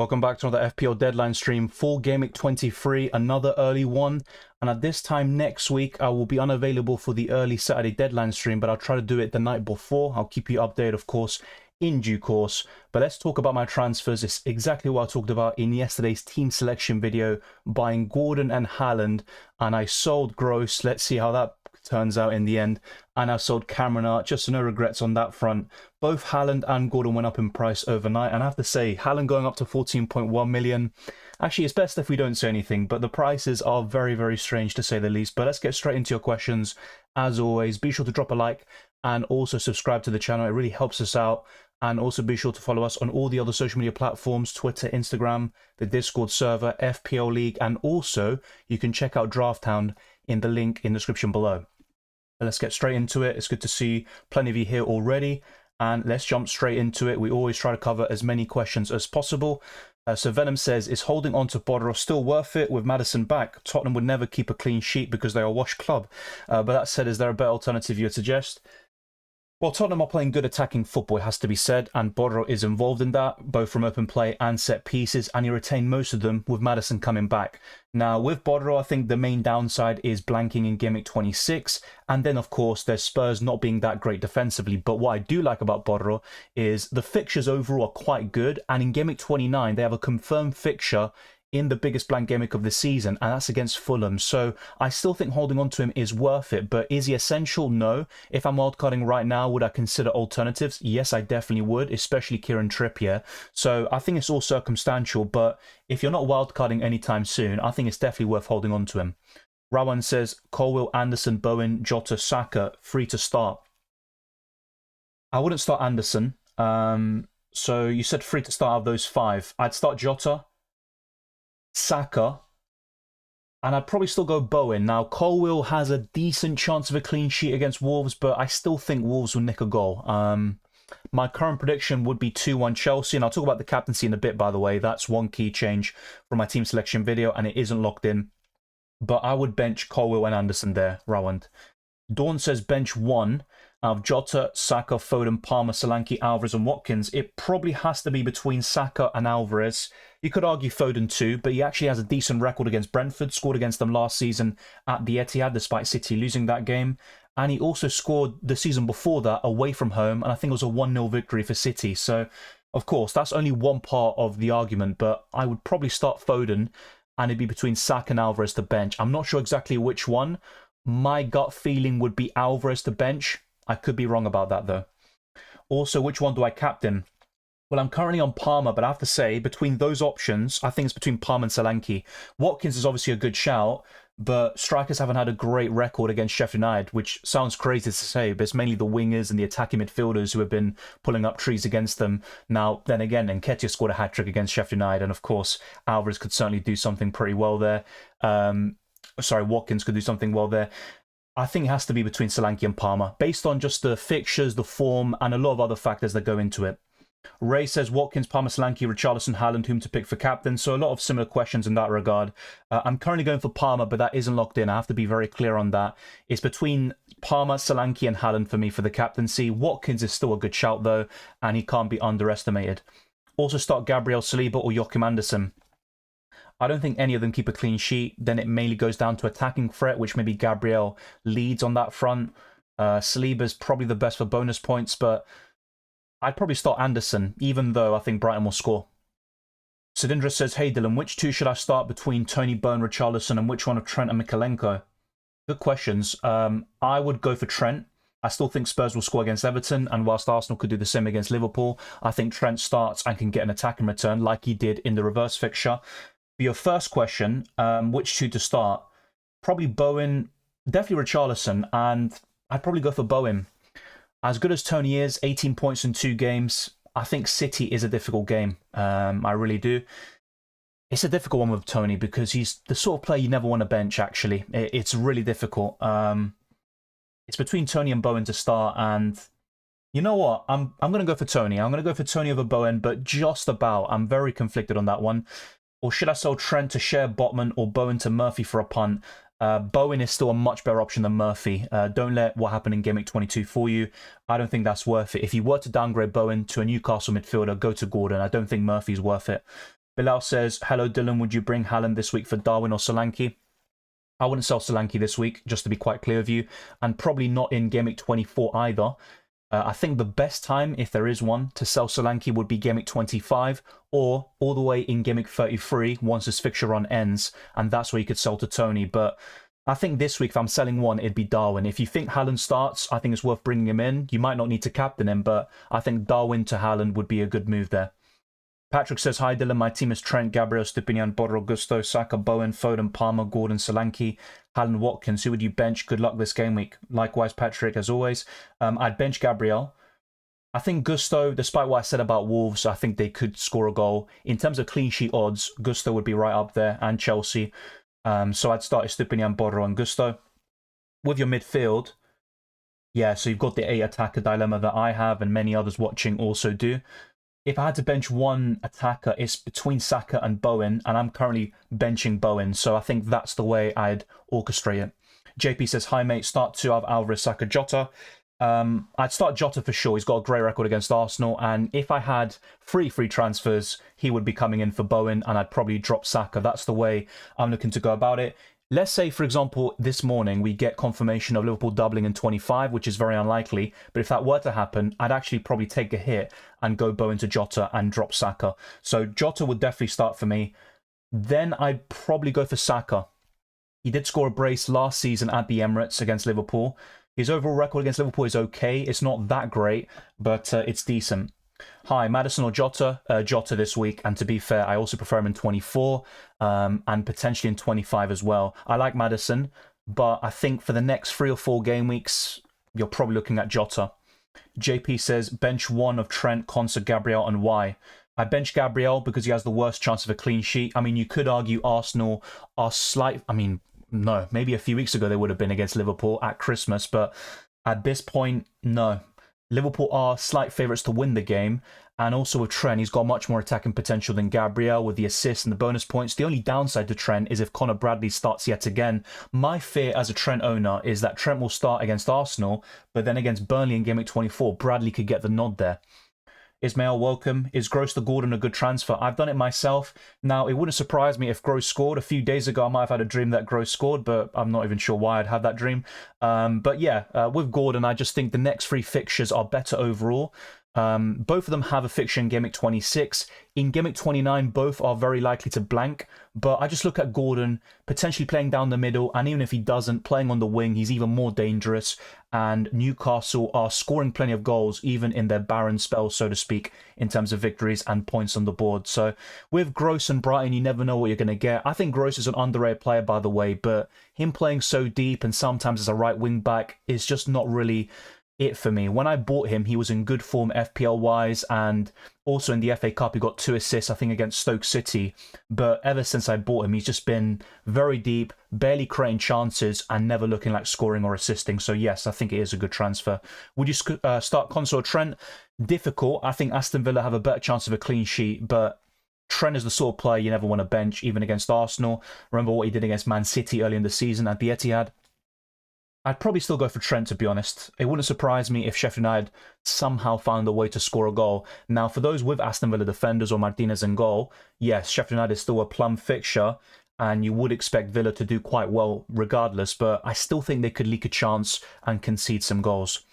Welcome back to another FPL deadline stream for Gameweek 23, another early one. And at this time next week, I will be unavailable for the early Saturday deadline stream, but I'll try to do it the night before. I'll keep you updated, of course, in due course. But let's talk about my transfers. It's exactly what I talked about in yesterday's team selection video, buying Gordon and Haaland, and I sold Gross. Let's see how that turns out in the end. And I sold Cameron, just no regrets on that front. Both Haaland and Gordon went up in price overnight, and I have to say, Haaland going up to 14.1 million. Actually, it's best if we don't say anything, but the prices are very, very strange to say the least. But let's get straight into your questions. As always, be sure to drop a like and also subscribe to the channel. It really helps us out. And also be sure to follow us on all the other social media platforms, Twitter, Instagram, the Discord server, FPL League, and also you can check out Drafthound in the link in the description below. But let's get straight into it. It's good to see plenty of you here already. And let's jump straight into it. We always try to cover as many questions as possible. So Venom says, is holding on to Bodro still worth it with Maddison back? Tottenham would never keep a clean sheet because they are a wash club. But that said, is there a better alternative you would suggest? Well, Tottenham are playing good attacking football, it has to be said, and Bodro is involved in that, both from open play and set pieces, and he retained most of them with Maddison coming back. Now, with Bodro, I think the main downside is blanking in Gameweek 26, and then, of course, there's Spurs not being that great defensively. But what I do like about Bodro is the fixtures overall are quite good, and in Gameweek 29, they have a confirmed fixture in the biggest blank game week of the season, and that's against Fulham. So I still think holding on to him is worth it, but is he essential? No. If I'm wildcarding right now, would I consider alternatives? Yes, I definitely would, especially Kieran Trippier. So I think it's all circumstantial, but if you're not wildcarding anytime soon, I think it's definitely worth holding on to him. Rawan says, Colwill, Anderson, Bowen, Jota, Saka, free to start. I wouldn't start Anderson. So you said free to start out of those five. I'd start Jota, Saka, and I'd probably still go Bowen. Now, Colwill has a decent chance of a clean sheet against Wolves, but I still think Wolves will nick a goal. My current prediction would be 2-1 Chelsea, and I'll talk about the captaincy in a bit, by the way. That's one key change from my team selection video, and it isn't locked in. But I would bench Colwill and Anderson there, Rowand. Dawn says bench one out of Jota, Saka, Foden, Palmer, Solanke, Alvarez and Watkins. It probably has to be between Saka and Alvarez. You could argue Foden too, but he actually has a decent record against Brentford, scored against them last season at the Etihad despite City losing that game. And he also scored the season before that away from home, and I think it was a 1-0 victory for City. So, of course, that's only one part of the argument, but I would probably start Foden, and it'd be between Saka and Alvarez to bench. I'm not sure exactly which one. My gut feeling would be Alvarez to bench. I could be wrong about that, though. Also, which one do I captain? Well, I'm currently on Palmer, but I have to say, between those options, I think it's between Palmer and Solanke. Watkins is obviously a good shout, but strikers haven't had a great record against Sheffield United, which sounds crazy to say, but it's mainly the wingers and the attacking midfielders who have been pulling up trees against them. Now, then again, Nketiah scored a hat-trick against Sheffield United, and of course, Alvarez could certainly do something pretty well there. Watkins could do something well there. I think it has to be between Solanke and Palmer, based on just the fixtures, the form, and a lot of other factors that go into it. Ray says Watkins, Palmer, Solanke, Richarlison, Haaland, whom to pick for captain. So a lot of similar questions in that regard. I'm currently going for Palmer, but that isn't locked in. I have to be very clear on that. It's between Palmer, Solanke, and Haaland for me for the captaincy. Watkins is still a good shout, though, and he can't be underestimated. Also start Gabriel Saliba or Joachim Andersen. I don't think any of them keep a clean sheet. Then it mainly goes down to attacking threat, which maybe Gabriel leads on that front. Saliba's probably the best for bonus points, but I'd probably start Anderson, even though I think Brighton will score. Sidindra says, hey Dylan, which two should I start between Tony, Bowen, Richarlison, and which one of Trent and Mikalenko? Good questions. I would go for Trent. I still think Spurs will score against Everton, and whilst Arsenal could do the same against Liverpool, I think Trent starts and can get an attacking return like he did in the reverse fixture. For your first question, which two to start? Probably Bowen, definitely Richarlison, and I'd probably go for Bowen. As good as Tony is, 18 points in 2 games, I think City is a difficult game. I really do. It's a difficult one with Tony because he's the sort of player you never want to bench, actually. It's really difficult. It's between Tony and Bowen to start, and you know what? I'm going to go for Tony. I'm going to go for Tony over Bowen, but just about. I'm very conflicted on that one. Or should I sell Trent to share Botman or Bowen to Murphy for a punt? Bowen is still a much better option than Murphy. Don't let what happened in Gameweek 22 fool you. I don't think that's worth it. If you were to downgrade Bowen to a Newcastle midfielder, go to Gordon. I don't think Murphy's worth it. Bilal says, hello Dylan, would you bring Haaland this week for Darwin or Solanke? I wouldn't sell Solanke this week, just to be quite clear with you, and probably not in Game Week 24 either. I think the best time, if there is one, to sell Solanke would be Game Week 25 or all the way in Game Week 33 once this fixture run ends, and that's where you could sell to Tony. But I think this week, if I'm selling one, it'd be Darwin. If you think Haaland starts, I think it's worth bringing him in. You might not need to captain him, but I think Darwin to Haaland would be a good move there. Patrick says, hi Dylan, my team is Trent, Gabriel, Stupinian, Borro, Gusto, Saka, Bowen, Foden, Palmer, Gordon, Solanke, Haaland, Watkins. Who would you bench? Good luck this game week. Likewise, Patrick, as always. I'd bench Gabriel. I think Gusto, despite what I said about Wolves, I think they could score a goal. In terms of clean sheet odds, Gusto would be right up there, and Chelsea. So I'd start Stupinian, Borro, and Gusto. With your midfield, yeah, so you've got the 8 attacker dilemma that I have and many others watching also do. If I had to bench one attacker, it's between Saka and Bowen, and I'm currently benching Bowen, so I think that's the way I'd orchestrate it. JP says, hi mate, start 2 out of Alvarez, Saka, Jota. I'd start Jota for sure. He's got a great record against Arsenal, and if I had free transfers, he would be coming in for Bowen, and I'd probably drop Saka. That's the way I'm looking to go about it. Let's say, for example, this morning we get confirmation of Liverpool doubling in 25, which is very unlikely. But if that were to happen, I'd actually probably take a hit and go Bowen to Jota and drop Saka. So Jota would definitely start for me. Then I'd probably go for Saka. He did score a brace last season at the Emirates against Liverpool. His overall record against Liverpool is okay. It's not that great, but it's decent. Hi, Maddison or Jota? Jota this week, and to be fair, I also prefer him in 24 and potentially in 25 as well. I like Maddison, but I think for the next 3 or 4 game weeks, you're probably looking at Jota. JP says, bench 1 of Trent, Konsa, Gabriel, and why? I bench Gabriel because he has the worst chance of a clean sheet. I mean, you could argue Arsenal are no, maybe a few weeks ago they would have been against Liverpool at Christmas, but at this point, no. Liverpool are slight favourites to win the game, and also with Trent, he's got much more attacking potential than Gabriel with the assists and the bonus points. The only downside to Trent is if Conor Bradley starts yet again. My fear as a Trent owner is that Trent will start against Arsenal, but then against Burnley in Game Week 24, Bradley could get the nod there. Ismail, welcome. Is Gross to Gordon a good transfer? I've done it myself. Now, it wouldn't surprise me if Gross scored. A few days ago, I might have had a dream that Gross scored, but I'm not even sure why I'd had that dream. But yeah, with Gordon, I just think the next 3 fixtures are better overall. Both of them have a fixture in Game Week 26. In Game Week 29, both are very likely to blank. But I just look at Gordon potentially playing down the middle, and even if he doesn't, playing on the wing, he's even more dangerous. And Newcastle are scoring plenty of goals, even in their barren spell, so to speak, in terms of victories and points on the board. So with Gross and Brighton, you never know what you're going to get. I think Gross is an underrated player, by the way, but him playing so deep and sometimes as a right wing back is just not really it for me. When I bought him, he was in good form FPL-wise, and also in the FA Cup, he got 2 assists, I think, against Stoke City. But ever since I bought him, he's just been very deep, barely creating chances, and never looking like scoring or assisting. So yes, I think it is a good transfer. Would you start Konsa or Trent? Difficult. I think Aston Villa have a better chance of a clean sheet, but Trent is the sort of player you never want to bench, even against Arsenal. Remember what he did against Man City early in the season at the Etihad? I'd probably still go for Trent, to be honest. It wouldn't surprise me if Sheffield United somehow found a way to score a goal. Now, for those with Aston Villa defenders or Martinez in goal, yes, Sheffield United is still a plum fixture, and you would expect Villa to do quite well regardless, but I still think they could leak a chance and concede some goals.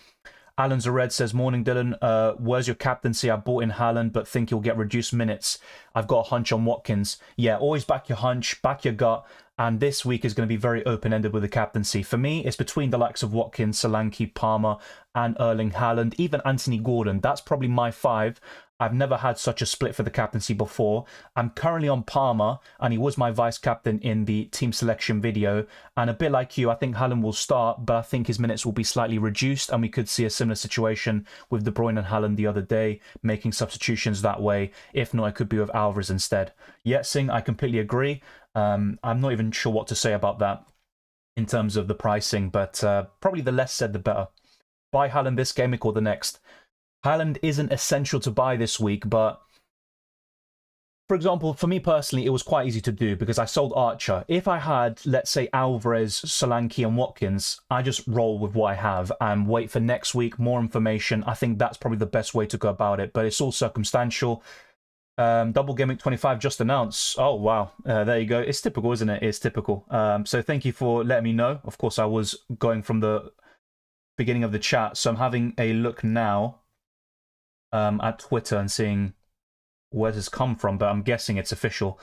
Alan Zared says, morning Dylan, where's your captaincy? I bought in Haaland, but think he'll get reduced minutes. I've got a hunch on Watkins. Yeah, always back your hunch, back your gut. And this week is going to be very open-ended with the captaincy. For me, it's between the likes of Watkins, Solanke, Palmer, and Erling Haaland, even Anthony Gordon. That's probably my 5. I've never had such a split for the captaincy before. I'm currently on Palmer, and he was my vice-captain in the team selection video. And a bit like you, I think Haaland will start, but I think his minutes will be slightly reduced, and we could see a similar situation with De Bruyne and Haaland the other day, making substitutions that way. If not, it could be with Alvarez instead. Singh, I completely agree. I'm not even sure what to say about that in terms of the pricing, but probably the less said, the better. Buy Haaland this game week or the next. Haaland isn't essential to buy this week, but for example, for me personally, it was quite easy to do because I sold Archer. If I had, let's say, Alvarez, Solanke, and Watkins, I just roll with what I have and wait for next week, more information. I think that's probably the best way to go about it, but it's all circumstantial. Double Gameweek 25 just announced. Oh, wow. There you go. It's typical, isn't it? It's typical. So thank you for letting me know. Of course, I was going from the beginning of the chat. So I'm having a look now at Twitter and seeing where this come from, but I'm guessing it's official.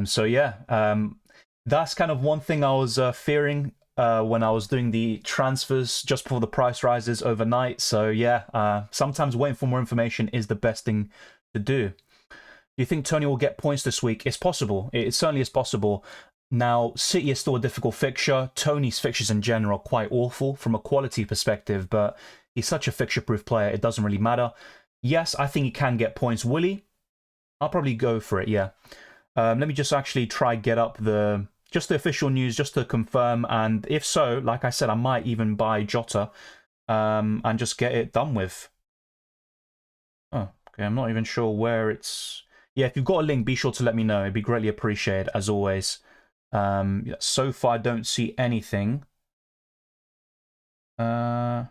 So yeah, that's kind of one thing I was fearing when I was doing the transfers just before the price rises overnight. So yeah, sometimes waiting for more information is the best thing to do. Do you think Tony will get points this week? It's possible. It certainly is possible. Now, City is still a difficult fixture. Tony's fixtures in general are quite awful from a quality perspective, but he's such a fixture-proof player, it doesn't really matter. Yes, I think he can get points. Will he? I'll probably go for it, yeah. Let me just actually try get up the official news just to confirm, and if so, like I said, I might even buy Jota and just get it done with. Oh, okay, I'm not even sure where it's... Yeah, if you've got a link, be sure to let me know. It'd be greatly appreciated, as always. So far, I don't see anything. Yeah,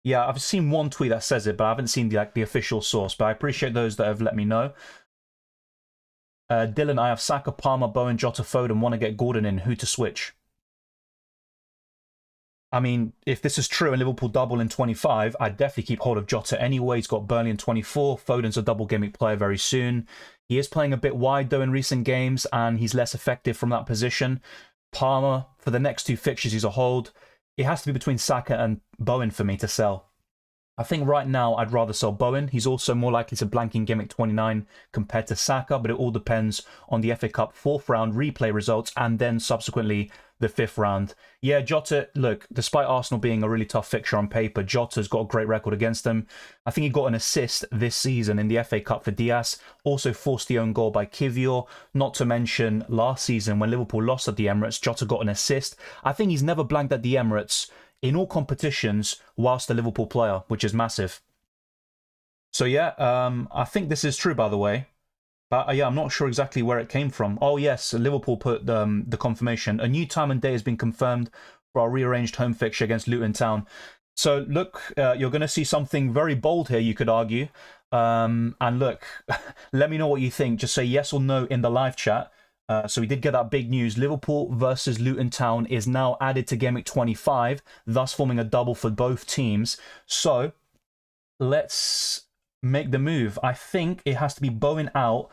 I've seen one tweet that says it, but I haven't seen the official source. But I appreciate those that have let me know. Dylan, I have Saka, Palmer, Bowen, Jota, Foden. Want to get Gordon in. Who to switch? I mean, if this is true and Liverpool double in 25, I'd definitely keep hold of Jota anyway. He's got Burnley in 24. Foden's a double Gameweek player very soon. He is playing a bit wide, though, in recent games, and he's less effective from that position. Palmer, for the next two fixtures, he's a hold. It has to be between Saka and Bowen for me to sell. I think right now I'd rather sell Bowen. He's also more likely to blank in Gameweek 29 compared to Saka, but it all depends on the FA Cup 4th round replay results and then subsequently the 5th round. Yeah, Jota, look, despite Arsenal being a really tough fixture on paper, Jota's got a great record against them. I think he got an assist this season in the FA Cup for Diaz, also forced the own goal by Kivior, not to mention last season when Liverpool lost at the Emirates, Jota got an assist. I think he's never blanked at the Emirates in all competitions whilst a Liverpool player, which is massive. So yeah, I think this is true, by the way. But yeah, I'm not sure exactly where it came from. Oh yes, Liverpool put the confirmation. A new time and day has been confirmed for our rearranged home fixture against Luton Town. So look, you're going to see something very bold here, you could argue. And look, let me know what you think. Just say yes or no in the live chat. So we did get that big news. Liverpool versus Luton Town is now added to Gameweek 25, thus forming a double for both teams. So let's make the move. I think it has to be Bowen out.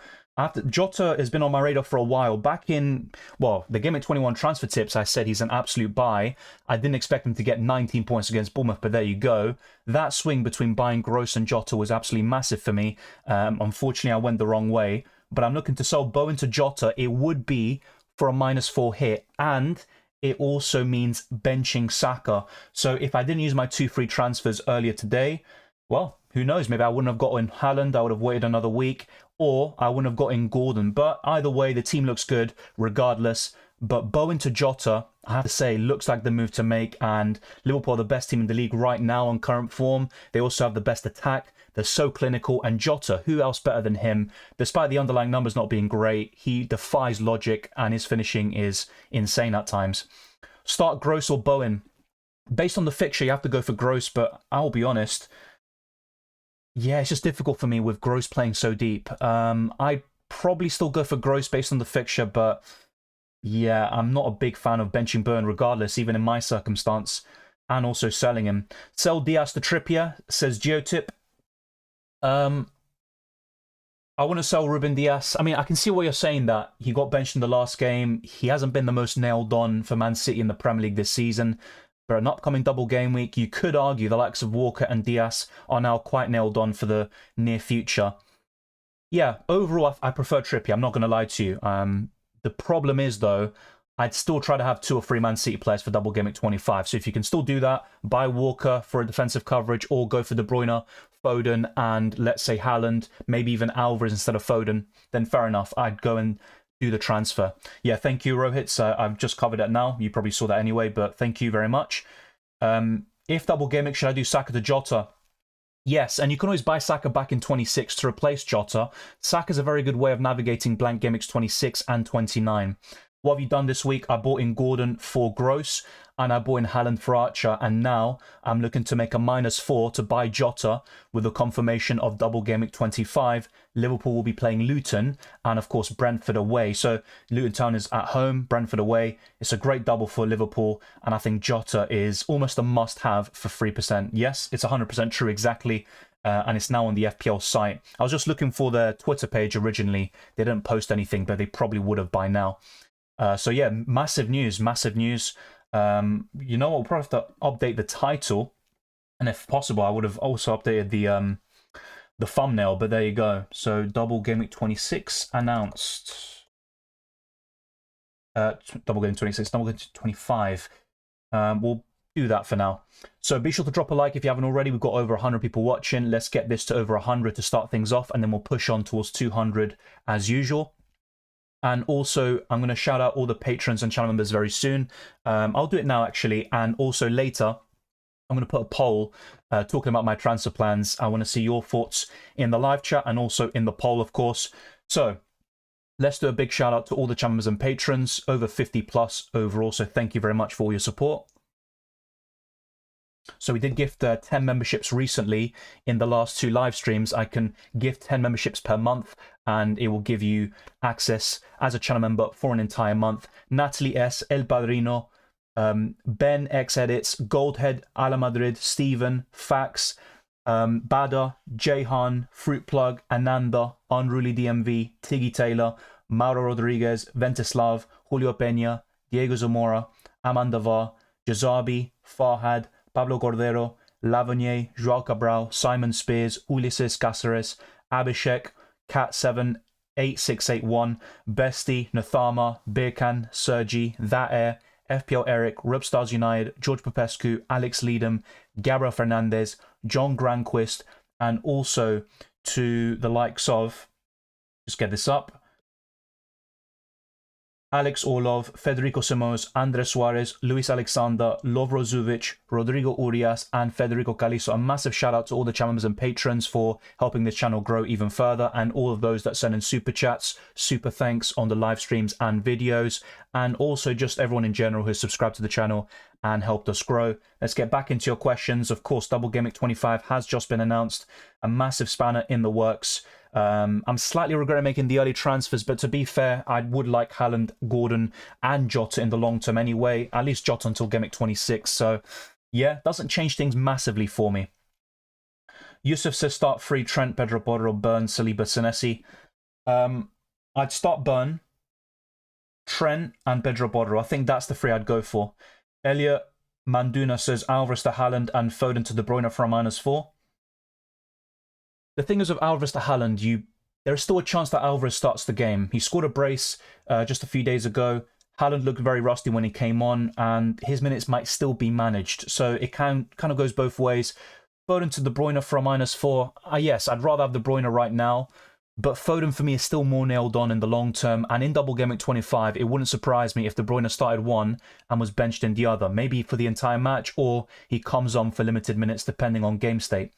Jota has been on my radar for a while. Back in, well, the Gameweek 21 transfer tips, I said he's an absolute buy. I didn't expect him to get 19 points against Bournemouth, but there you go. That swing between buying Gross and Jota was absolutely massive for me. Unfortunately, I went the wrong way. But I'm looking to sell Bowen to Jota. It would be for a -4 hit, and it also means benching Saka. So if I didn't use my 2 free transfers earlier today, well, who knows? Maybe I wouldn't have gotten Haaland. I would have waited another week, or I wouldn't have gotten Gordon. But either way, the team looks good regardless. But Bowen to Jota, I have to say, looks like the move to make. And Liverpool are the best team in the league right now on current form. They also have the best attack. They're so clinical. And Jota, who else better than him? Despite the underlying numbers not being great, he defies logic and his finishing is insane at times. Start Gross or Bowen. Based on the fixture, you have to go for Gross, but I'll be honest. Yeah, it's just difficult for me with Gross playing so deep. I'd probably still go for Gross based on the fixture, but yeah, I'm not a big fan of benching Bowen regardless, even in my circumstance, and also selling him. Sell Diaz to Trippier, says Geotip. I want to sell Ruben Diaz. I mean, I can see what you're saying, that he got benched in the last game. He hasn't been the most nailed on for Man City in the Premier League this season. For an upcoming double game week, you could argue the likes of Walker and Diaz are now quite nailed on for the near future. Yeah, overall, I prefer Trippier. I'm not going to lie to you. The problem is, though, I'd still try to have 2 or 3 Man City players for double Gameweek 25. So if you can still do that, buy Walker for a defensive coverage or go for De Bruyne, Foden, and let's say Haaland, maybe even Alvarez instead of Foden, then fair enough. I'd go and do the transfer. Yeah, thank you, Rohit. I've just covered it now. You probably saw that anyway, but thank you very much. If double Gameweek, should I do Saka to Jota? Yes, and you can always buy Saka back in 26 to replace Jota. Saka's a very good way of navigating blank Gameweeks 26 and 29. What have you done this week? I bought in Gordon for gross, and I bought in Haaland for Archer, and now I'm looking to make a -4 to buy Jota with the confirmation of Double Gameweek 25. Liverpool will be playing Luton, and of course Brentford away. So Luton Town is at home, Brentford away. It's a great double for Liverpool, and I think Jota is almost a must-have for 3%. Yes, it's 100% true exactly. And it's now on the FPL site. I was just looking for their Twitter page originally. They didn't post anything, but they probably would have by now. So yeah, massive news, massive news. You know what, we'll probably have to update the title. And if possible, I would have also updated the thumbnail, but there you go. So Double Gameweek 26 announced. Double Game 26, Double Game 25. We'll do that for now. So be sure to drop a like if you haven't already. We've got over 100 people watching. Let's get this to over 100 to start things off, and then we'll push on towards 200 as usual. And also, I'm going to shout out all the patrons and channel members very soon. I'll do it now, actually. And also later, I'm going to put a poll talking about my transfer plans. I want to see your thoughts in the live chat and also in the poll, of course. So let's do a big shout out to all the channel members and patrons, over 50 plus overall. So thank you very much for all your support. So we did gift 10 memberships recently in the last 2 live streams. I can gift 10 memberships per month, and it will give you access as a channel member for an entire month. Natalie S, El Padrino, Ben X Edits, Goldhead, Ala Madrid, Steven, Fax, Bada, Jahan, Fruit Plug, Ananda, Unruly DMV, Tiggy Taylor, Mauro Rodriguez, Ventislav, Julio Peña, Diego Zamora, Amanda Va, Jazabi, Farhad, Pablo Cordero, Lavonier, Joao Cabral, Simon Spears, Ulises Cáceres, Abhishek, Cat78681, Bestie, Nathama, Birkan, Sergi, That Air, FPL Eric, Rubstars United, George Popescu, Alex Leadham, Gabriel Fernandez, John Granquist, and also to the likes of, just get this up, Alex Orlov, Federico Semos, Andres Suarez, Luis Alexander, Lovro Zuvic, Rodrigo Urias, and Federico Caliso. A massive shout out to all the channel members and patrons for helping this channel grow even further, and all of those that send in super chats, super thanks on the live streams and videos, and also just everyone in general who's subscribed to the channel and helped us grow. Let's get back into your questions. Of course, Double Gameweek 25 has just been announced, a massive spanner in the works. I'm slightly regretting making the early transfers, but to be fair, I would like Haaland, Gordon, and Jota in the long term anyway. At least Jota until Gameweek 26. So, yeah, doesn't change things massively for me. Yusuf says start free Trent, Pedro Porro, Burn, Saliba, Senesi. I'd start Burn, Trent, and Pedro Porro. I think that's the three I'd go for. Elliot Manduna says Alvarez to Haaland and Foden to De Bruyne for a -4. The thing is with Alvarez to Haaland, there is still a chance that Alvarez starts the game. He scored a brace just a few days ago. Haaland looked very rusty when he came on, and his minutes might still be managed. So it kind of goes both ways. Foden to De Bruyne for a -4. Yes, I'd rather have De Bruyne right now, but Foden for me is still more nailed on in the long term. And in Double Gameweek 25, it wouldn't surprise me if De Bruyne started one and was benched in the other, maybe for the entire match, or he comes on for limited minutes depending on game state.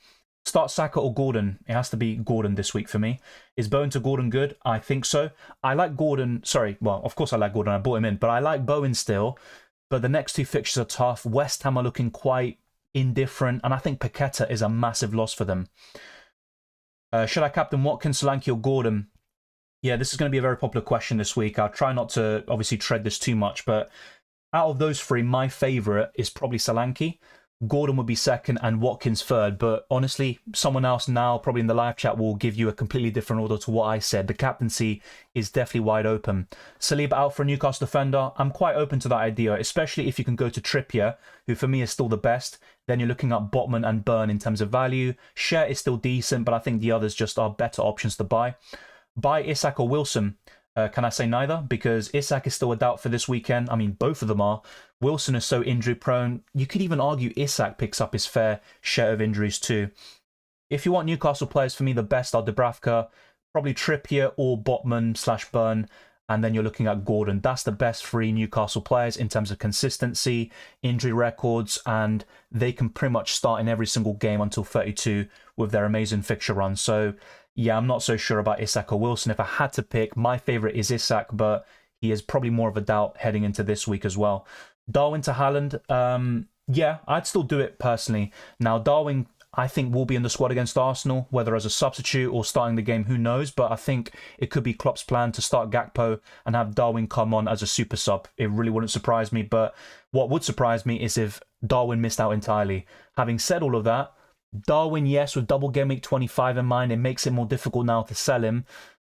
Start Saka or Gordon. It has to be Gordon this week for me. Is Bowen to Gordon good? I think so. I like Gordon. Sorry, well, of course I like Gordon. I bought him in. But I like Bowen still. But the next 2 fixtures are tough. West Ham are looking quite indifferent. And I think Paqueta is a massive loss for them. Should I captain Watkins, Solanke or Gordon? Yeah, this is going to be a very popular question this week. I'll try not to obviously tread this too much. But out of those 3, my favourite is probably Solanke. Gordon would be second and Watkins third, but honestly, someone else now, probably in the live chat, will give you a completely different order to what I said. The captaincy is definitely wide open. Saliba out for a Newcastle defender. I'm quite open to that idea, especially if you can go to Trippier, who for me is still the best. Then you're looking at Botman and Burn in terms of value. Share is still decent, but I think the others just are better options to buy. Buy Isak or Wilson. Can I say neither? Because Isak is still a doubt for this weekend. I mean, both of them are. Wilson is so injury prone. You could even argue Isak picks up his fair share of injuries too. If you want Newcastle players, for me, the best are Dubravka, probably Trippier or Botman/Burn, and then you're looking at Gordon. That's the best 3 Newcastle players in terms of consistency, injury records, and they can pretty much start in every single game until 32 with their amazing fixture run. So, yeah, I'm not so sure about Isak or Wilson. If I had to pick, my favourite is Isak, but he is probably more of a doubt heading into this week as well. Darwin to Haaland, yeah, I'd still do it personally. Now, Darwin, I think, will be in the squad against Arsenal, whether as a substitute or starting the game, who knows? But I think it could be Klopp's plan to start Gakpo and have Darwin come on as a super sub. It really wouldn't surprise me. But what would surprise me is if Darwin missed out entirely. Having said all of that, Darwin, yes, with double game week 25 in mind, it makes it more difficult now to sell him.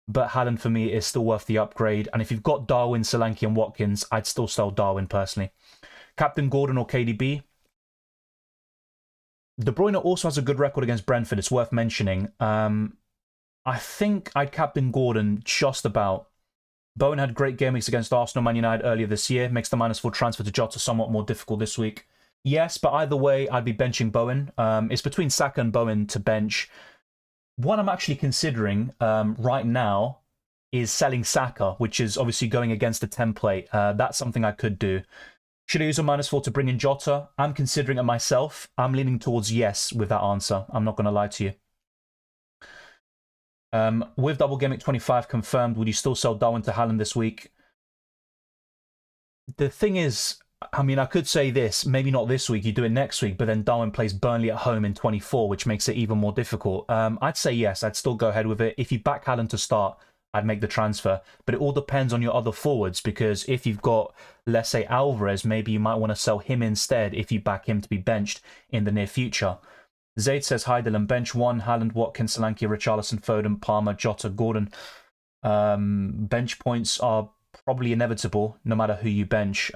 But Haaland, for me, is still worth the upgrade. And if you've got Darwin, Solanke and Watkins, I'd still sell Darwin personally. Captain Gordon or KDB? De Bruyne also has a good record against Brentford. It's worth mentioning. I think I'd captain Gordon just about. Bowen had great game weeks against Arsenal, Man United earlier this year. Makes the -4 transfer to Jota somewhat more difficult this week. Yes, but either way, I'd be benching Bowen. It's between Saka and Bowen to bench. What I'm actually considering right now is selling Saka, which is obviously going against the template. That's something I could do. Should I use a -4 to bring in Jota? I'm considering it myself. I'm leaning towards yes with that answer. I'm not going to lie to you. With double game week 25 confirmed, would you still sell Darwin to Haaland this week? The thing is, I mean, I could say this, maybe not this week, you do it next week, but then Darwin plays Burnley at home in 24, which makes it even more difficult. I'd say yes, I'd still go ahead with it. If you back Haaland to start, I'd make the transfer. But it all depends on your other forwards, because if you've got, let's say, Alvarez, maybe you might want to sell him instead if you back him to be benched in the near future. Zaid says, hi Dylan, bench 1, Haaland, Watkins, Solanke, Richarlison, Foden, Palmer, Jota, Gordon. Bench points are probably inevitable, no matter who you bench.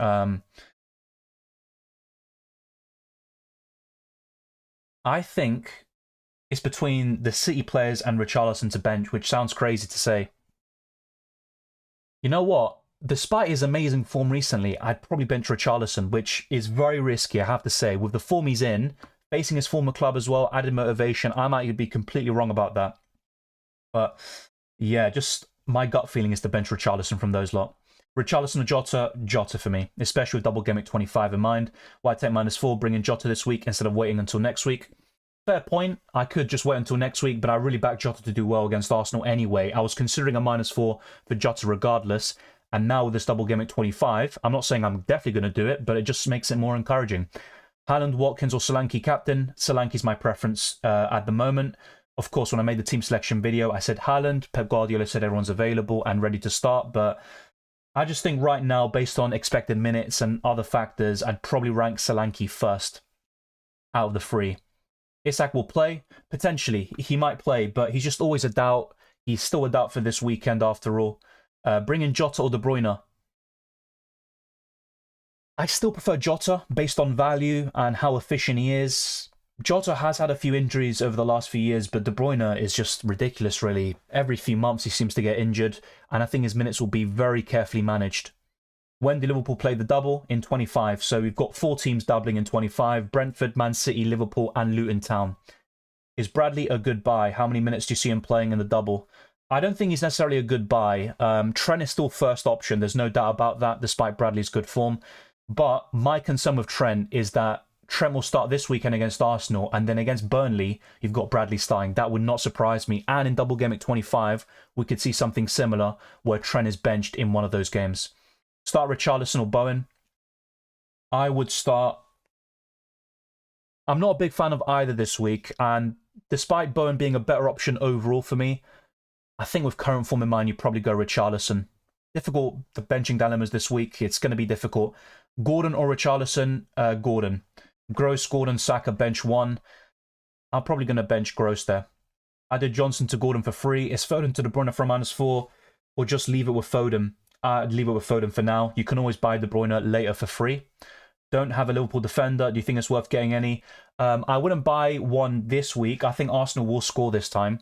I think it's between the City players and Richarlison to bench, which sounds crazy to say. You know what? Despite his amazing form recently, I'd probably bench Richarlison, which is very risky, I have to say. With the form he's in, facing his former club as well, added motivation, I might be completely wrong about that. But yeah, just my gut feeling is to bench Richarlison from those lot. Richarlison or Jota? Jota for me, especially with double game week 25 in mind. Why take -4, bring in Jota this week instead of waiting until next week? Fair point. I could just wait until next week, but I really backed Jota to do well against Arsenal anyway. I was considering a -4 for Jota regardless. And now with this double game at 25, I'm not saying I'm definitely going to do it, but it just makes it more encouraging. Haaland, Watkins or Solanke captain? Solanke's my preference at the moment. Of course, when I made the team selection video, I said Haaland. Pep Guardiola said everyone's available and ready to start, but I just think right now, based on expected minutes and other factors, I'd probably rank Solanke first out of the three. Isak will play, potentially. He might play, but he's just always a doubt. He's still a doubt for this weekend after all. Bring in Jota or De Bruyne. I still prefer Jota based on value and how efficient he is. Jota has had a few injuries over the last few years, but De Bruyne is just ridiculous, really. Every few months he seems to get injured, and I think his minutes will be very carefully managed. When did Liverpool play the double? In 25. So we've got 4 teams doubling in 25. Brentford, Man City, Liverpool and Luton Town. Is Bradley a good buy? How many minutes do you see him playing in the double? I don't think he's necessarily a good buy. Trent is still first option. There's no doubt about that, despite Bradley's good form. But my concern with Trent is that Trent will start this weekend against Arsenal, and then against Burnley, you've got Bradley starting. That would not surprise me. And in double game at 25, we could see something similar where Trent is benched in one of those games. Start Richarlison or Bowen? I would start... I'm not a big fan of either this week, and despite Bowen being a better option overall for me, I think with current form in mind, you probably go Richarlison. Difficult, the benching dilemmas this week. It's going to be difficult. Gordon or Richarlison? Gordon. Gross, Gordon, Saka, bench 1. I'm probably going to bench Gross there. I did Johnson to Gordon for free. Is Foden to De Bruyne for a -4? Or just leave it with Foden? I'd leave it with Foden for now. You can always buy De Bruyne later for free. Don't have a Liverpool defender. Do you think it's worth getting any? I wouldn't buy one this week. I think Arsenal will score this time.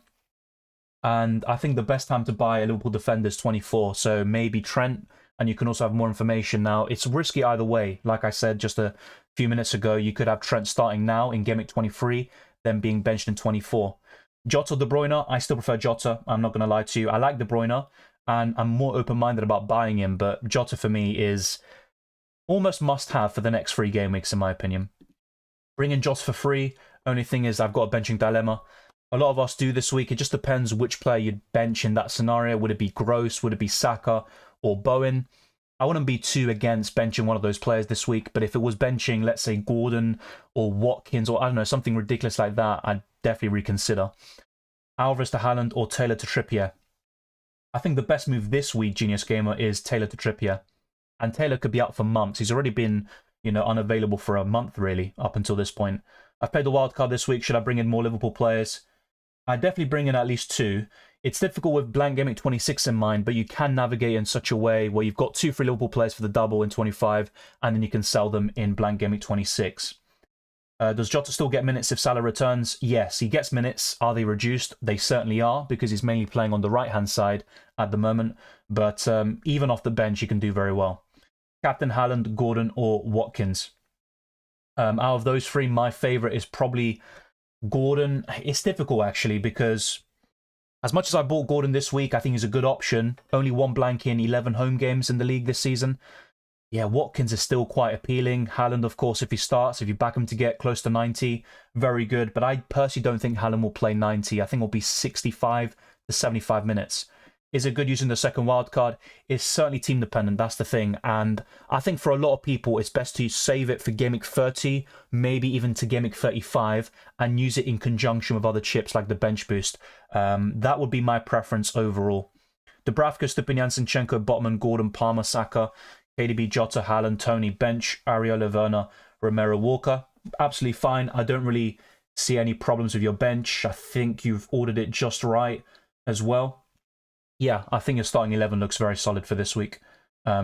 And I think the best time to buy a Liverpool defender is 24. So maybe Trent. And you can also have more information now. It's risky either way. Like I said just a few minutes ago, you could have Trent starting now in Game Week 23, then being benched in 24. Jota or De Bruyne? I still prefer Jota. I'm not going to lie to you. I like De Bruyne, and I'm more open-minded about buying him. But Jota for me is almost must-have for the next 3 game weeks, in my opinion. Bring in Jota for free. Only thing is I've got a benching dilemma. A lot of us do this week. It just depends which player you'd bench in that scenario. Would it be Gross? Would it be Saka or Bowen? I wouldn't be too against benching one of those players this week, but if it was benching, let's say, Gordon or Watkins or, I don't know, something ridiculous like that, I'd definitely reconsider. Alvarez to Haaland or Taylor to Trippier. I think the best move this week, Genius Gamer, is Taylor to Trippier. And Taylor could be out for months. He's already been, you know, unavailable for a month, really, up until this point. I've played the wildcard this week. Should I bring in more Liverpool players? I'd definitely bring in at least 2. It's difficult with Blank Gameweek 26 in mind, but you can navigate in such a way where you've got 2 free Liverpool players for the double in 25, and then you can sell them in Blank Gameweek 26. Does Jota still get minutes if Salah returns? Yes, he gets minutes. Are they reduced? They certainly are, because he's mainly playing on the right-hand side at the moment. But even off the bench, he can do very well. Captain Haaland, Gordon, or Watkins. Out of those 3, my favourite is probably Gordon. It's difficult, actually, because as much as I bought Gordon this week, I think he's a good option. Only 1 blank in 11 home games in the league this season. Yeah, Watkins is still quite appealing. Haaland, of course, if he starts, if you back him to get close to 90, very good. But I personally don't think Haaland will play 90. I think it'll be 65 to 75 minutes. Is it good using the second wildcard? It's certainly team dependent, that's the thing. And I think for a lot of people, it's best to save it for Game Week 30, maybe even to Game Week 35, and use it in conjunction with other chips like the bench boost. That would be my preference overall. Dubravka, Stupinian, Zinchenko, Botman, Gordon, Palmer, Saka, KDB, Jota, Haaland, Tony, bench, Areola, Werner, Romero, Walker. Absolutely fine. I don't really see any problems with your bench. I think you've ordered it just right as well. Yeah, I think your starting 11 looks very solid for this week.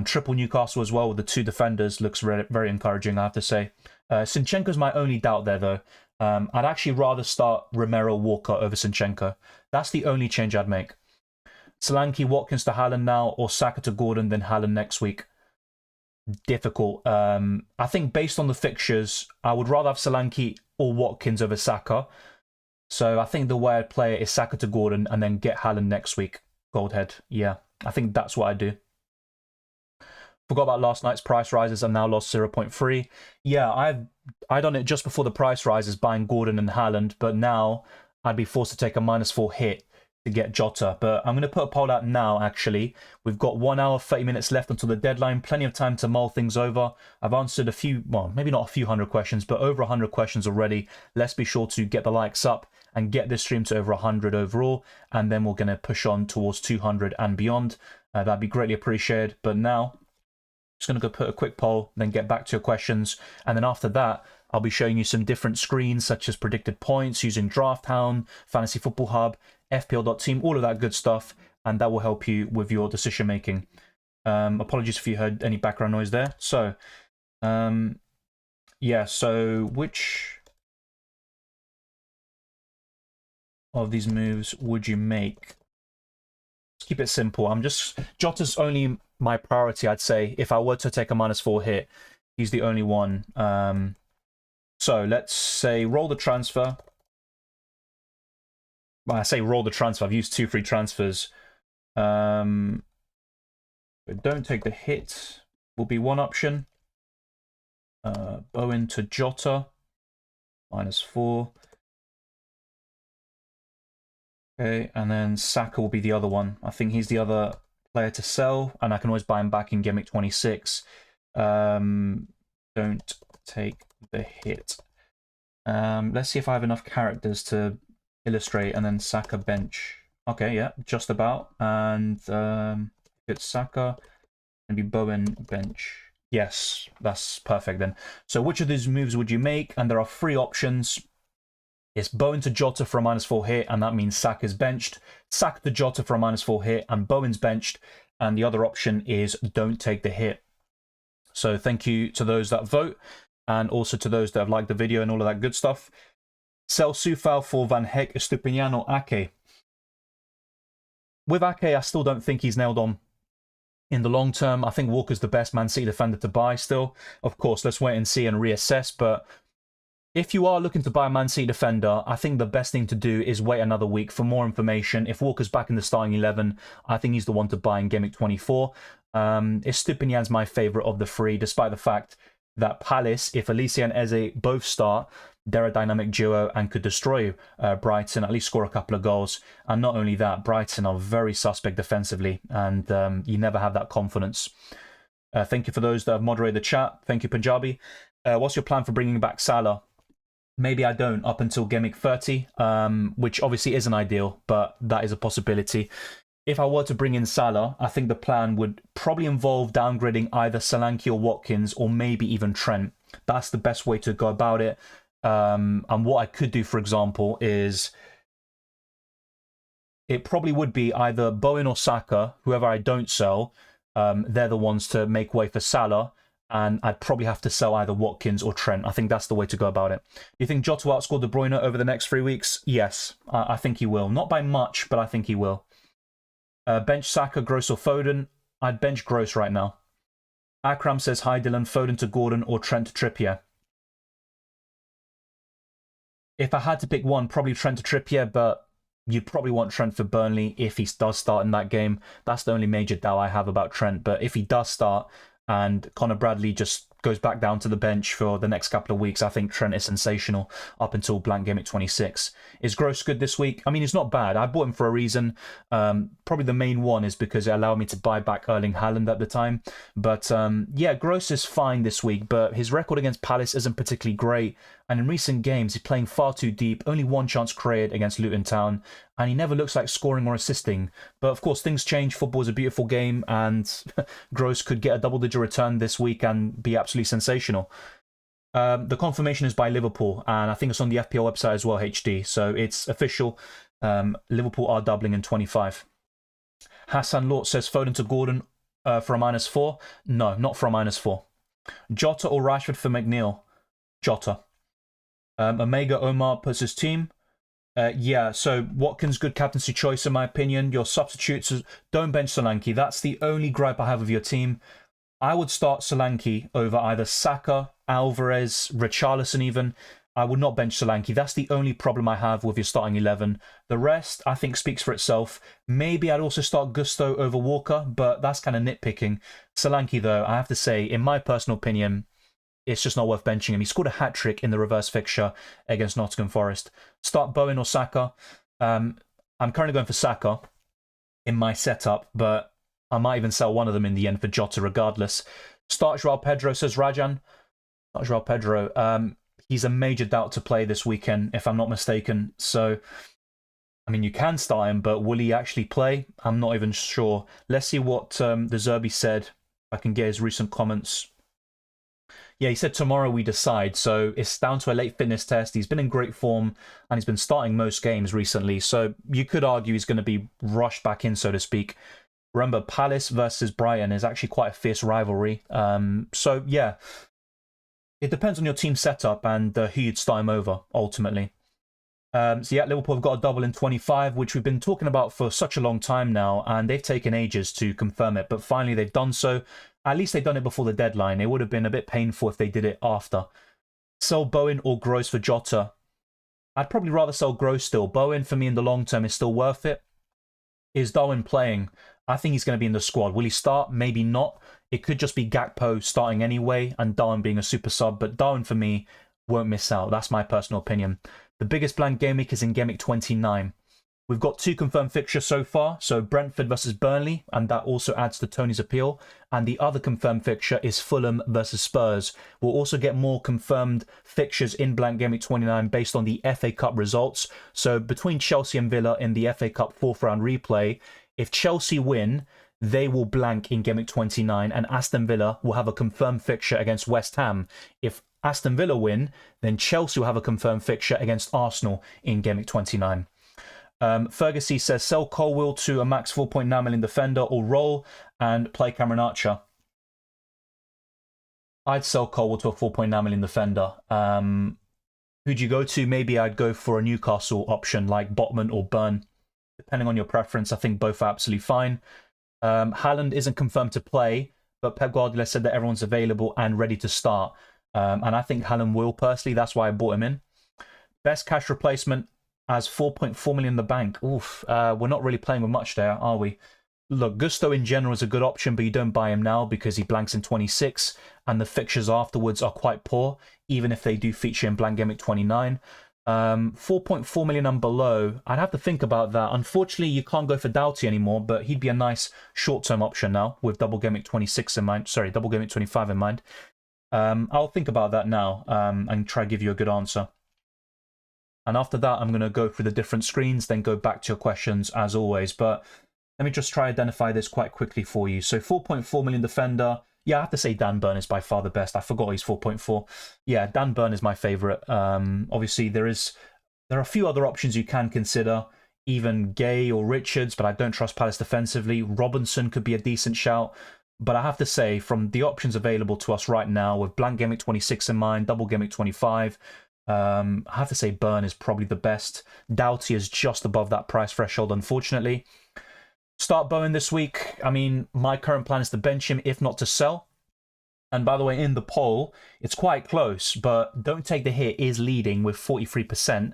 Triple Newcastle as well with the 2 defenders looks very encouraging, I have to say. Zinchenko's my only doubt there, though. I'd actually rather start Romero, Walker over Zinchenko. That's the only change I'd make. Solanke, Watkins to Haaland now, or Saka to Gordon, then Haaland next week. Difficult. I think based on the fixtures, I would rather have Solanke or Watkins over Saka. So I think the way I'd play it is Saka to Gordon and then get Haaland next week. Goldhead. Yeah, I think that's what I do. Forgot about last night's price rises and now lost 0.3. Yeah, I done it just before the price rises, buying Gordon and Haaland, but now I'd be forced to take a -4 hit to get Jota. But I'm going to put a poll out now, actually. We've got 1 hour, 30 minutes left until the deadline. Plenty of time to mull things over. I've answered a few, well, maybe not a few hundred questions, but over 100 questions already. Let's be sure to get the likes up and get this stream to over 100 overall. And then we're going to push on towards 200 and beyond. That'd be greatly appreciated. But now, just going to go put a quick poll, then get back to your questions. And then after that, I'll be showing you some different screens, such as predicted points using Drafthound, Fantasy Football Hub, FPL.Team, all of that good stuff, and that will help you with your decision making. Apologies if you heard any background noise there. So, yeah, so which of these moves would you make? Let's keep it simple. Jota's only my priority, I'd say. If I were to take a -4 hit, he's the only one. So let's say roll the transfer. Well, I say roll the transfer. I've used 2 free transfers. But don't take the hit will be one option. Bowen to Jota, -4. Okay, and then Saka will be the other one. I think he's the other player to sell, and I can always buy him back in Game Week 26. Don't take the hit. Let's see if I have enough characters to illustrate, and then Saka bench. Okay, yeah, just about. And it's Saka, maybe Bowen bench. Yes, that's perfect then. So which of these moves would you make? And there are 3 options. It's Bowen to Jota for a -4 hit, and that means Saka's benched. Saka to Jota for a -4 hit, and Bowen's benched. And the other option is don't take the hit. So thank you to those that vote, and also to those that have liked the video and all of that good stuff. Sell Sufal for Van Heck, Estupinian, or Ake. With Ake, I still don't think he's nailed on in the long term. I think Walker's the best Man City defender to buy still. Of course, let's wait and see and reassess, but if you are looking to buy a Man City defender, I think the best thing to do is wait another week for more information. If Walker's back in the starting 11, I think he's the one to buy in Game Week 24. Estupinian's my favourite of the 3, despite the fact that Palace, if Alicia and Eze both start, they're a dynamic duo and could destroy Brighton, at least score a couple of goals. And not only that, Brighton are very suspect defensively, and you never have that confidence. Thank you for those that have moderated the chat. Thank you, Punjabi. What's your plan for bringing back Salah? Maybe I don't up until Gameweek 30, which obviously isn't ideal, but that is a possibility. If I were to bring in Salah, I think the plan would probably involve downgrading either Solanke or Watkins, or maybe even Trent. That's the best way to go about it. And what I could do, for example, is it probably would be either Bowen or Saka, whoever I don't sell. They're the ones to make way for Salah, and I'd probably have to sell either Watkins or Trent. I think that's the way to go about it. You think Jota will outscore De Bruyne over the next 3 weeks? Yes, I think he will. Not by much, but I think he will. Bench Saka, Gross or Foden? I'd bench Gross right now. Akram says, hi Dylan, Foden to Gordon or Trent to Trippier? If I had to pick one, probably Trent to Trippier, but you'd probably want Trent for Burnley if he does start in that game. That's the only major doubt I have about Trent. But if he does start and Connor Bradley just goes back down to the bench for the next couple of weeks, I think Trent is sensational up until Blank Gameweek 26. Is Gross good this week? I mean, he's not bad. I bought him for a reason. Probably the main one is because it allowed me to buy back Erling Haaland at the time. But yeah, Gross is fine this week, but his record against Palace isn't particularly great. And in recent games, he's playing far too deep, only one chance created against Luton Town, and he never looks like scoring or assisting. But of course, things change. Football is a beautiful game, and Gross could get a double-digit return this week and be absolutely sensational. The confirmation is by Liverpool, and I think it's on the FPL website as well, HD. So it's official. Liverpool are doubling in 25. Hassan Lort says Foden to Gordon for a -4. No, not for a -4. Jota or Rashford for McNeil? Jota. Omega Omar puts his team. Yeah, so Watkins, good captaincy choice in my opinion. Your substitutes, don't bench Solanke. That's the only gripe I have of your team. I would start Solanke over either Saka, Alvarez, Richarlison even. I would not bench Solanke. That's the only problem I have with your starting 11. The rest, I think, speaks for itself. Maybe I'd also start Gusto over Walker, but that's kind of nitpicking. Solanke, though, I have to say, in my personal opinion, it's just not worth benching him. He scored a hat-trick in the reverse fixture against Nottingham Forest. Start Bowen or Saka. I'm currently going for Saka in my setup, but I might even sell one of them in the end for Jota regardless. Start Joao Pedro, says Rajan. Start Joao Pedro. He's a major doubt to play this weekend, if I'm not mistaken. So, I mean, you can start him, but will he actually play? I'm not even sure. Let's see what the Zerbi said. I can get his recent comments. Yeah, he said tomorrow we decide, so it's down to a late fitness test. He's been in great form, and he's been starting most games recently, so you could argue he's going to be rushed back in, so to speak. Remember, Palace versus Brighton is actually quite a fierce rivalry. So, yeah, it depends on your team setup and who you'd start him over, ultimately. So, yeah, Liverpool have got a double in 25, which we've been talking about for such a long time now, and they've taken ages to confirm it, but finally they've done so. At least they've done it before the deadline. It would have been a bit painful if they did it after. Sell Bowen or Gross for Jota? I'd probably rather sell Gross still. Bowen, for me, in the long term, is still worth it. Is Darwin playing? I think he's going to be in the squad. Will he start? Maybe not. It could just be Gakpo starting anyway and Darwin being a super sub. But Darwin, for me, won't miss out. That's my personal opinion. The biggest blank game week is in Gameweek 29. We've got 2 confirmed fixtures so far, so Brentford versus Burnley, and that also adds to Tony's appeal. And the other confirmed fixture is Fulham versus Spurs. We'll also get more confirmed fixtures in Blank Gameweek 29 based on the FA Cup results. So between Chelsea and Villa in the FA Cup 4th round replay, if Chelsea win, they will blank in Gameweek 29, and Aston Villa will have a confirmed fixture against West Ham. If Aston Villa win, then Chelsea will have a confirmed fixture against Arsenal in Gameweek 29. Ferguson says, sell Colwill to a max 4.9 million defender or roll and play Cameron Archer. I'd sell Colwill to a 4.9 million defender. Who'd you go to? Maybe I'd go for a Newcastle option like Botman or Burn. Depending on your preference, I think both are absolutely fine. Haaland isn't confirmed to play, but Pep Guardiola said that everyone's available and ready to start. And I think Haaland will personally. That's why I bought him in. Best cash replacement has 4.4 million in the bank. Oof, we're not really playing with much there, are we? Look, Gusto in general is a good option, but you don't buy him now because he blanks in 26, and the fixtures afterwards are quite poor, even if they do feature in Blank Gameweek 29. 4.4 million and below, I'd have to think about that. Unfortunately, you can't go for Doughty anymore, but he'd be a nice short-term option now with Double Gameweek 26 in mind. Sorry, Double Gameweek 25 in mind. I'll think about that now and try to give you a good answer. And after that, I'm going to go through the different screens, then go back to your questions as always. But let me just try to identify this quite quickly for you. So 4.4 million defender. Yeah, I have to say Dan Burn is by far the best. I forgot he's 4.4. Yeah, Dan Burn is my favorite. Obviously, there are a few other options you can consider, even Gay or Richards, but I don't trust Palace defensively. Robinson could be a decent shout. But I have to say, from the options available to us right now, with Blank Gameweek 26 in mind, Double Gameweek 25, I have to say Burn is probably the best. Doughty is just above that price threshold, unfortunately. Start Bowen this week. I mean, my current plan is to bench him, if not to sell. And by the way, in the poll, it's quite close, but Don't Take the Hit is leading with 43%.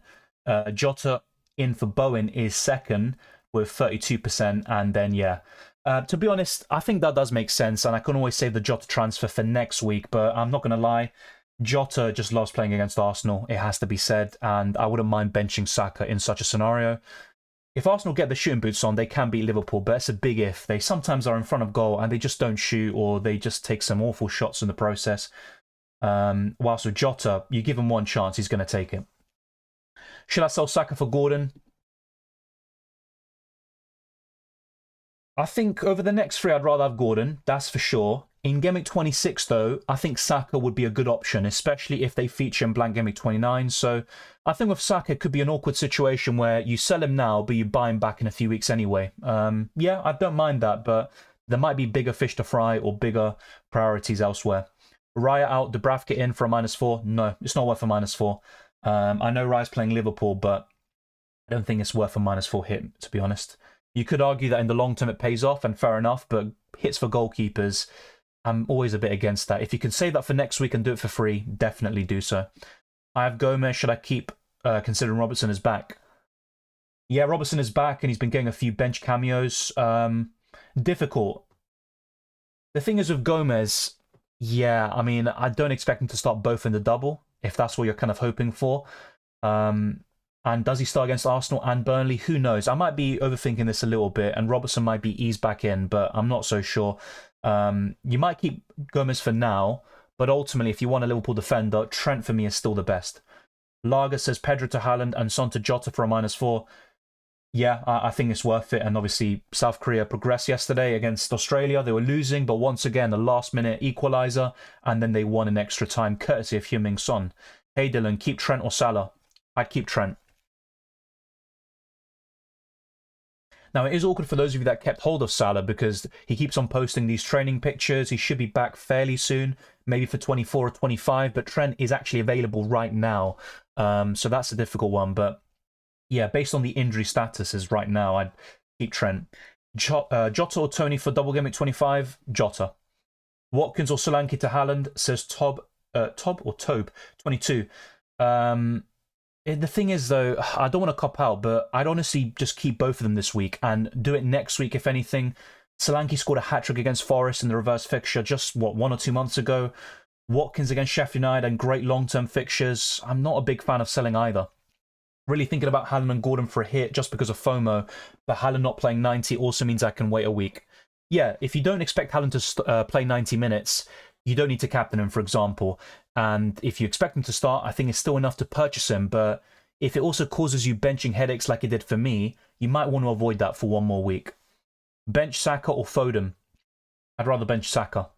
Jota in for Bowen is second with 32%. And then, yeah, to be honest, I think that does make sense. And I can always save the Jota transfer for next week, but I'm not going to lie. Jota just loves playing against Arsenal, it has to be said. And I wouldn't mind benching Saka in such a scenario. If Arsenal get the shooting boots on, they can beat Liverpool, but it's a big if. They sometimes are in front of goal and they just don't shoot, or they just take some awful shots in the process. Whilst with Jota, you give him one chance, he's going to take it. Should I sell Saka for Gordon? I think over the next three, I'd rather have Gordon, that's for sure. In Gameweek 26, though, I think Saka would be a good option, especially if they feature in Blank Gameweek 29. So I think with Saka, it could be an awkward situation where you sell him now, but you buy him back in a few weeks anyway. Yeah, I don't mind that, but there might be bigger fish to fry or bigger priorities elsewhere. Raya out, Dubravka in for a -4. No, it's not worth a -4. I know Raya's playing Liverpool, but I don't think it's worth a -4 hit, to be honest. You could argue that in the long term it pays off, and fair enough, but hits for goalkeepers, I'm always a bit against that. If you can save that for next week and do it for free, definitely do so. I have Gomez. Should I keep considering Robertson is back? Yeah, Robertson is back and he's been getting a few bench cameos. Difficult. The thing is with Gomez, yeah, I mean, I don't expect him to start both in the double, if that's what you're kind of hoping for. And does he start against Arsenal and Burnley? Who knows? I might be overthinking this a little bit, and Robertson might be eased back in, but I'm not so sure. You might keep Gomez for now, but ultimately, if you want a Liverpool defender, Trent for me is still the best. Lager says Pedro to Haaland and Son to Jota for a -4. Yeah, I think it's worth it. And obviously, South Korea progressed yesterday against Australia. They were losing, but once again, a last-minute equaliser, and then they won in extra time, courtesy of Heung-min Son. Hey, Dylan, keep Trent or Salah? I'd keep Trent. Now, it is awkward for those of you that kept hold of Salah because he keeps on posting these training pictures. He should be back fairly soon, maybe for 24 or 25, but Trent is actually available right now. So that's a difficult one. But yeah, based on the injury statuses right now, I'd keep Trent. Jota or Tony for Double Gameweek 25? Jota. Watkins or Solanke to Haaland, says Tob or Tobe 22. The thing is, though, I don't want to cop out, but I'd honestly just keep both of them this week and do it next week, if anything. Solanke scored a hat-trick against Forest in the reverse fixture just, 1 or 2 months ago. Watkins against Sheffield United and great long-term fixtures. I'm not a big fan of selling either. Really thinking about Haaland and Gordon for a hit just because of FOMO, but Haaland not playing 90 also means I can wait a week. Yeah, if you don't expect Haaland to play 90 minutes, you don't need to captain him, for example. And if you expect him to start, I think it's still enough to purchase him. But if it also causes you benching headaches like it did for me, you might want to avoid that for 1 more week. Bench Saka or Foden? I'd rather bench Saka.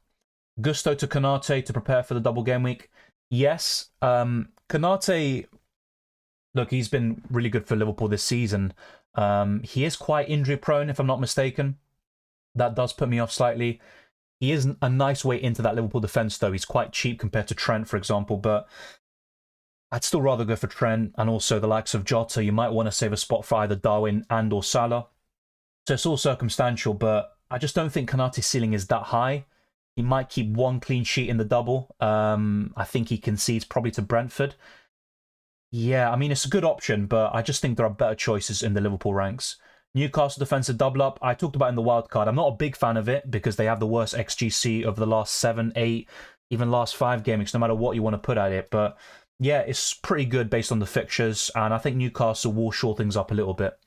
Gusto to Konate to prepare for the double game week? Yes. Konate, look, he's been really good for Liverpool this season. He is quite injury prone, if I'm not mistaken. That does put me off slightly. He is a nice way into that Liverpool defence, though. He's quite cheap compared to Trent, for example, but I'd still rather go for Trent, and also the likes of Jota. You might want to save a spot for either Darwin and or Salah. So it's all circumstantial, but I just don't think Konate's ceiling is that high. He might keep 1 clean sheet in the double. I think he concedes probably to Brentford. Yeah, I mean, it's a good option, but I just think there are better choices in the Liverpool ranks. Newcastle defensive double up, I talked about in the wildcard. I'm not a big fan of it because they have the worst XGC of the last 7, 8, even last 5 games, no matter what you want to put at it. But Yeah, it's pretty good based on the fixtures, and I think Newcastle will shore things up a little bit.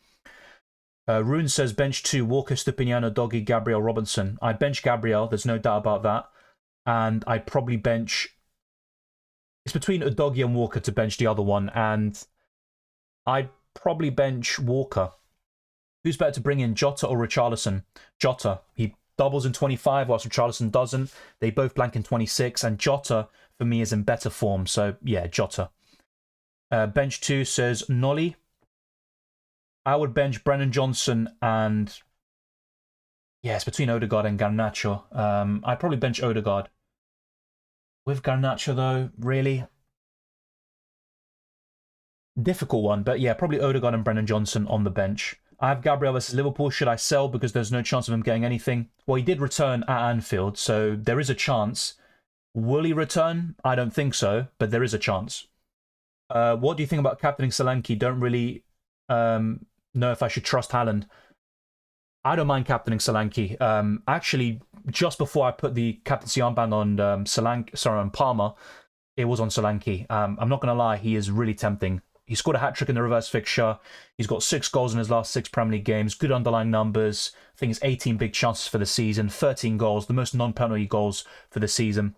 Rune says bench 2, Walker, Stupiniano, Doggy, Gabriel, Robinson. I bench Gabriel, there's no doubt about that. And I'd probably bench... It's between Udogie and Walker to bench the other one, and I'd probably bench Walker. Who's better to bring in, Jota or Richarlison? Jota. He doubles in 25, whilst Richarlison doesn't. They both blank in 26, and Jota, for me, is in better form. So, yeah, Jota. Bench 2 says Nolly. I would bench Brennan Johnson and... Yeah, it's between Odegaard and Garnacho. I'd probably bench Odegaard. With Garnacho, though, really? Difficult one, but yeah, probably Odegaard and Brennan Johnson on the bench. I have Gabriel versus Liverpool. Should I sell because there's no chance of him getting anything? Well, he did return at Anfield, so there is a chance. Will he return? I don't think so, but there is a chance. What do you think about captaining Solanke? Don't really know if I should trust Haaland. I don't mind captaining Solanke. Actually, just before I put the captaincy armband on on Palmer, it was on Solanke. I'm not going to lie, he is really tempting. He scored a hat-trick in the reverse fixture. He's got 6 goals in his last 6 Premier League games. Good underlying numbers. I think it's 18 big chances for the season. 13 goals, the most non-penalty goals for the season.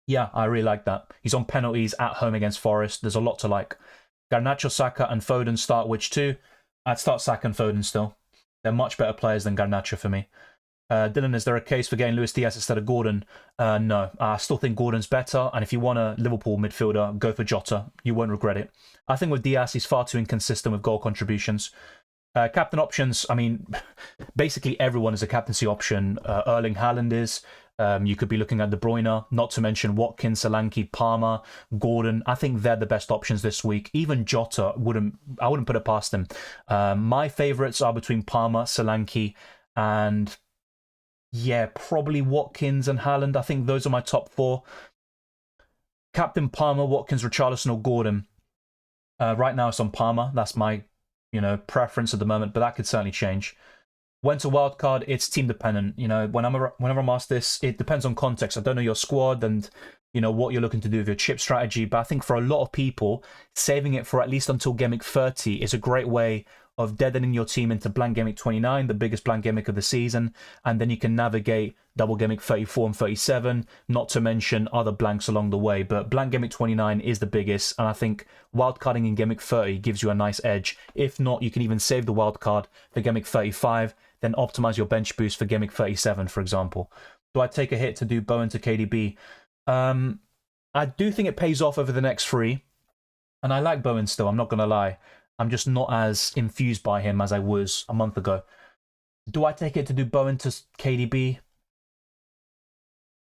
Yeah, I really like that. He's on penalties at home against Forest. There's a lot to like. Garnacho, Saka and Foden start which two? I'd start Saka and Foden still. They're much better players than Garnacho for me. Dylan, is there a case for getting Luis Diaz instead of Gordon? No, I still think Gordon's better. And if you want a Liverpool midfielder, go for Jota. You won't regret it. I think with Diaz, he's far too inconsistent with goal contributions. Captain options, I mean, basically everyone is a captaincy option. Erling Haaland is. You could be looking at De Bruyne, not to mention Watkins, Solanke, Palmer, Gordon. I think they're the best options this week. Even Jota, I wouldn't put it past him. My favourites are between Palmer, Solanke, and yeah, probably Watkins and Haaland. I think those are my top 4. Captain Palmer, Watkins, Richarlison, or Gordon. Right now it's on Palmer. That's my, preference at the moment, but that could certainly change. When to wildcard, it's team dependent. Whenever I'm asked this, it depends on context. I don't know your squad and, what you're looking to do with your chip strategy. But I think for a lot of people, saving it for at least until Game Week 30 is a great way of deadening your team into Blank Gameweek 29, the biggest Blank Gameweek of the season. And then you can navigate Double Gameweek 34 and 37, not to mention other blanks along the way. But Blank Gameweek 29 is the biggest. And I think wildcarding in Gameweek 30 gives you a nice edge. If not, you can even save the wildcard for Gameweek 35, then optimize your bench boost for Gameweek 37, for example. Do I take a hit to do Bowen to KDB? I do think it pays off over the next 3. And I like Bowen still, I'm not going to lie. I'm just not as infused by him as I was a month ago. Do I take it to do Bowen to KDB?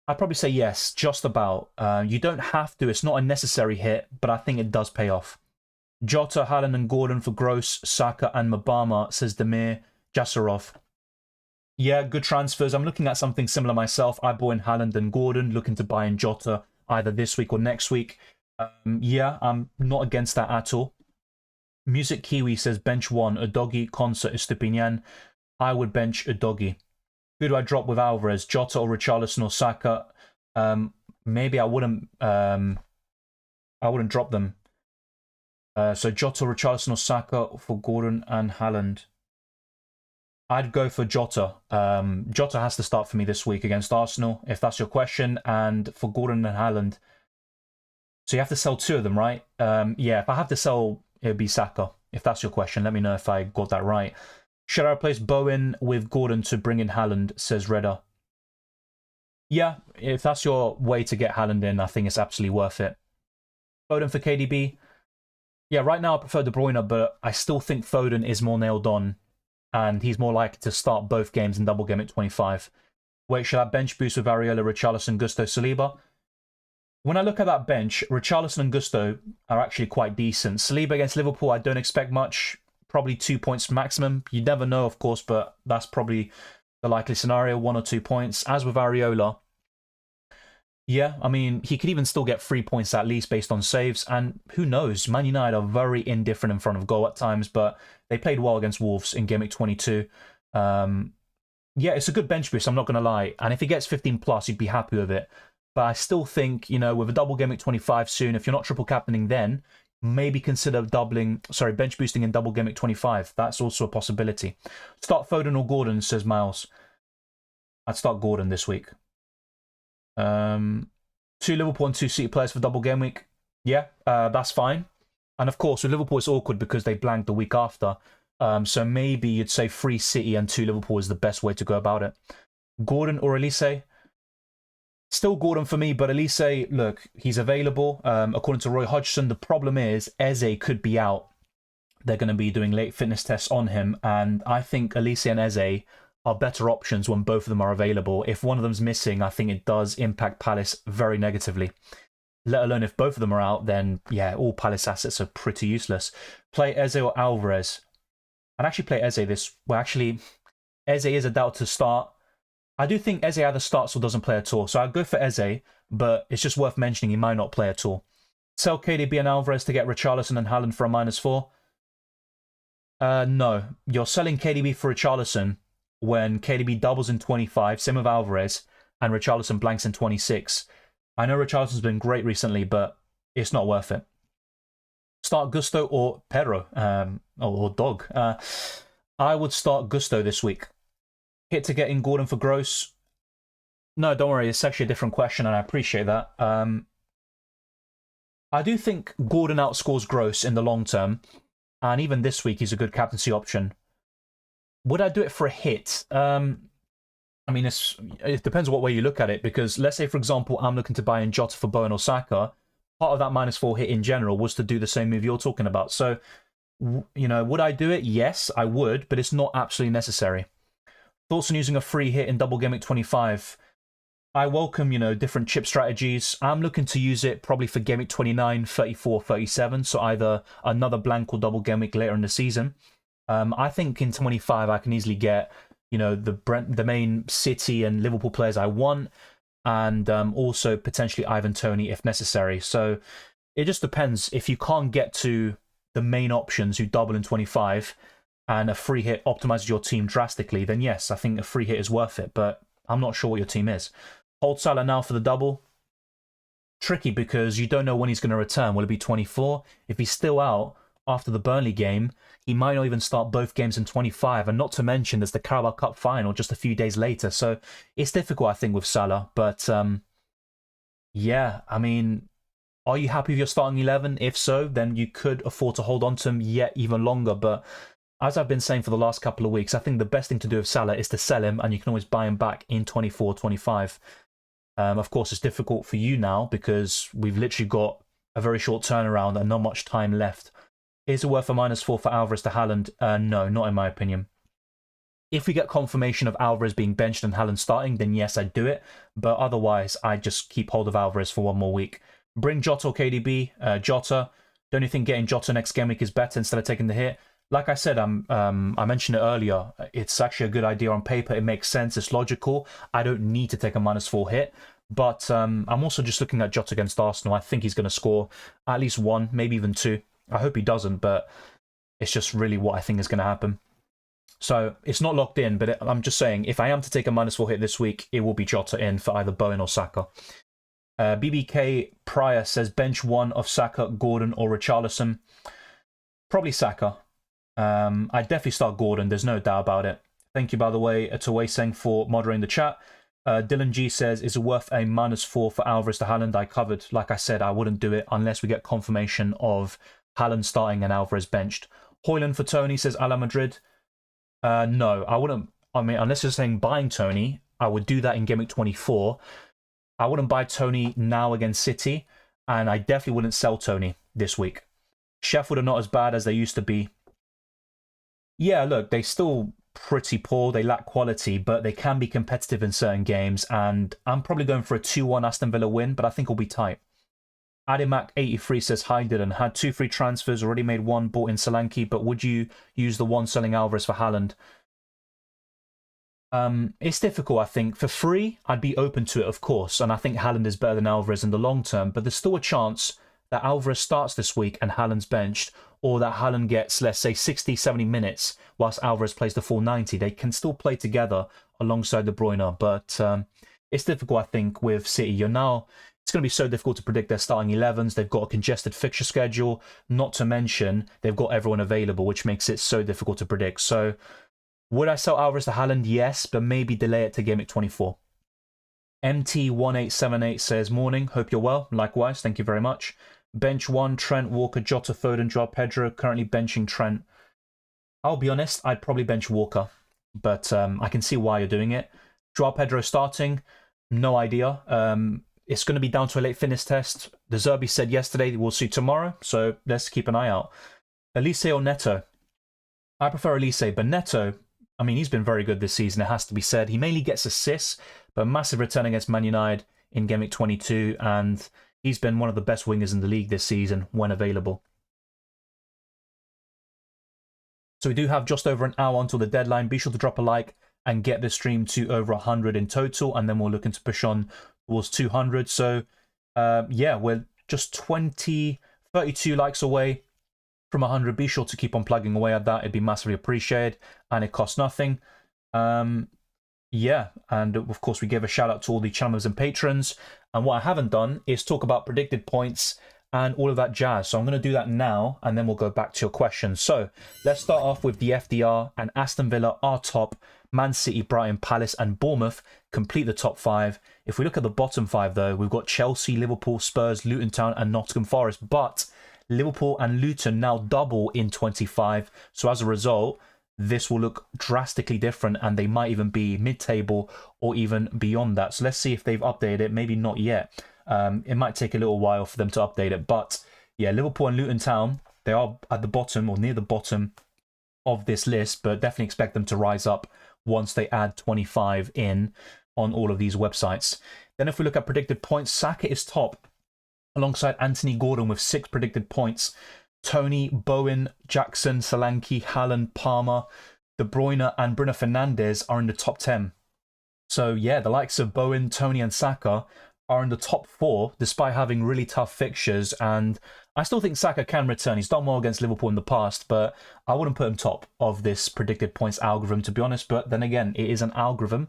I'd probably say yes, just about. You don't have to. It's not a necessary hit, but I think it does pay off. Jota, Haaland and Gordon for Gross, Saka and Mabama, says Demir Jasarov. Yeah, good transfers. I'm looking at something similar myself. I bought in Haaland and Gordon, looking to buy in Jota either this week or next week. Yeah, I'm not against that at all. Music Kiwi says bench 1, Udogie, Konsa, Estupinian. I would bench Udogie. Who do I drop with Alvarez? Jota or Richarlison or Saka? Maybe I wouldn't drop them. So Jota, Richarlison or Saka for Gordon and Haaland. I'd go for Jota. Jota has to start for me this week against Arsenal, if that's your question. And for Gordon and Haaland. So you have to sell 2 of them, right? Yeah, if I have to sell, it would be Saka. If that's your question, let me know if I got that right. Should I replace Bowen with Gordon to bring in Haaland, says Redder. Yeah, if that's your way to get Haaland in, I think it's absolutely worth it. Foden for KDB. Yeah, right now I prefer De Bruyne, but I still think Foden is more nailed on. And he's more likely to start both games in Double Game at 25. Wait, should I bench boost with Areola, Richarlison, Gusto, Saliba? When I look at that bench, Richarlison and Gusto are actually quite decent. Saliba against Liverpool, I don't expect much. Probably 2 points maximum. You never know, of course, but that's probably the likely scenario, 1 or 2 points. As with Areola, yeah, I mean, he could even still get 3 points at least based on saves. And who knows, Man United are very indifferent in front of goal at times, but they played well against Wolves in Game Week 22. Yeah, it's a good bench boost, I'm not going to lie. And if he gets 15 plus, you'd be happy with it. But I still think, you know, with a double game week 25 soon, if you're not triple captaining then, maybe consider bench boosting in double game week 25. That's also a possibility. Start Foden or Gordon, says Miles. I'd start Gordon this week. 2 Liverpool and 2 City players for double game week. Yeah, that's fine. And of course, with Liverpool, it's awkward because they blanked the week after. So maybe you'd say 3 City and 2 Liverpool is the best way to go about it. Gordon or Elise? Still Gordon for me, but Elise, look, he's available. According to Roy Hodgson, the problem is Eze could be out. They're going to be doing late fitness tests on him, and I think Elise and Eze are better options when both of them are available. If one of them's missing, I think it does impact Palace very negatively. Let alone if both of them are out, then yeah, all Palace assets are pretty useless. Play Eze or Alvarez? I'd actually play Eze this... Well, actually, Eze is a doubt to start. I do think Eze either starts or doesn't play at all. So I'd go for Eze, but it's just worth mentioning he might not play at all. Sell KDB and Alvarez to get Richarlison and Haaland for a -4? No. You're selling KDB for Richarlison when KDB doubles in 25, same with Alvarez, and Richarlison blanks in 26. I know Richarlison's been great recently, but it's not worth it. Start Gusto or Pedro, or Dog. I would start Gusto this week. Hit to get in Gordon for Gross. No, don't worry. It's actually a different question, and I appreciate that. I do think Gordon outscores Gross in the long term, and even this week he's a good captaincy option. Would I do it for a hit? I mean, it depends what way you look at it, because let's say, for example, I'm looking to buy in Jota for Bowen or Saka. Part of that -4 hit in general was to do the same move you're talking about. So, you know, would I do it? Yes, I would, but it's not absolutely necessary. Thoughts on using a free hit in double game week 25? I welcome, you know, different chip strategies. I'm looking to use it probably for game week 29, 34, 37. So either another blank or double game week later in the season. I think in 25 I can easily get, you know, the main City and Liverpool players I want, and also potentially Ivan Toney if necessary. So it just depends. If you can't get to the main options who double in 25, and a free hit optimizes your team drastically, then yes, I think a free hit is worth it, but I'm not sure what your team is. Hold Salah now for the double. Tricky because you don't know when he's going to return. Will it be 24? If he's still out after the Burnley game, he might not even start both games in 25, and not to mention there's the Carabao Cup final just a few days later, so it's difficult, I think, with Salah, but yeah, I mean, are you happy with your starting 11? If so, then you could afford to hold on to him yet even longer, but as I've been saying for the last couple of weeks, I think the best thing to do with Salah is to sell him, and you can always buy him back in 24, 25. Of course, it's difficult for you now because we've literally got a very short turnaround and not much time left. Is it worth a -4 for Alvarez to Haaland? No, not in my opinion. If we get confirmation of Alvarez being benched and Haaland starting, then yes, I'd do it. But otherwise, I'd just keep hold of Alvarez for one more week. Bring Jota or KDB. Jota. Don't you think getting Jota next game week is better instead of taking the hit? Like I said, I mentioned it earlier, it's actually a good idea on paper. It makes sense. It's logical. I don't need to take a -4 hit. But I'm also just looking at Jota against Arsenal. I think he's going to score at least 1, maybe even 2. I hope he doesn't, but it's just really what I think is going to happen. So it's not locked in, but I'm just saying, if I am to take a -4 hit this week, it will be Jota in for either Bowen or Saka. BBK Pryor says bench 1 of Saka, Gordon or Richarlison. Probably Saka. I'd definitely start Gordon, there's no doubt about it. Thank you, by the way, to Weiseng for moderating the chat. Dylan G says, is it worth a -4 for Alvarez to Haaland? I covered, like I said, I wouldn't do it unless we get confirmation of Haaland starting and Alvarez benched. Hoyland for Tony says, a la Madrid. No, I wouldn't. I mean, unless you're saying buying Tony, I would do that in Game Week 24. I wouldn't buy Tony now against City, and I definitely wouldn't sell Tony this week. Sheffield are not as bad as they used to be. Yeah, look, they're still pretty poor. They lack quality, but they can be competitive in certain games, and I'm probably going for a 2-1 Aston Villa win, but I think it'll be tight. Adimac83 says, hi Dylan, had 2 free transfers, already made 1, bought in Solanke, but would you use the one selling Alvarez for Haaland? It's difficult, I think. For free, I'd be open to it, of course, and I think Haaland is better than Alvarez in the long term, but there's still a chance that Alvarez starts this week and Haaland's benched, or that Haaland gets, let's say, 60, 70 minutes whilst Alvarez plays the full 90. They can still play together alongside De Bruyne, but it's difficult, I think, with City. It's going to be so difficult to predict their starting 11s. They've got a congested fixture schedule, not to mention they've got everyone available, which makes it so difficult to predict. So would I sell Alvarez to Haaland? Yes, but maybe delay it to Gameweek 24. MT1878 says, morning, hope you're well. Likewise, thank you very much. Bench 1, Trent, Walker, Jota, Foden, Joao Pedro. Currently benching Trent. I'll be honest, I'd probably bench Walker, but I can see why you're doing it. Joao Pedro starting, no idea. It's going to be down to a late fitness test. The Zerbi said yesterday we'll see tomorrow, so let's keep an eye out. Elise or Neto? I prefer Elise, but Neto, I mean, he's been very good this season, it has to be said. He mainly gets assists, but massive return against Man United in Gameweek 22, and he's been one of the best wingers in the league this season when available. So we do have just over an hour until the deadline. Be sure to drop a like and get the stream to over 100 in total, and then we're looking to push on towards 200. So yeah, we're just 32 likes away from 100. Be sure to keep on plugging away at that. It'd be massively appreciated, and it costs nothing. Yeah, and of course we give a shout out to all the channel members and patrons. And what I haven't done is talk about predicted points and all of that jazz. So I'm going to do that now, and then we'll go back to your questions. So let's start off with the FDR, and Aston Villa are top. Man City, Brighton, Palace and Bournemouth complete the top 5. If we look at the bottom 5 though, we've got Chelsea, Liverpool, Spurs, Luton Town and Nottingham Forest. But Liverpool and Luton now double in 25. So as a result, this will look drastically different, and they might even be mid-table or even beyond that. So let's see if they've updated it. Maybe not yet. It might take a little while for them to update it. But yeah, Liverpool and Luton Town, they are at the bottom or near the bottom of this list, but definitely expect them to rise up once they add 25 in on all of these websites. Then if we look at predicted points, Saka is top alongside Anthony Gordon with 6 predicted points. Tony, Bowen, Jackson, Solanke, Haaland, Palmer, De Bruyne and Bruno Fernandes are in the top 10. So yeah, the likes of Bowen, Tony and Saka are in the top 4 despite having really tough fixtures, and I still think Saka can return. He's done well against Liverpool in the past, but I wouldn't put him top of this predicted points algorithm, to be honest. But then again, it is an algorithm,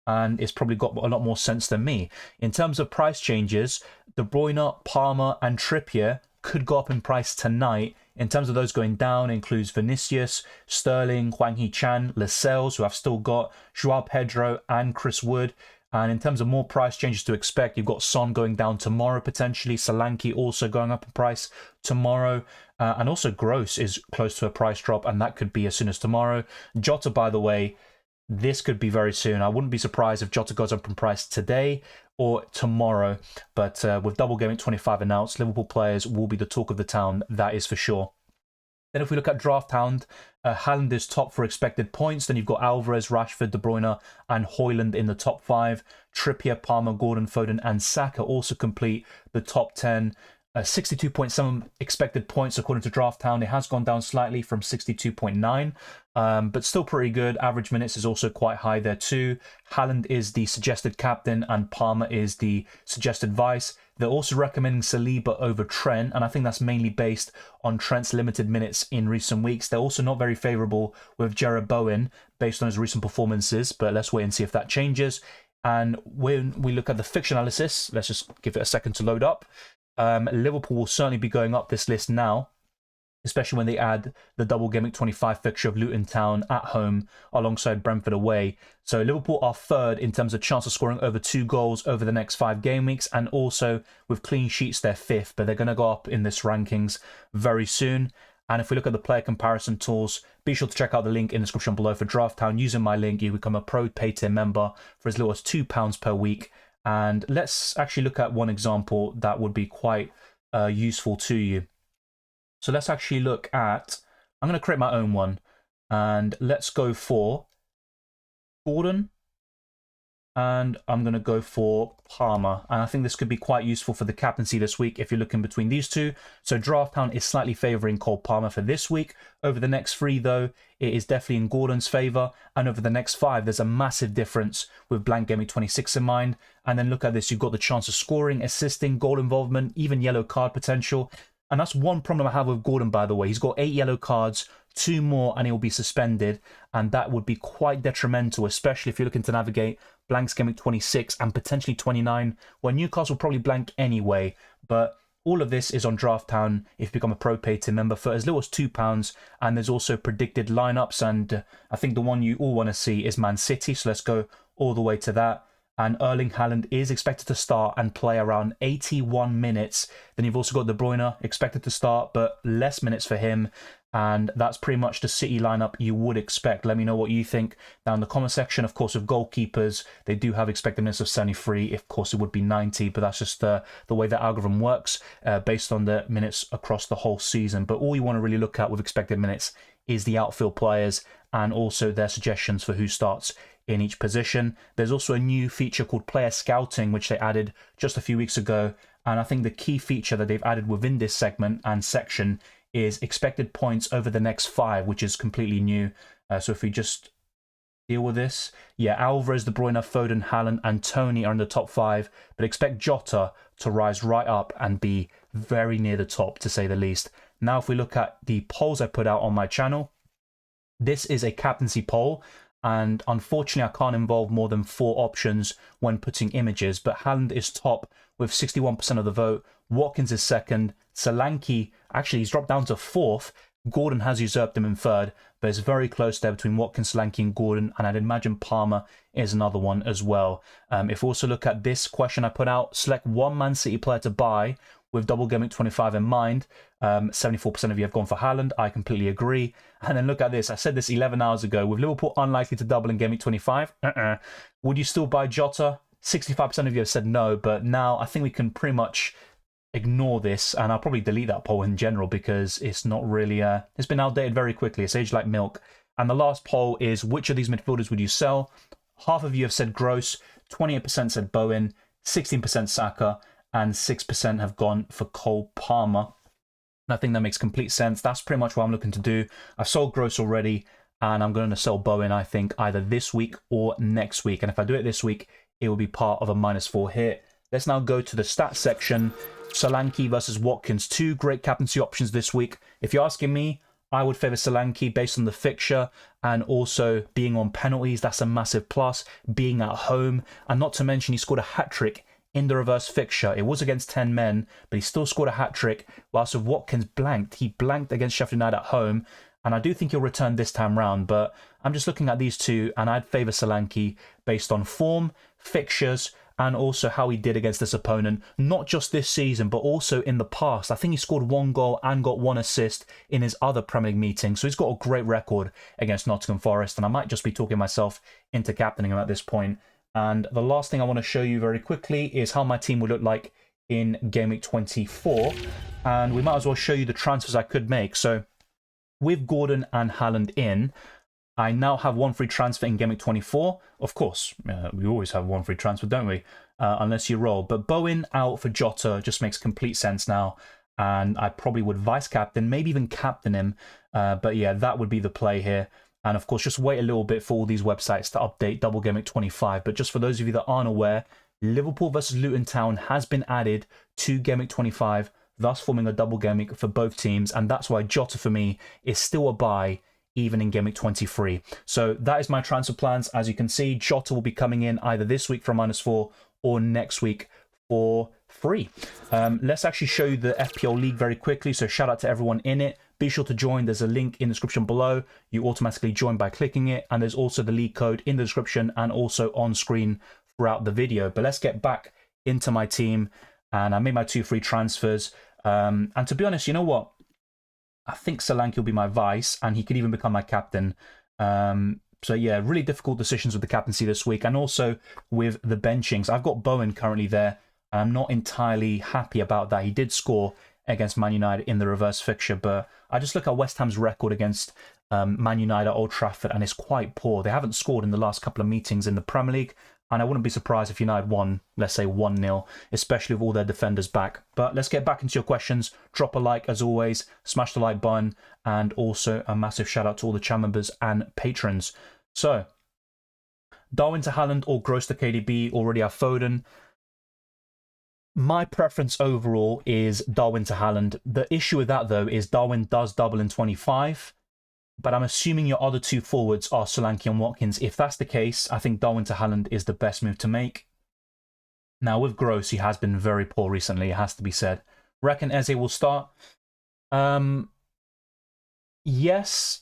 and it's probably got a lot more sense than me. In terms of price changes, De Bruyne, Palmer and Trippier could go up in price tonight. In terms of those going down, includes Vinicius, Sterling, Hwang Hee-chan, Lascelles, who I've still got, Joao Pedro and Chris Wood. And in terms of more price changes to expect, you've got Son going down tomorrow potentially, Solanke also going up in price tomorrow, and also Gross is close to a price drop, and that could be as soon as tomorrow. Jota, by the way, this could be very soon. I wouldn't be surprised if Jota goes up in price today or tomorrow, but with Double Gameweek 25 announced, Liverpool players will be the talk of the town, that is for sure. Then if we look at Drafthound, Haaland is top for expected points. Then you've got Alvarez, Rashford, De Bruyne and Haaland in the top 5. Trippier, Palmer, Gordon, Foden and Saka also complete the top 10. 62.7 expected points according to Drafthound. It has gone down slightly from 62.9, but still pretty good. Average minutes is also quite high there too. Haaland is the suggested captain and Palmer is the suggested vice. They're also recommending Saliba over Trent, and I think that's mainly based on Trent's limited minutes in recent weeks. They're also not very favourable with Jarrod Bowen based on his recent performances, but let's wait and see if that changes. And when we look at the fixture analysis, let's just give it a second to load up. Liverpool will certainly be going up this list now, especially when they add the Double Gameweek 25 fixture of Luton Town at home alongside Brentford away. So Liverpool are 3rd in terms of chance of scoring over 2 goals over the next 5 game weeks, and also with clean sheets they're 5th, but they're going to go up in this rankings very soon. And if we look at the player comparison tools, be sure to check out the link in the description below for Drafthound. Using my link, you become a pro pay-tier member for as little as £2 per week. And let's actually look at one example that would be quite useful to you. So let's actually look at, I'm going to create my own one, and let's go for Gordon, and I'm going to go for Palmer. And I think this could be quite useful for the captaincy this week if you're looking between these two. So Drafthound is slightly favouring Cole Palmer for this week. Over the next 3, though, it is definitely in Gordon's favour. And over the next 5, there's a massive difference with Blank Gameweek 26 in mind. And then look at this, you've got the chance of scoring, assisting, goal involvement, even yellow card potential. And that's one problem I have with Gordon, by the way. He's got 8 yellow cards, 2 more, and he'll be suspended. And that would be quite detrimental, especially if you're looking to navigate blanks Gameweek 26 and potentially 29, where Newcastle will probably blank anyway. But all of this is on Drafthound if you become a Pro Pay Team member for as little as £2. And there's also predicted lineups. And I think the one you all want to see is Man City. So let's go all the way to that. And Erling Haaland is expected to start and play around 81 minutes. Then you've also got De Bruyne expected to start, but less minutes for him. And that's pretty much the City lineup you would expect. Let me know what you think down in the comment section. Of course, with goalkeepers, they do have expected minutes of 73. Of course, it would be 90, but that's just the way the algorithm works based on the minutes across the whole season. But all you want to really look at with expected minutes is the outfield players and also their suggestions for who starts in each position. There's also a new feature called player scouting, which they added just a few weeks ago. And I think the key feature that they've added within this segment and section is expected points over the next 5, which is completely new. So if we just deal with this, yeah, Alvarez, De Bruyne, Foden, Haaland, and Tony are in the top 5, but expect Jota to rise right up and be very near the top, to say the least. Now, if we look at the polls I put out on my channel, this is a captaincy poll. And unfortunately, I can't involve more than 4 options when putting images. But Haaland is top with 61% of the vote. Watkins is second. Solanke, actually, he's dropped down to 4th. Gordon has usurped him in 3rd. But it's very close there between Watkins, Solanke, and Gordon. And I'd imagine Palmer is another one as well. If we also look at this question I put out, select one Man City player to buy with Double Gameweek 25 in mind. 74% of you have gone for Haaland. I completely agree. And then look at this. I said this 11 hours ago. With Liverpool unlikely to double in Gameweek 25, would you still buy Jota? 65% of you have said no. But now I think we can pretty much ignore this. And I'll probably delete that poll in general because it's not really... it's been outdated very quickly. It's aged like milk. And the last poll is, which of these midfielders would you sell? Half of you have said Gross. 28% said Bowen. 16% Saka. And 6% have gone for Cole Palmer. And I think that makes complete sense. That's pretty much what I'm looking to do. I've sold Gross already, and I'm going to sell Bowen, I think, either this week or next week. And if I do it this week, it will be part of a -4 hit. Let's now go to the stats section. Solanke versus Watkins. 2 great captaincy options this week. If you're asking me, I would favour Solanke based on the fixture and also being on penalties. That's a massive plus. Being at home. And not to mention, he scored a hat-trick in the reverse fixture. It was against 10 men, but he still scored a hat-trick, whilst with Watkins blanked. He blanked against Sheffield United at home, and I do think he'll return this time round, but I'm just looking at these two, and I'd favour Solanke based on form, fixtures, and also how he did against this opponent, not just this season, but also in the past. I think he scored 1 goal and got 1 assist in his other Premier League meetings, so he's got a great record against Nottingham Forest, and I might just be talking myself into captaining him at this point. And the last thing I want to show you very quickly is how my team would look like in Gameweek 24. And we might as well show you the transfers I could make. So with Gordon and Haaland in, I now have 1 free transfer in Gameweek 24. Of course, we always have 1 free transfer, don't we? Unless you roll. But Bowen out for Jota just makes complete sense now. And I probably would vice-captain, maybe even captain him. But yeah, that would be the play here. And of course, just wait a little bit for all these websites to update Double Gameweek 25. But just for those of you that aren't aware, Liverpool versus Luton Town has been added to Gameweek 25, thus forming a double Gameweek for both teams. And that's why Jota, for me, is still a buy, even in Gameweek 23. So that is my transfer plans. As you can see, Jota will be coming in either this week for a -4 or next week for free. Let's actually show you the FPL League very quickly. So shout out to everyone in it. Be sure to join. There's a link in the description below. You automatically join by clicking it. And there's also the league code in the description and also on screen throughout the video. But let's get back into my team. And I made my 2 free transfers. And to be honest, you know what? I think Solanke will be my vice. And he could even become my captain. So yeah, really difficult decisions with the captaincy this week. And also with the benchings. I've got Bowen currently there. I'm not entirely happy about that. He did score against Man United in the reverse fixture, but I just look at West Ham's record against Man United at Old Trafford, and it's quite poor. They haven't scored in the last couple of meetings in the Premier League, and I wouldn't be surprised if United won, let's say 1-0, especially with all their defenders back. But let's get back into your questions. Drop a like as always, smash the like button, and also a massive shout out to all the channel members and patrons. So, Darwin to Haaland or Gross to KDB, already have Foden. My preference overall is Darwin to Haaland. The issue with that, though, is Darwin does double in 25. but I'm assuming your other two forwards are Solanke and Watkins. If that's the case, I think Darwin to Haaland is the best move to make. Now, with Gross, he has been very poor recently, it has to be said. Reckon Eze will start? Yes.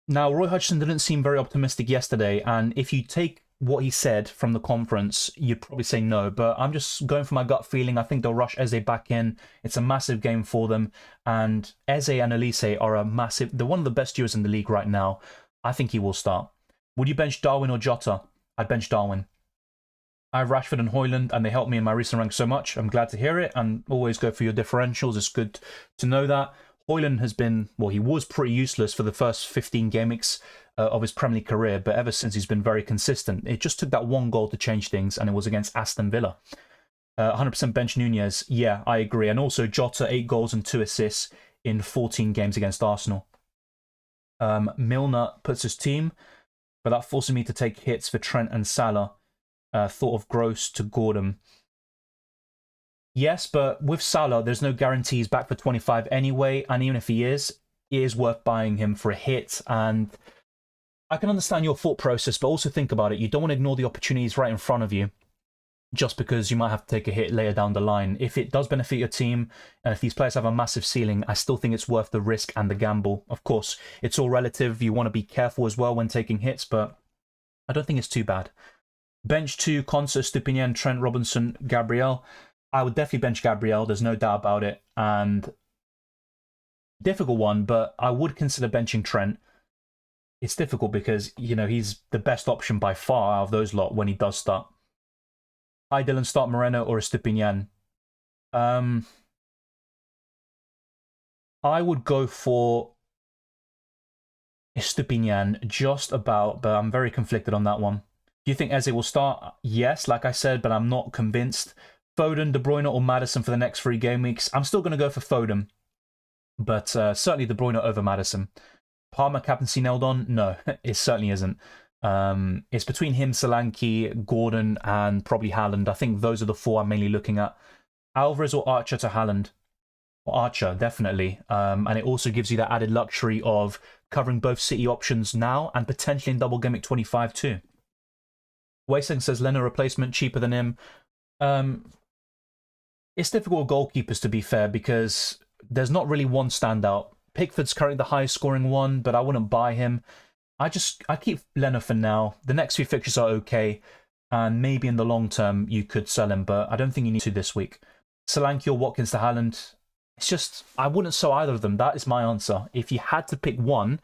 Now, Roy Hodgson didn't seem very optimistic yesterday, and if you take what he said from the conference, you'd probably say no, but I'm just going for my gut feeling. I think they'll rush Eze back in. It's a massive game for them, and Eze and Elise are they're one of the best duos in the league right now. I think he will start. Would you bench Darwin or Jota? I'd bench Darwin. I have Rashford and Haaland, and they helped me in my recent rank so much. I'm glad to hear it, and always go for your differentials. It's good to know that. Haaland has been, well, he was pretty useless for the first 15 game weeks of his Premier League career, but ever since he's been very consistent. It just took that one goal to change things, and it was against Aston Villa. 100% bench Nunez. Yeah, I agree. And also Jota, 8 goals and 2 assists in 14 games against Arsenal. Milner puts his team, but that forces me to take hits for Trent and Salah. Thought of Gross to Gordon. Yes, but with Salah, there's no guarantee he's back for 25 anyway, and even if he is, it is worth buying him for a hit. And I can understand your thought process, but also think about it. You don't want to ignore the opportunities right in front of you just because you might have to take a hit later down the line. If it does benefit your team, and if these players have a massive ceiling, I still think it's worth the risk and the gamble. Of course, it's all relative. You want to be careful as well when taking hits, but I don't think it's too bad. Bench 2, Konsa, Stupinian, Trent, Robinson, Gabriel. I would definitely bench Gabriel, there's no doubt about it. And difficult one, but I would consider benching Trent. It's difficult because, you know, he's the best option by far out of those lot when he does start. Hi Dylan, start Moreno or Stupinian? I would go for Stupinian just about, but I'm very conflicted on that one. Do you think Eze will start? Yes, like I said, but I'm not convinced. Foden, De Bruyne or Maddison for the next 3 game weeks? I'm still going to go for Foden, but certainly De Bruyne over Maddison. Palmer captaincy nailed on? No, it certainly isn't. It's between him, Solanke, Gordon, and probably Haaland. I think those are the 4 I'm mainly looking at. Alvarez or Archer to Haaland? Archer, definitely. And it also gives you that added luxury of covering both City options now and potentially in Double Gameweek 25 too. Wasteling says Leno replacement cheaper than him. It's difficult with goalkeepers, to be fair, because there's not really one standout. Pickford's currently the highest scoring one, but I wouldn't buy him. I keep Leno for now. The next few fixtures are okay, and maybe in the long term you could sell him, but I don't think you need to this week. Solanke or Watkins to Haaland. It's just, I wouldn't sell either of them. That is my answer. If you had to pick one,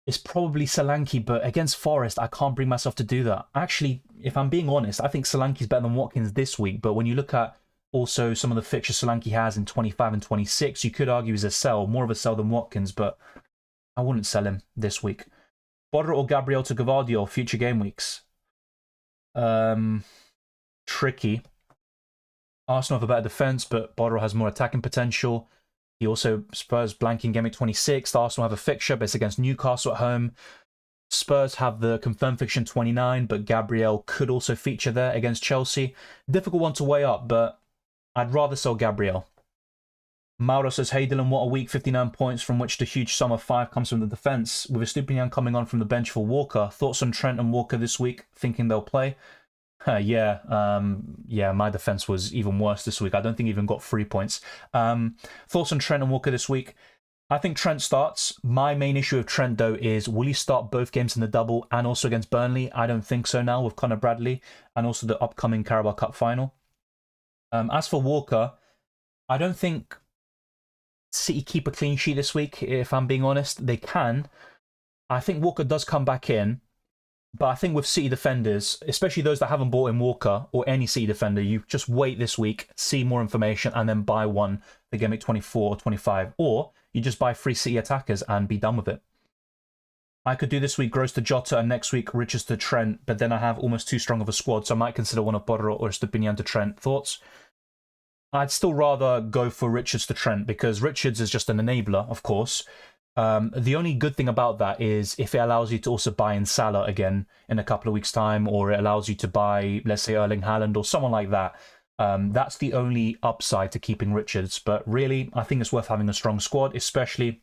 it's probably Solanke, but against Forest, I can't bring myself to do that. Actually, if I'm being honest, I think Solanke's better than Watkins this week, but when you look at also some of the fixtures Solanke has in 25 and 26, you could argue he's a sell, more of a sell than Watkins, but I wouldn't sell him this week. Bodra or Gabriel to Gvardiol, future game weeks? Tricky. Arsenal have a better defence, but Bodra has more attacking potential. He also, Spurs blanking game week 26. Arsenal have a fixture, but it's against Newcastle at home. Spurs have the confirmed fixture in 29, but Gabriel could also feature there against Chelsea. Difficult one to weigh up, but I'd rather sell Gabriel. Mauro says, hey Dylan, what a week, 59 points, from which the huge sum of 5 comes from the defence. With Estupinian coming on from the bench for Walker. Thoughts on Trent and Walker this week, thinking they'll play? Yeah, my defense was even worse this week. I don't think he even got 3 points. Thoughts on Trent and Walker this week? I think Trent starts. My main issue with Trent, though, is will he start both games in the double and also against Burnley? I don't think so now with Conor Bradley and also the upcoming Carabao Cup final. As for Walker, I don't think City keep a clean sheet this week, if I'm being honest. They can. I think Walker does come back in. But I think with City defenders, especially those that haven't bought in Walker or any City defender, you just wait this week, see more information, and then buy one for Game Week 24 or 25. Or you just buy 3 City attackers and be done with it. I could do this week Gross to Jota and next week Richards to Trent, but then I have almost too strong of a squad, so I might consider one of Bodra or Stupinian to Trent. Thoughts? I'd still rather go for Richards to Trent because Richards is just an enabler, of course. The only good thing about that is if it allows you to also buy in Salah again in a couple of weeks' time, or it allows you to buy, let's say, Erling Haaland or someone like that. That's the only upside to keeping Richards. But really, I think it's worth having a strong squad, especially,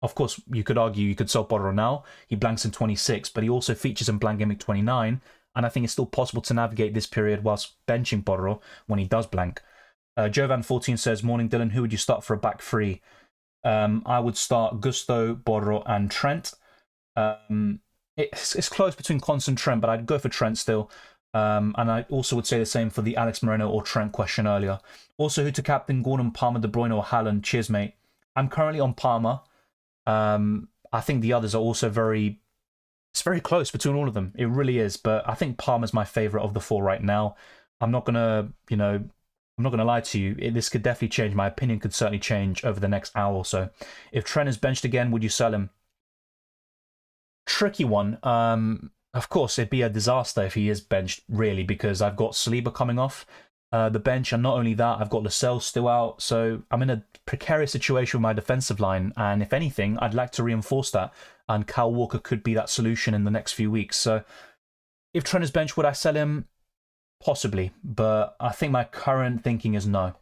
of course, you could argue you could sell Borro now. He blanks in 26, but he also features in Blank Gameweek 29. And I think it's still possible to navigate this period whilst benching Borro when he does blank. Jovan14 says, morning Dylan, who would you start for a back three? I would start Gusto, Borro, and Trent. It's close between Const and Trent, but I'd go for Trent still. And I also would say the same for the Alex Moreno or Trent question earlier. Also, who to captain, Gordon, Palmer, De Bruyne, or Haaland? Cheers, mate. I'm currently on Palmer. I think the others are also it's very close between all of them. It really is. But I think Palmer's my favourite of the four right now. I'm not going to, I'm not going to lie to you. This could definitely change. My opinion could certainly change over the next hour or so. If Trent is benched again, would you sell him? Tricky one. Of course, it'd be a disaster if he is benched, really, because I've got Saliba coming off the bench, and not only that, I've got Lascelles still out. So I'm in a precarious situation with my defensive line, and if anything, I'd like to reinforce that, and Kyle Walker could be that solution in the next few weeks. So if Trent is benched, would I sell him? Possibly, but I think my current thinking is no.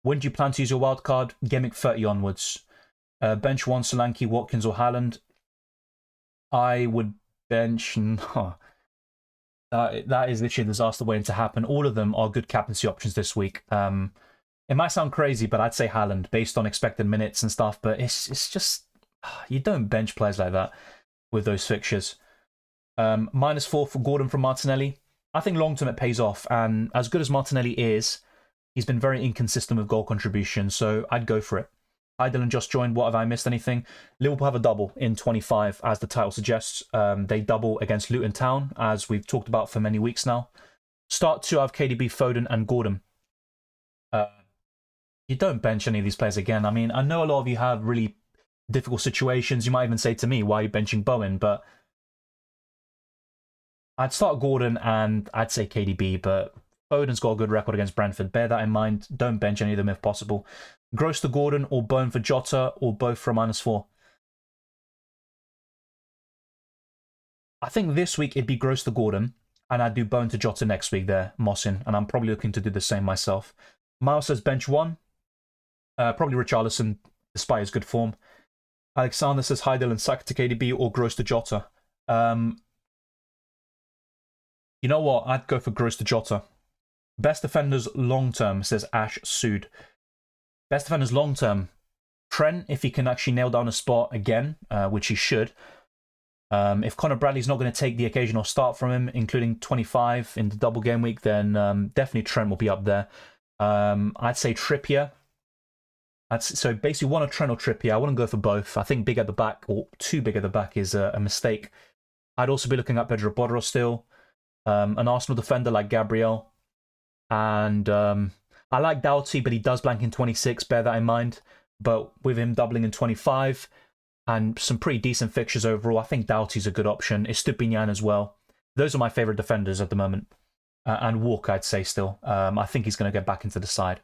When do you plan to use your wildcard? Gameweek 30 onwards. Bench one, Solanke, Watkins, or Haaland? I would bench... No. That is literally a disaster waiting to happen. All of them are good captaincy options this week. It might sound crazy, but I'd say Haaland based on expected minutes and stuff, but it's just... You don't bench players like that with those fixtures. -4 for Gordon from Martinelli. I think long-term it pays off, and as good as Martinelli is, he's been very inconsistent with goal contribution, so I'd go for it. Hi Dylan, just joined. What, have I missed anything? Liverpool have a double in 25, as the title suggests. They double against Luton Town, as we've talked about for many weeks now. Start two, I have KDB, Foden, and Gordon. You don't bench any of these players again. I mean, I know a lot of you have really difficult situations. You might even say to me, why are you benching Bowen? But I'd start Gordon and I'd say KDB, but Foden's got a good record against Brentford. Bear that in mind. Don't bench any of them if possible. Gross to Gordon or Bowen for Jota, or both for a -4. I think this week it'd be Gross to Gordon, and I'd do Bowen to Jota next week there, Mossin, and I'm probably looking to do the same myself. Miles says bench one. Probably Richarlison, despite his good form. Alexander says hi Dylan, Saka to KDB or Gross to Jota. You know what? I'd go for Gross to Jota. Best defenders long-term, says Ash Sood. Best defenders long-term. Trent, if he can actually nail down a spot again, which he should. If Conor Bradley's not going to take the occasional start from him, including 25 in the double game week, then definitely Trent will be up there. I'd say Trippier. So basically one of Trent or Trippier. I wouldn't go for both. I think big at the back, or too big at the back, is a mistake. I'd also be looking at Pedro Porro still. An Arsenal defender like Gabriel. And I like Doughty, but he does blank in 26, bear that in mind. But with him doubling in 25 and some pretty decent fixtures overall, I think Doughty's a good option. Estupinian as well. Those are my favourite defenders at the moment. And Walker, I'd say still. I think he's going to get back into the side.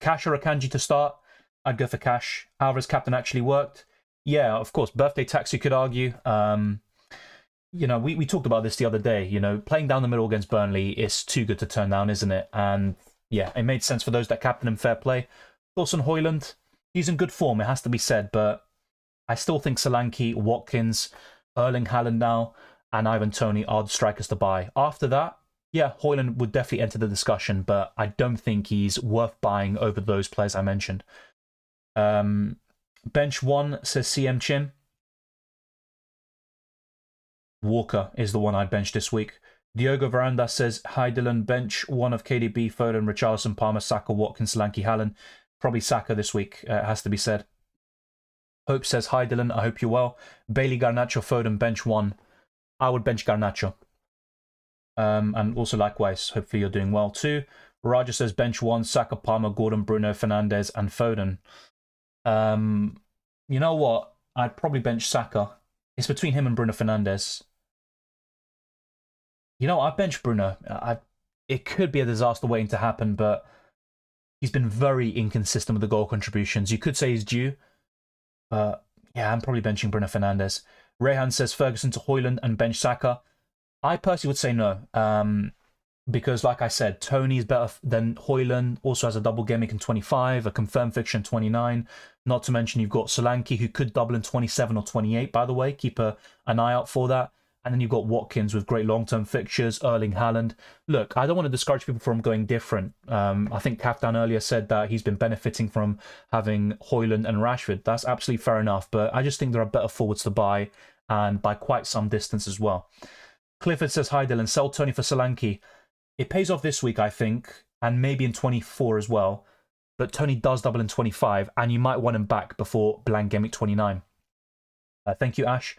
Cash or Akanji to start? I'd go for Cash. Alvarez captain actually worked. Yeah, of course. Birthday tax, you could argue. You know, we talked about this the other day. You know, playing down the middle against Burnley is too good to turn down, isn't it? And yeah, it made sense for those that captain him, fair play. Thoughts on Højlund? He's in good form, it has to be said, but I still think Solanke, Watkins, Erling Haaland now, and Ivan Toney are the strikers to buy. After that, yeah, Højlund would definitely enter the discussion, but I don't think he's worth buying over those players I mentioned. Bench one, says CM Chin. Walker is the one I'd bench this week. Diogo Veranda says, hi Dylan, bench one of KDB, Foden, Richarlison, Palmer, Saka, Watkins, Solanke, Haaland. Probably Saka this week, has to be said. Hope says, hi Dylan, I hope you're well. Bailey, Garnacho, Foden, bench one. I would bench Garnacho. And also likewise, hopefully you're doing well too. Raja says, bench one, Saka, Palmer, Gordon, Bruno, Fernandes, and Foden. You know what? I'd probably bench Saka. It's between him and Bruno Fernandes. You know, I bench Bruno. It could be a disaster waiting to happen, but he's been very inconsistent with the goal contributions. You could say he's due. Yeah, I'm probably benching Bruno Fernandes. Rehan says Ferguson to Højlund and bench Saka. I personally would say no. because, like I said, Tony's better than Haaland, also has a double game week in 25, a confirmed fixture in 29. Not to mention you've got Solanke, who could double in 27 or 28, by the way. Keep an eye out for that. And then you've got Watkins with great long-term fixtures, Erling Haaland. Look, I don't want to discourage people from going different. I think Kaftan earlier said that he's been benefiting from having Haaland and Rashford. That's absolutely fair enough, but I just think there are better forwards to buy, and by quite some distance as well. Clifford says, hi Dylan, sell Tony for Solanke. It pays off this week, I think, and maybe in 24 as well. But Tony does double in 25, and you might want him back before Blank Gameweek 29. Thank you, Ash.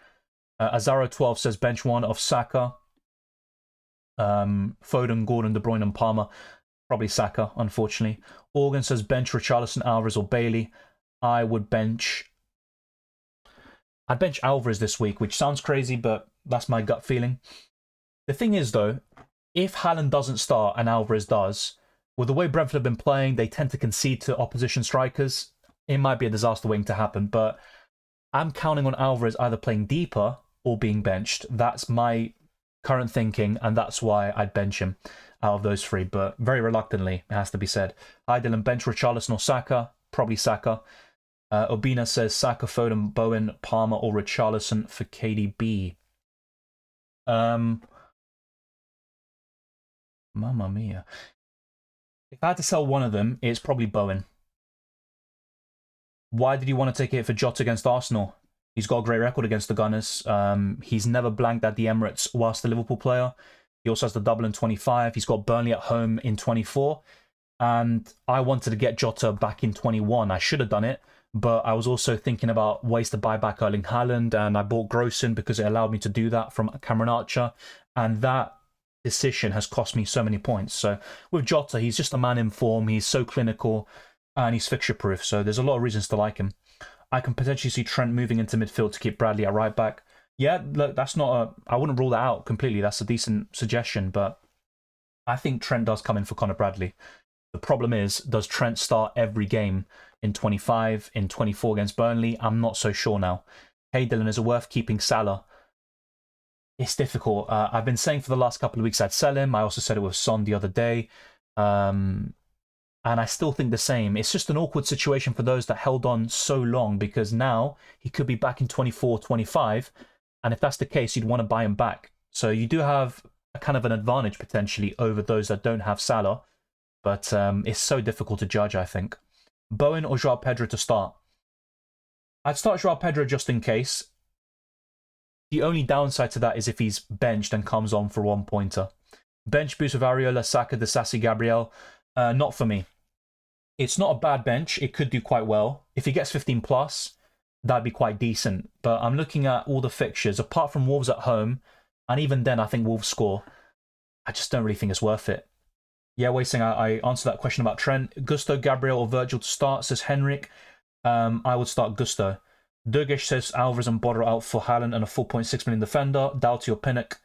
Azaro12 says bench one of Saka, Foden, Gordon, De Bruyne, and Palmer. Probably Saka, unfortunately. Organ says bench Richarlison, Alvarez, or Bailey. I'd bench Alvarez this week, which sounds crazy, but that's my gut feeling. The thing is, though, if Haaland doesn't start and Alvarez does, with the way Brentford have been playing, they tend to concede to opposition strikers. It might be a disaster waiting to happen, but I'm counting on Alvarez either playing deeper or being benched. That's my current thinking, and that's why I'd bench him out of those three, but very reluctantly, it has to be said. Hi Dylan, bench Richarlison or Saka? Probably Saka. Obina says Saka, Foden, Bowen, Palmer, or Richarlison for KDB. Mamma mia. If I had to sell one of them, it's probably Bowen. Why did you want to take a hit for Jota against Arsenal? He's got a great record against the Gunners. He's never blanked at the Emirates whilst a Liverpool player. He also has the double in 25. He's got Burnley at home in 24. And I wanted to get Jota back in 21. I should have done it, but I was also thinking about ways to buy back Erling Haaland, and I bought Grossen because it allowed me to do that from Cameron Archer. And that decision has cost me so many points. So with Jota, he's just a man in form. He's so clinical and he's fixture proof. So there's a lot of reasons to like him. I can potentially see Trent moving into midfield to keep Bradley at right back. Yeah, look, that's not I wouldn't rule that out completely. That's a decent suggestion, but I think Trent does come in for Connor Bradley. The problem is, does Trent start every game in 25, in 24 against Burnley? I'm not so sure now. Hey Dylan, is it worth keeping Salah? It's difficult. I've been saying for the last couple of weeks I'd sell him. I also said it with Son the other day. And I still think the same. It's just an awkward situation for those that held on so long, because now he could be back in 24, 25. And if that's the case, you'd want to buy him back. So you do have a kind of an advantage potentially over those that don't have Salah. But it's so difficult to judge, I think. Bowen or Joao Pedro to start? I'd start Joao Pedro just in case. The only downside to that is if he's benched and comes on for 1 pointer. Bench boost with Areola, Saka, Disasi, Gabriel. Not for me. It's not a bad bench. It could do quite well. If he gets 15 plus, that'd be quite decent. But I'm looking at all the fixtures, apart from Wolves at home, and even then I think Wolves score. I just don't really think it's worth it. Yeah, wasting. I answered that question about Trent. Gusto, Gabriel, or Virgil to start, says Henrik. I would start Gusto. Durgesh says Alvarez and Bodder out for Haaland and a 4.6 million defender. Doughty or Pinnock?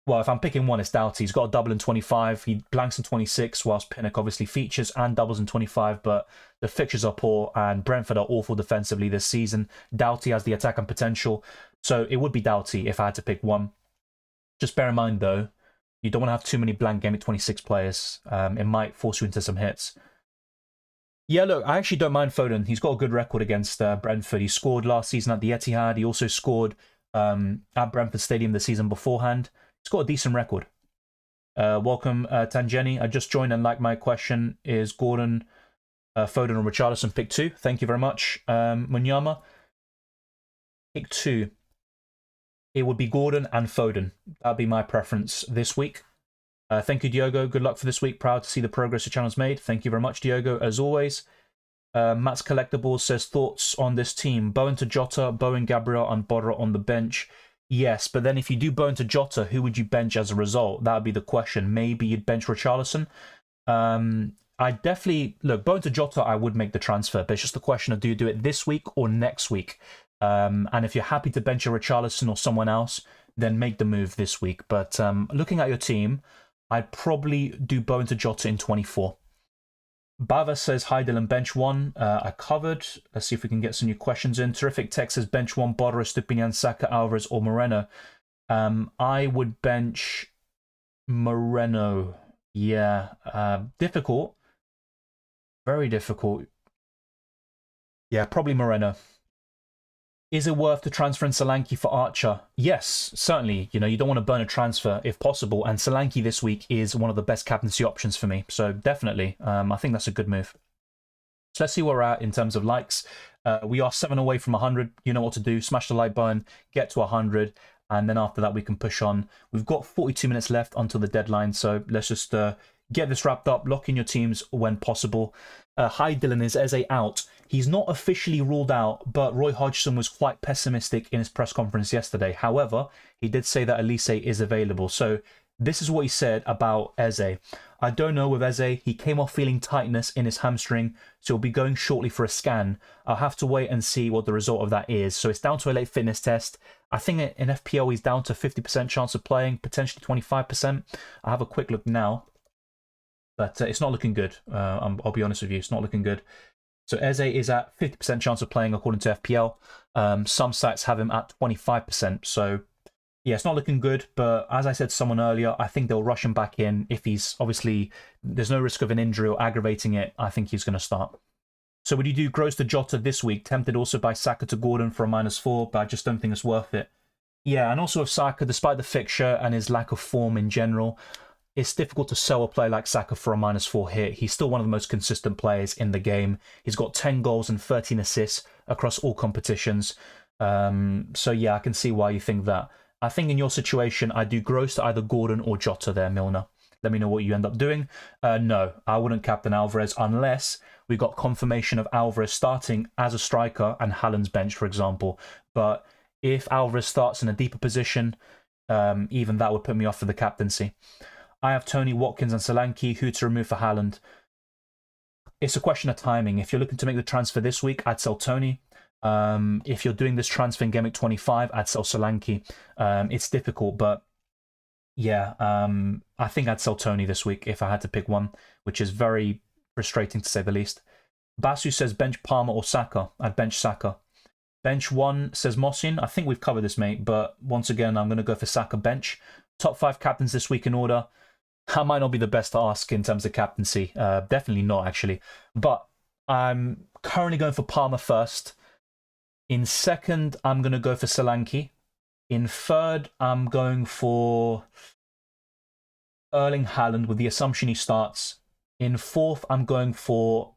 Well, if I'm picking one, it's Doughty. He's got a double in 25. He blanks in 26, whilst Pinnock obviously features and doubles in 25. But the fixtures are poor, and Brentford are awful defensively this season. Doughty has the attack and potential. So it would be Doughty if I had to pick one. Just bear in mind, though, you don't want to have too many blank game at 26 players. It might force you into some hits. Yeah, look, I actually don't mind Foden. He's got a good record against Brentford. He scored last season at the Etihad. He also scored at Brentford Stadium the season beforehand. He's got a decent record. Welcome, Tangeni. I just joined and like my question is Gordon, Foden, or Richarlison pick 2. Thank you very much. Munyama, pick 2. It would be Gordon and Foden. That'd be my preference this week. Thank you, Diogo. Good luck for this week. Proud to see the progress the channel's made. Thank you very much, Diogo, as always. Matt's Collectibles says, thoughts on this team? Bowen to Jota, Bowen, Gabriel, and Bodder on the bench. Yes, but then if you do Bowen to Jota, who would you bench as a result? That would be the question. Maybe you'd bench Richarlison. I definitely... Look, Bowen to Jota, I would make the transfer, but it's just a question of do you do it this week or next week? And if you're happy to bench a Richarlison or someone else, then make the move this week. But looking at your team, I'd probably do Bowen to Jota in 24. Bava says, hi Dylan, bench 1. I covered. Let's see if we can get some new questions in. Terrific Tech says, bench 1, Bodder, Stupinian, Saka, Alvarez, or Moreno. I would bench Moreno. Yeah, difficult. Very difficult. Yeah, probably Moreno. Is it worth the transfer in Solanke for Archer? Yes, certainly. You know, you don't want to burn a transfer if possible, and Solanke this week is one of the best captaincy options for me. So definitely, I think that's a good move. So let's see where we're at in terms of likes. We are 7 away from 100. You know what to do. Smash the like button, get to 100, and then after that we can push on. We've got 42 minutes left until the deadline, so let's just get this wrapped up, lock in your teams when possible. Hi Dylan, is Eze out? He's not officially ruled out, but Roy Hodgson was quite pessimistic in his press conference yesterday. However, he did say that Elise is available. So this is what he said about Eze. I don't know with Eze. He came off feeling tightness in his hamstring, so he'll be going shortly for a scan. I'll have to wait and see what the result of that is. So it's down to a late fitness test. I think in FPL he's down to 50% chance of playing, potentially 25%. I'll have a quick look now. But it's not looking good. I'll be honest with you, it's not looking good. So Eze is at 50% chance of playing according to FPL. Some sites have him at 25%. So yeah, it's not looking good. But as I said to someone earlier, I think they'll rush him back in. If he's obviously, there's no risk of an injury or aggravating it, I think he's going to start. So would you do Gross to Jota this week? Tempted also by Saka to Gordon for a -4, but I just don't think it's worth it. Yeah, and also with Saka, despite the fixture and his lack of form in general, it's difficult to sell a player like Saka for a -4 hit. He's still one of the most consistent players in the game. He's got 10 goals and 13 assists across all competitions. So yeah, I can see why you think that. I think in your situation, I do Gross to either Gordon or Jota there, Milner. Let me know what you end up doing. No, I wouldn't captain Alvarez unless we got confirmation of Alvarez starting as a striker and Haaland's bench, for example. But if Alvarez starts in a deeper position, even that would put me off for the captaincy. I have Tony, Watkins and Solanke. Who to remove for Haaland? It's a question of timing. If you're looking to make the transfer this week, I'd sell Tony. If you're doing this transfer in Gameweek 25, I'd sell Solanke. It's difficult, but yeah, I think I'd sell Tony this week if I had to pick one, which is very frustrating to say the least. Basu says bench Palmer or Saka. I'd bench Saka. Bench 1 says Mosin. I think we've covered this, mate, but once again, I'm going to go for Saka bench. Top 5 captains this week in order. That might not be the best to ask in terms of captaincy. Definitely not, actually. But I'm currently going for Palmer first. In second, I'm going to go for Solanke. In third, I'm going for Erling Haaland with the assumption he starts. In fourth, I'm going for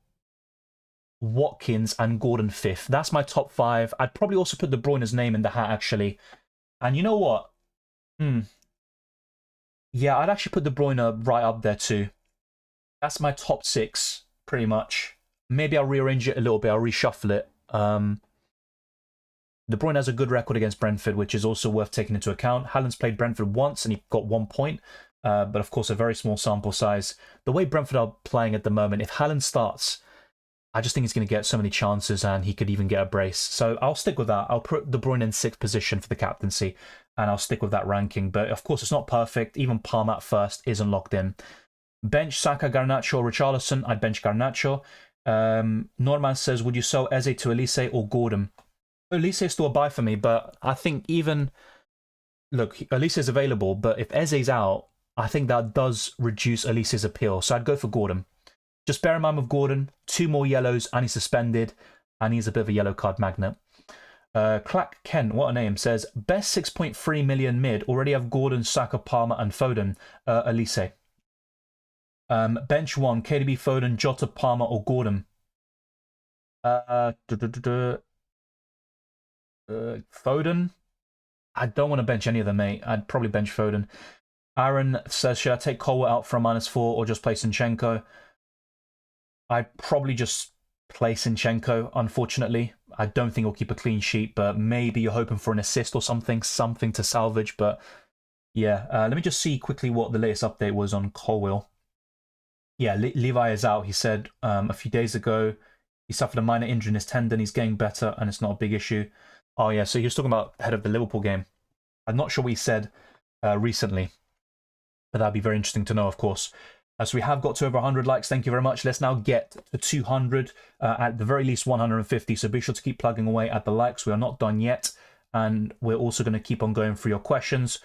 Watkins and Gordon fifth. That's my top 5. I'd probably also put De Bruyne's name in the hat, actually. And you know what? Yeah, I'd actually put De Bruyne right up there too. That's my top 6, pretty much. Maybe I'll rearrange it a little bit. I'll reshuffle it. De Bruyne has a good record against Brentford, which is also worth taking into account. Haaland's played Brentford once and he got 1 point. But of course, a very small sample size. The way Brentford are playing at the moment, if Haaland starts, I just think he's going to get so many chances and he could even get a brace. So I'll stick with that. I'll put De Bruyne in 6th position for the captaincy and I'll stick with that ranking. But of course, it's not perfect. Even Palmer at first isn't locked in. Bench Saka, Garnacho, Richarlison. I'd bench Garnacho. Norman says, would you sell Eze to Elise or Gordon? Elise is still a buy for me, but I think even... Look, Elise is available, but if Eze's out, I think that does reduce Elise's appeal. So I'd go for Gordon. Just bear in mind with Gordon, 2 more yellows and he's suspended and he's a bit of a yellow card magnet. Clack Ken, what a name, says, best 6.3 million mid, already have Gordon, Saka, Palmer and Foden. Elise. Bench 1, KDB, Foden, Jota, Palmer or Gordon. Foden? I don't want to bench any of them, mate. I'd probably bench Foden. Aaron says, should I take Colwell out for a -4 or just play Zinchenko? I'd probably just play Zinchenko, unfortunately. I don't think he'll keep a clean sheet, but maybe you're hoping for an assist or something to salvage. But yeah, let me just see quickly what the latest update was on Colwell. Yeah, Levi is out. He said a few days ago he suffered a minor injury in his tendon. He's getting better and it's not a big issue. Oh yeah, so he was talking about ahead of the Liverpool game. I'm not sure what he said recently, but that'd be very interesting to know, of course. So we have got to over 100 likes. Thank you very much. Let's now get to 200, at the very least 150. So be sure to keep plugging away at the likes. We are not done yet. And we're also going to keep on going through your questions.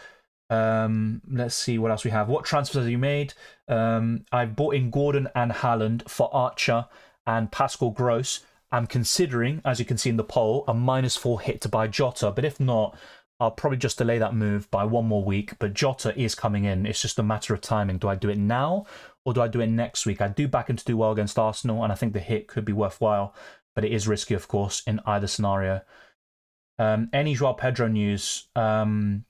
Let's see what else we have. What transfers have you made? I've bought in Gordon and Haaland for Archer and Pascal Gross. I'm considering, as you can see in the poll, a -4 hit to buy Jota. But if not, I'll probably just delay that move by 1 more week. But Jota is coming in. It's just a matter of timing. Do I do it now or do I do it next week? I do back him to do well against Arsenal, and I think the hit could be worthwhile. But it is risky, of course, in either scenario. Any Joao Pedro news? De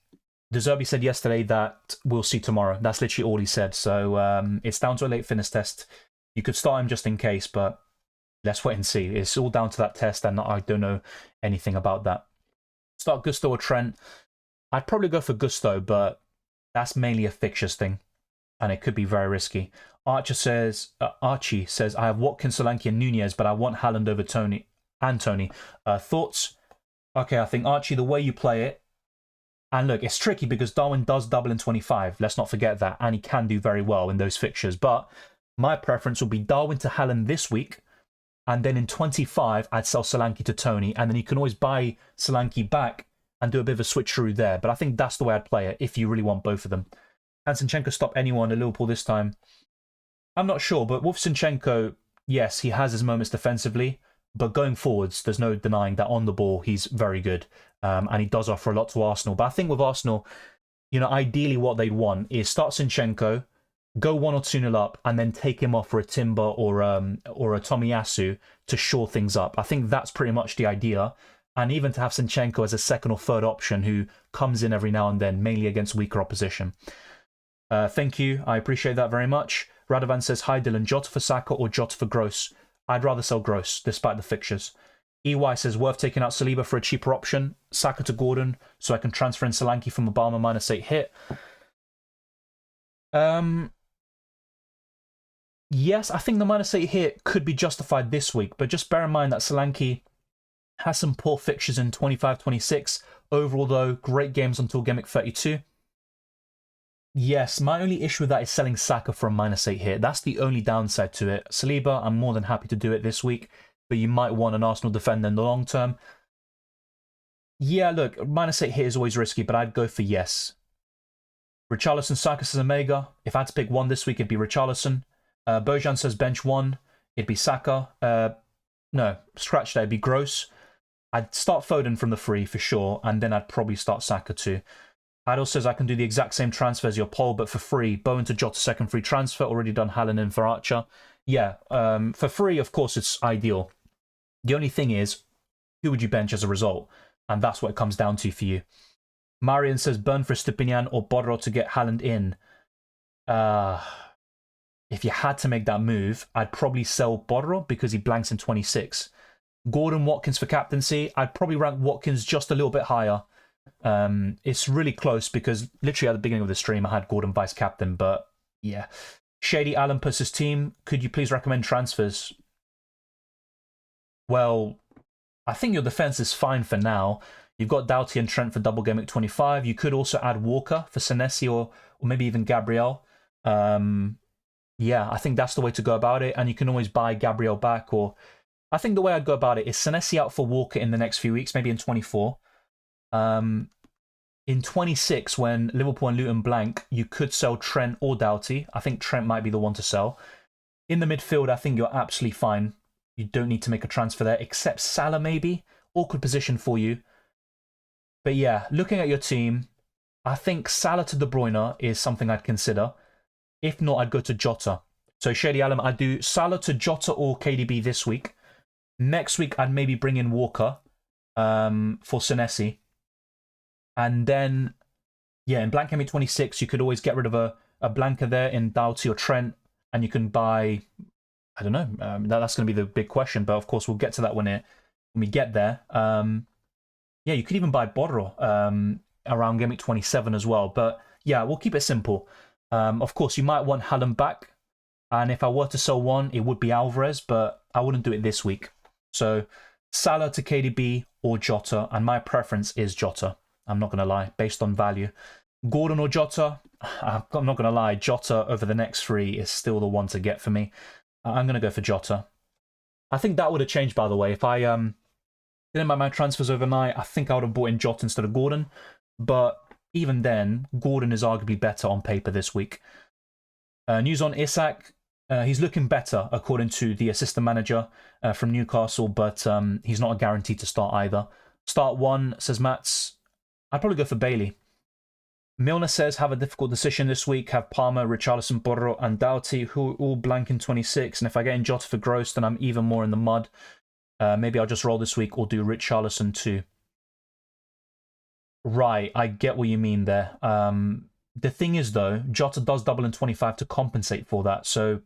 Zerbi said yesterday that we'll see tomorrow. That's literally all he said. So it's down to a late fitness test. You could start him just in case, but let's wait and see. It's all down to that test, and I don't know anything about that. Start Gusto or Trent. I'd probably go for Gusto, but that's mainly a fixtures thing, and it could be very risky. Archie says, I have Watkins, Solanke, and Nunez, but I want Haaland over Tony. Thoughts? Okay, I think, Archie, the way you play it, and look, it's tricky because Darwin does double in 25. Let's not forget that, and he can do very well in those fixtures. But my preference would be Darwin to Haaland this week, and then in 25, I'd sell Solanke to Tony, and then you can always buy Solanke back and do a bit of a switcheroo there. But I think that's the way I'd play it if you really want both of them. Can Zinchenko stop anyone at Liverpool this time? I'm not sure, but with Zinchenko, yes, he has his moments defensively, but going forwards, there's no denying that on the ball, he's very good. And he does offer a lot to Arsenal. But I think with Arsenal, you know, ideally what they'd want is start Zinchenko, go 1 or 2-0 up, and then take him off for a Timber or a Tomiyasu to shore things up. I think that's pretty much the idea. And even to have Zinchenko as a second or third option who comes in every now and then, mainly against weaker opposition. Thank you. I appreciate that very much. Radovan says, hi Dylan, Jota for Saka or Jota for Gross? I'd rather sell Gross, despite the fixtures. EY says, worth taking out Saliba for a cheaper option. Saka to Gordon, so I can transfer in Solanke from Obama -8 hit. Yes, I think the -8 hit could be justified this week, but just bear in mind that Solanke has some poor fixtures in 25-26. Overall, though, great games until Gameweek 32. Yes, my only issue with that is selling Saka for a -8 hit. That's the only downside to it. Saliba, I'm more than happy to do it this week, but you might want an Arsenal defender in the long term. Yeah, look, -8 hit is always risky, but I'd go for yes. Richarlison, Saka says Omega. If I had to pick one this week, it'd be Richarlison. Bojan says bench one. It'd be Saka. No, scratch that. It'd be Gross. I'd start Foden from the free for sure, and then I'd probably start Saka too. Idle says I can do the exact same transfer as your poll, but for free. Bowen to Jota second free transfer. Already done Haaland in for Archer. Yeah, for free, of course, it's ideal. The only thing is, who would you bench as a result? And that's what it comes down to for you. Marian says burn for Stepinian or Bodro to get Haaland in. If you had to make that move, I'd probably sell Bodro because he blanks in 26. Gordon, Watkins for captaincy. I'd probably rank Watkins just a little bit higher. It's really close because literally at the beginning of the stream I had Gordon vice captain, but yeah. Shady Allen puts his team. Could you please recommend transfers? Well, I think your defense is fine for now. You've got Doughty and Trent for double Gameweek 25. You could also add Walker for Senesi or maybe even Gabriel. Yeah, I think that's the way to go about it. And you can always buy Gabriel back, or I think the way I'd go about it is Senesi out for Walker in the next few weeks, maybe in 24. In 26, when Liverpool and Luton blank, you could sell Trent or Doughty. I think Trent might be the one to sell. In the midfield, I think you're absolutely fine. You don't need to make a transfer there, except Salah maybe. Awkward position for you. But yeah, looking at your team, I think Salah to De Bruyne is something I'd consider. If not, I'd go to Jota. So Shady Allen, I'd do Salah to Jota or KDB this week. Next week, I'd maybe bring in Walker for Senesi. And then, yeah, in blank Gameweek 26, you could always get rid of a blanker there in Doughty or Trent. And you can buy, I don't know, that's going to be the big question. But of course, we'll get to that when we get there. Yeah, you could even buy Bodro around Gameweek 27 as well. But yeah, we'll keep it simple. Of course, you might want Haaland back. And if I were to sell one, it would be Alvarez, but I wouldn't do it this week. So Salah to KDB or Jota, and my preference is Jota. I'm not going to lie, based on value. Gordon or Jota, I'm not going to lie, Jota over the next three is still the one to get for me. I'm going to go for Jota. I think that would have changed, by the way. If I didn't buy my transfers overnight, I think I would have bought in Jota instead of Gordon. But even then, Gordon is arguably better on paper this week. News on Isak. He's looking better, according to the assistant manager from Newcastle, but he's not a guarantee to start either. Start one, says Mats. I'd probably go for Bailey. Milner says, have a difficult decision this week. Have Palmer, Richarlison, Porro, and Doughty, who all blank in 26. And if I get in Jota for Gross, then I'm even more in the mud. Maybe I'll just roll this week or do Richarlison too. Right, I get what you mean there. The thing is, though, Jota does double in 25 to compensate for that. So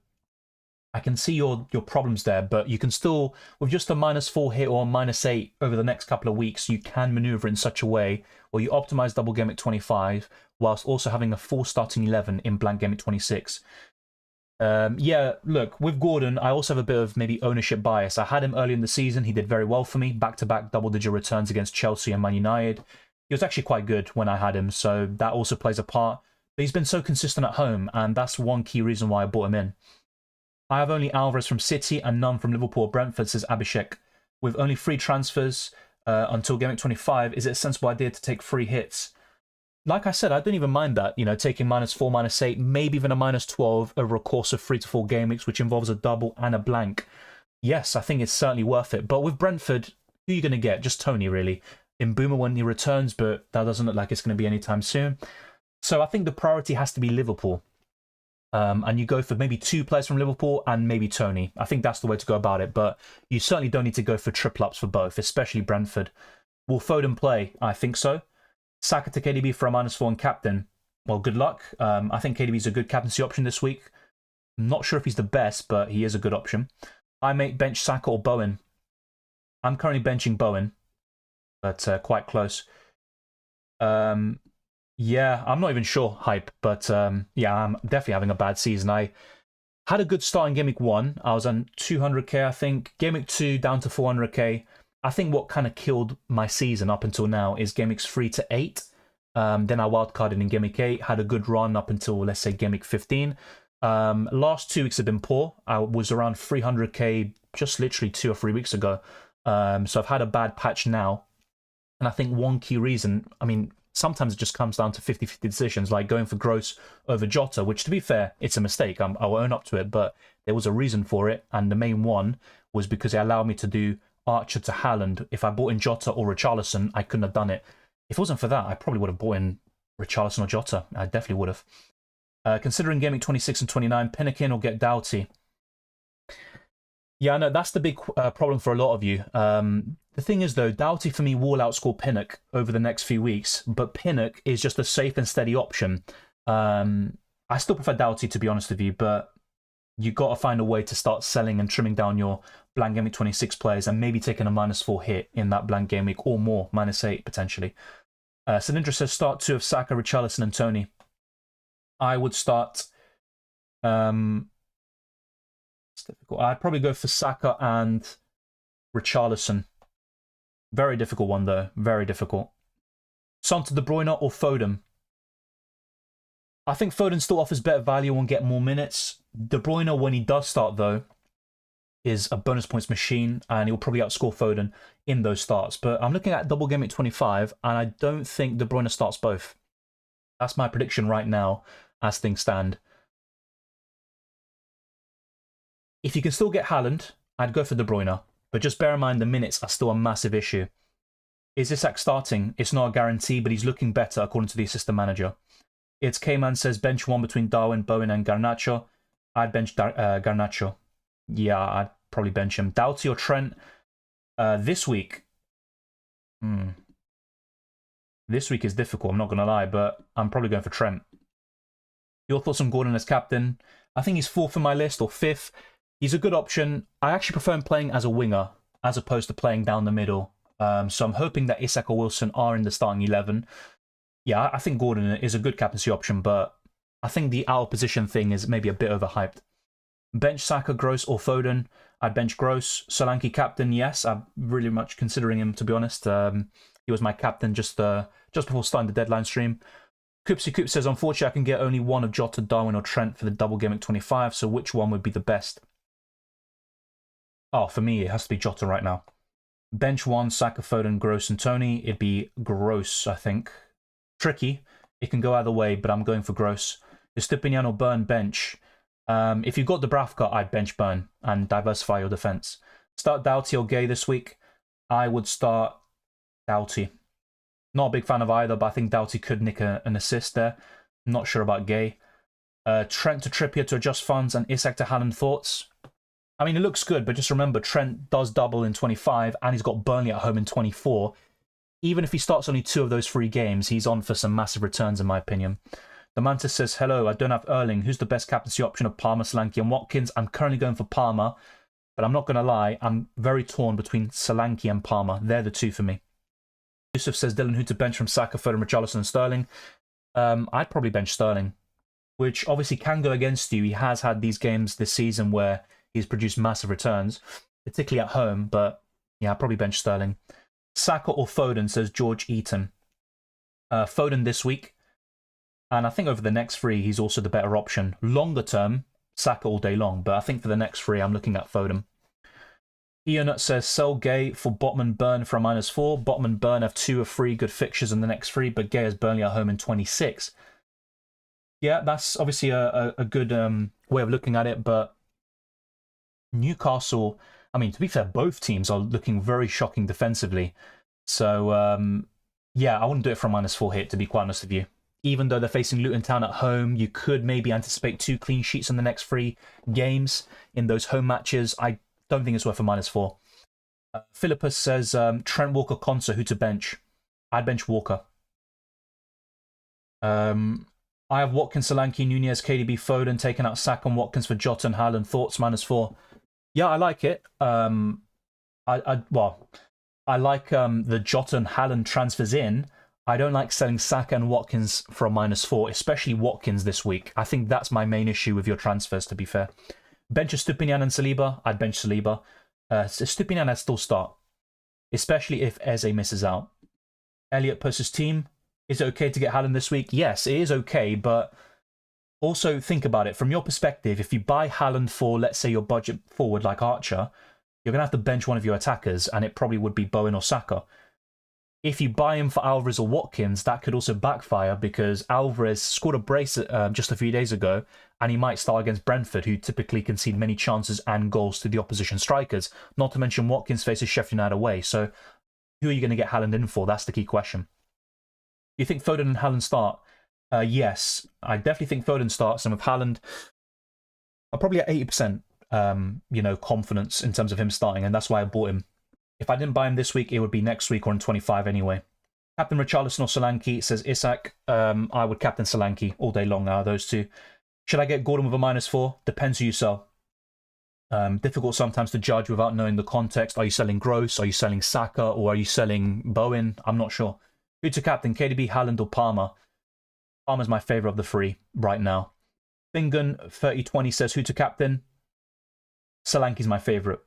I can see your problems there, but you can still, with just a -4 hit or a -8 over the next couple of weeks, you can maneuver in such a way where you optimize Double Gameweek 25 whilst also having a full starting 11 in Blank Gameweek 26. Yeah, look, with Gordon, I also have a bit of maybe ownership bias. I had him early in the season. He did very well for me. Back-to-back double-digit returns against Chelsea and Man United. He was actually quite good when I had him, so that also plays a part. But he's been so consistent at home, and that's one key reason why I bought him in. I have only Alvarez from City and none from Liverpool or Brentford, says Abhishek. With only 3 transfers until Game Week 25, is it a sensible idea to take 3 hits? Like I said, I don't even mind that, you know, taking -4, -8, maybe even a -12 over a course of 3 to 4 game weeks, which involves a double and a blank. Yes, I think it's certainly worth it. But with Brentford, who are you going to get? Just Tony, really. In Boomer when he returns, but that doesn't look like it's going to be anytime soon. So I think the priority has to be Liverpool. And you go for maybe 2 players from Liverpool and maybe Tony. I think that's the way to go about it. But you certainly don't need to go for triple ups for both, especially Brentford. Will Foden play? I think so. Saka to KDB for a -4 and captain. Well, good luck. I think KDB is a good captaincy option this week. I'm not sure if he's the best, but he is a good option. I may bench Saka or Bowen. I'm currently benching Bowen, but quite close. Yeah, I'm not even sure, Hype, but yeah, I'm definitely having a bad season. I had a good start in Game Week 1. I was on 200k, I think. Game Week 2 down to 400k. I think what kind of killed my season up until now is Game Weeks 3 to 8. Then I wildcarded in Game Week 8, had a good run up until, let's say, Game Week 15. Last 2 weeks have been poor. I was around 300k just literally 2 or 3 weeks ago. So I've had a bad patch now. And I think one key reason, I mean, sometimes it just comes down to 50-50 decisions, like going for Gross over Jota, which, to be fair, it's a mistake. I'll own up to it, but there was a reason for it. And the main one was because it allowed me to do Archer to Haaland. If I bought in Jota or Richarlison, I couldn't have done it. If it wasn't for that, I probably would have bought in Richarlison or Jota. I definitely would have. Considering Game Week 26 and 29, Pinnakin or get Doughty. Yeah, I know, that's the big problem for a lot of you. The thing is, though, Doughty for me will outscore Pinnock over the next few weeks, but Pinnock is just a safe and steady option. I still prefer Doughty, to be honest with you, but you've got to find a way to start selling and trimming down your Blank Game Week 26 players and maybe taking a -4 hit in that Blank Game Week or more, -8 potentially. Sinindra says start 2 of Saka, Richarlison and Tony. I would start... it's difficult. I'd probably go for Saka and Richarlison. Very difficult one, though. Very difficult. Son to De Bruyne or Foden? I think Foden still offers better value and get more minutes. De Bruyne, when he does start, though, is a bonus points machine, and he'll probably outscore Foden in those starts. But I'm looking at Double Game Week 25, and I don't think De Bruyne starts both. That's my prediction right now, as things stand. If you can still get Haaland, I'd go for De Bruyne. But just bear in mind the minutes are still a massive issue. Is Isak starting? It's not a guarantee, but he's looking better according to the assistant manager. It's K-Man says bench one between Darwin, Bowen and Garnacho. I'd bench Garnacho. Yeah, I'd probably bench him. Doughty or Trent? This week. This week is difficult, I'm not going to lie, but I'm probably going for Trent. Your thoughts on Gordon as captain? I think he's 4th in my list, or 5th. He's a good option. I actually prefer him playing as a winger, as opposed to playing down the middle. So I'm hoping that Isak or Wilson are in the starting 11. Yeah, I think Gordon is a good captaincy option, but I think the out of position thing is maybe a bit overhyped. Bench Saka, Gross or Foden? I'd bench Gross. Solanke captain, yes. I'm really much considering him, to be honest. He was my captain just before starting the deadline stream. Koopsy Coop says, unfortunately, I can get only one of Jota, Darwin or Trent for the double game at 25, so which one would be the best? Oh, for me, it has to be Jota right now. Bench 1, Saka, Foden, Gross and Tony. It'd be Gross, I think. tricky. It can go either way, but I'm going for Gross. Estupinian or Burn bench. If you've got the Dubravka, I'd bench Burn and diversify your defense. Start Doughty or Gay this week. I would start Doughty. Not a big fan of either, but I think Doughty could nick an assist there. I'm not sure about Gay. Trent to Trippier to adjust funds and Isak to Haaland. Thoughts? I mean, it looks good, but just remember, Trent does double in 25, and he's got Burnley at home in 24. Even if he starts only 2 of those 3 games, he's on for some massive returns, in my opinion. The Mantis says, hello, I don't have Erling. Who's the best captaincy option of Palmer, Solanke, and Watkins? I'm currently going for Palmer, but I'm not going to lie, I'm very torn between Solanke and Palmer. They're the 2 for me. Yusuf says, Dylan, who to bench from Saka, Foden, Richarlison, and Sterling? I'd probably bench Sterling, which obviously can go against you. He has had these games this season where he's produced massive returns, particularly at home, but yeah, I'd probably bench Sterling. Saka or Foden, says George Eaton. Foden this week, and I think over the next 3, he's also the better option. Longer term, Saka all day long, but I think for the next 3, I'm looking at Foden. Ian says, sell Gay for Botman Burn for a -4. Botman Burn have 2 or 3 good fixtures in the next 3, but Gay has Burnley at home in 26. Yeah, that's obviously a good way of looking at it, but Newcastle, I mean, to be fair, both teams are looking very shocking defensively. So, yeah, I wouldn't do it for a -4 hit, to be quite honest with you. Even though they're facing Luton Town at home, you could maybe anticipate 2 clean sheets in the next 3 games in those home matches. I don't think it's worth a -4. Philippus says, Trent Walker, Conser, who to bench? I'd bench Walker. I have Watkins, Solanke, Nunez, KDB, Foden, taking out Saka and Watkins for Jota and Haaland. Thoughts? -4. Yeah, I like it. I like the Jota and Haaland transfers in. I don't like selling Saka and Watkins for a -4, especially Watkins this week. I think that's my main issue with your transfers, to be fair. Bench Estupinian and Saliba, I'd bench Saliba. Estupinian I'd still start, especially if Eze misses out. Elliot versus team. Is it okay to get Haaland this week? Yes, it is okay, but also think about it. From your perspective, if you buy Haaland for, let's say, your budget forward like Archer, you're going to have to bench one of your attackers, and it probably would be Bowen or Saka. If you buy him for Alvarez or Watkins, that could also backfire because Alvarez scored a brace just a few days ago, and he might start against Brentford, who typically concede many chances and goals to the opposition strikers. Not to mention Watkins faces Sheffield United away. So who are you going to get Haaland in for? That's the key question. You think Foden and Haaland start? Yes, I definitely think Foden starts. And with Haaland, I'm probably at 80%, confidence in terms of him starting, and that's why I bought him. If I didn't buy him this week, it would be next week or in 25 anyway. Captain Richarlison or Solanke, says Isak. I would captain Solanke all day long, those 2. Should I get Gordon with a -4? Depends who you sell. Difficult sometimes to judge without knowing the context. Are you selling Gross? Are you selling Saka? Or are you selling Bowen? I'm not sure. Who to captain, KDB, Haaland or Palmer? Palmer's my favourite of the 3 right now. Fingon 3020 says, who to captain? Solanke's my favourite.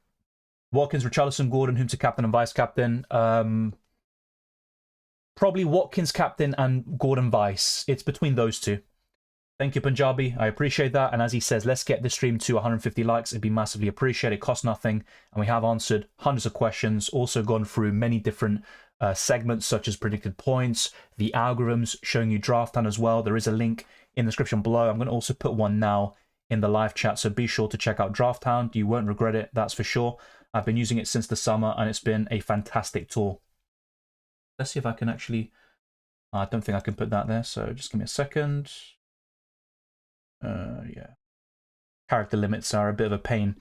Watkins, Richarlison, Gordon, whom to captain and vice captain? Probably Watkins captain and Gordon vice. It's between those 2. Thank you, Punjabi. I appreciate that. And as he says, let's get this stream to 150 likes. It'd be massively appreciated. It costs nothing. And we have answered hundreds of questions. Also gone through many different segments such as predicted points, the algorithms, showing you Drafthound as well. There is a link in the description below. I'm going to also put one now in the live chat. So be sure to check out Drafthound. You won't regret it. That's for sure. I've been using it since the summer and it's been a fantastic tool. Let's see if I can actually... I don't think I can put that there. So just give me a second. Yeah. Character limits are a bit of a pain.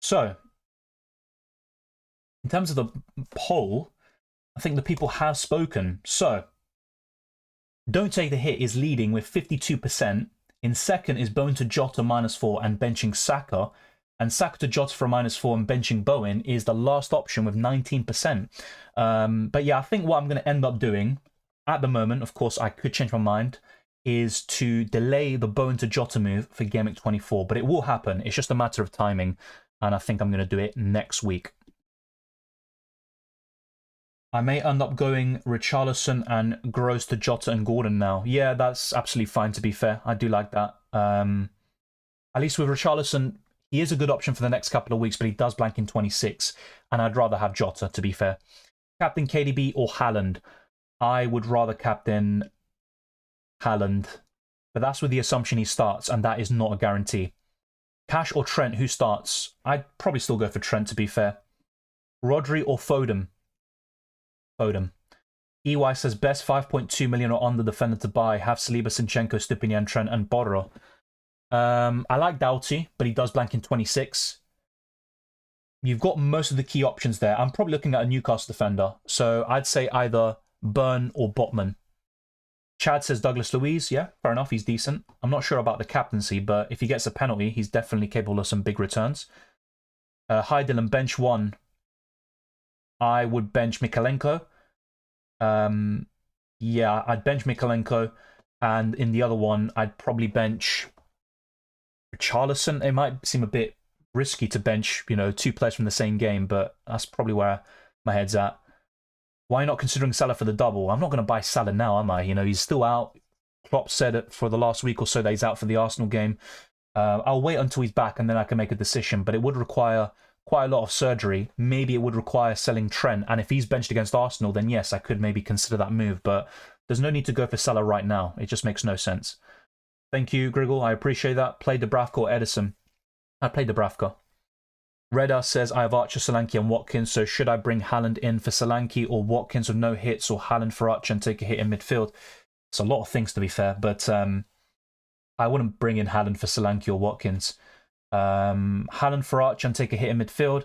So, in terms of the poll, I think the people have spoken. So, Don't Take the Hit is leading with 52%. In second is Bowen to Jota -4 and benching Saka. And Saka to Jota for a -4 and benching Bowen is the last option with 19%. But yeah, I think what I'm going to end up doing at the moment, of course, I could change my mind, is to delay the Bowen to Jota move for Gameweek 24. But it will happen. It's just a matter of timing. And I think I'm going to do it next week. I may end up going Richarlison and Gross to Jota and Gordon now. Yeah, that's absolutely fine, to be fair. I do like that. At least with Richarlison, he is a good option for the next couple of weeks, but he does blank in 26. And I'd rather have Jota, to be fair. Captain KDB or Haaland? I would rather captain Haaland, but that's with the assumption he starts, and that is not a guarantee. Cash or Trent, who starts? I'd probably still go for Trent, to be fair. Rodri or Foden? Foden. EY says best 5.2 million or under defender to buy. Have Saliba, Zinchenko, Stupinian, Trent, and Borro. I like Doughty, but he does blank in 26. You've got most of the key options there. I'm probably looking at a Newcastle defender, so I'd say either Burn or Botman. Chad says Douglas Luiz. Yeah, fair enough. He's decent. I'm not sure about the captaincy, but if he gets a penalty, he's definitely capable of some big returns. Hi, Dylan. Bench 1. I would bench Mikalenko. Yeah, I'd bench Mikalenko. And in the other one, I'd probably bench Richarlison. It might seem a bit risky to bench, you know, 2 players from the same game, but that's probably where my head's at. Why not considering Salah for the double? I'm not going to buy Salah now, am I? You know, he's still out. Klopp said it for the last week or so that he's out for the Arsenal game. I'll wait until he's back and then I can make a decision, but it would require quite a lot of surgery. Maybe it would require selling Trent, and if he's benched against Arsenal, then yes, I could maybe consider that move, but there's no need to go for Salah right now. It just makes no sense. Thank you, Griggle. I appreciate that. Play Dubravka or Edison? I'd play Dubravka. Reda says, I have Archer, Solanke, and Watkins, so should I bring Haaland in for Solanke or Watkins with no hits, or Haaland for Archer and take a hit in midfield? It's a lot of things, to be fair, but I wouldn't bring in Haaland for Solanke or Watkins. Haaland for Archer and take a hit in midfield.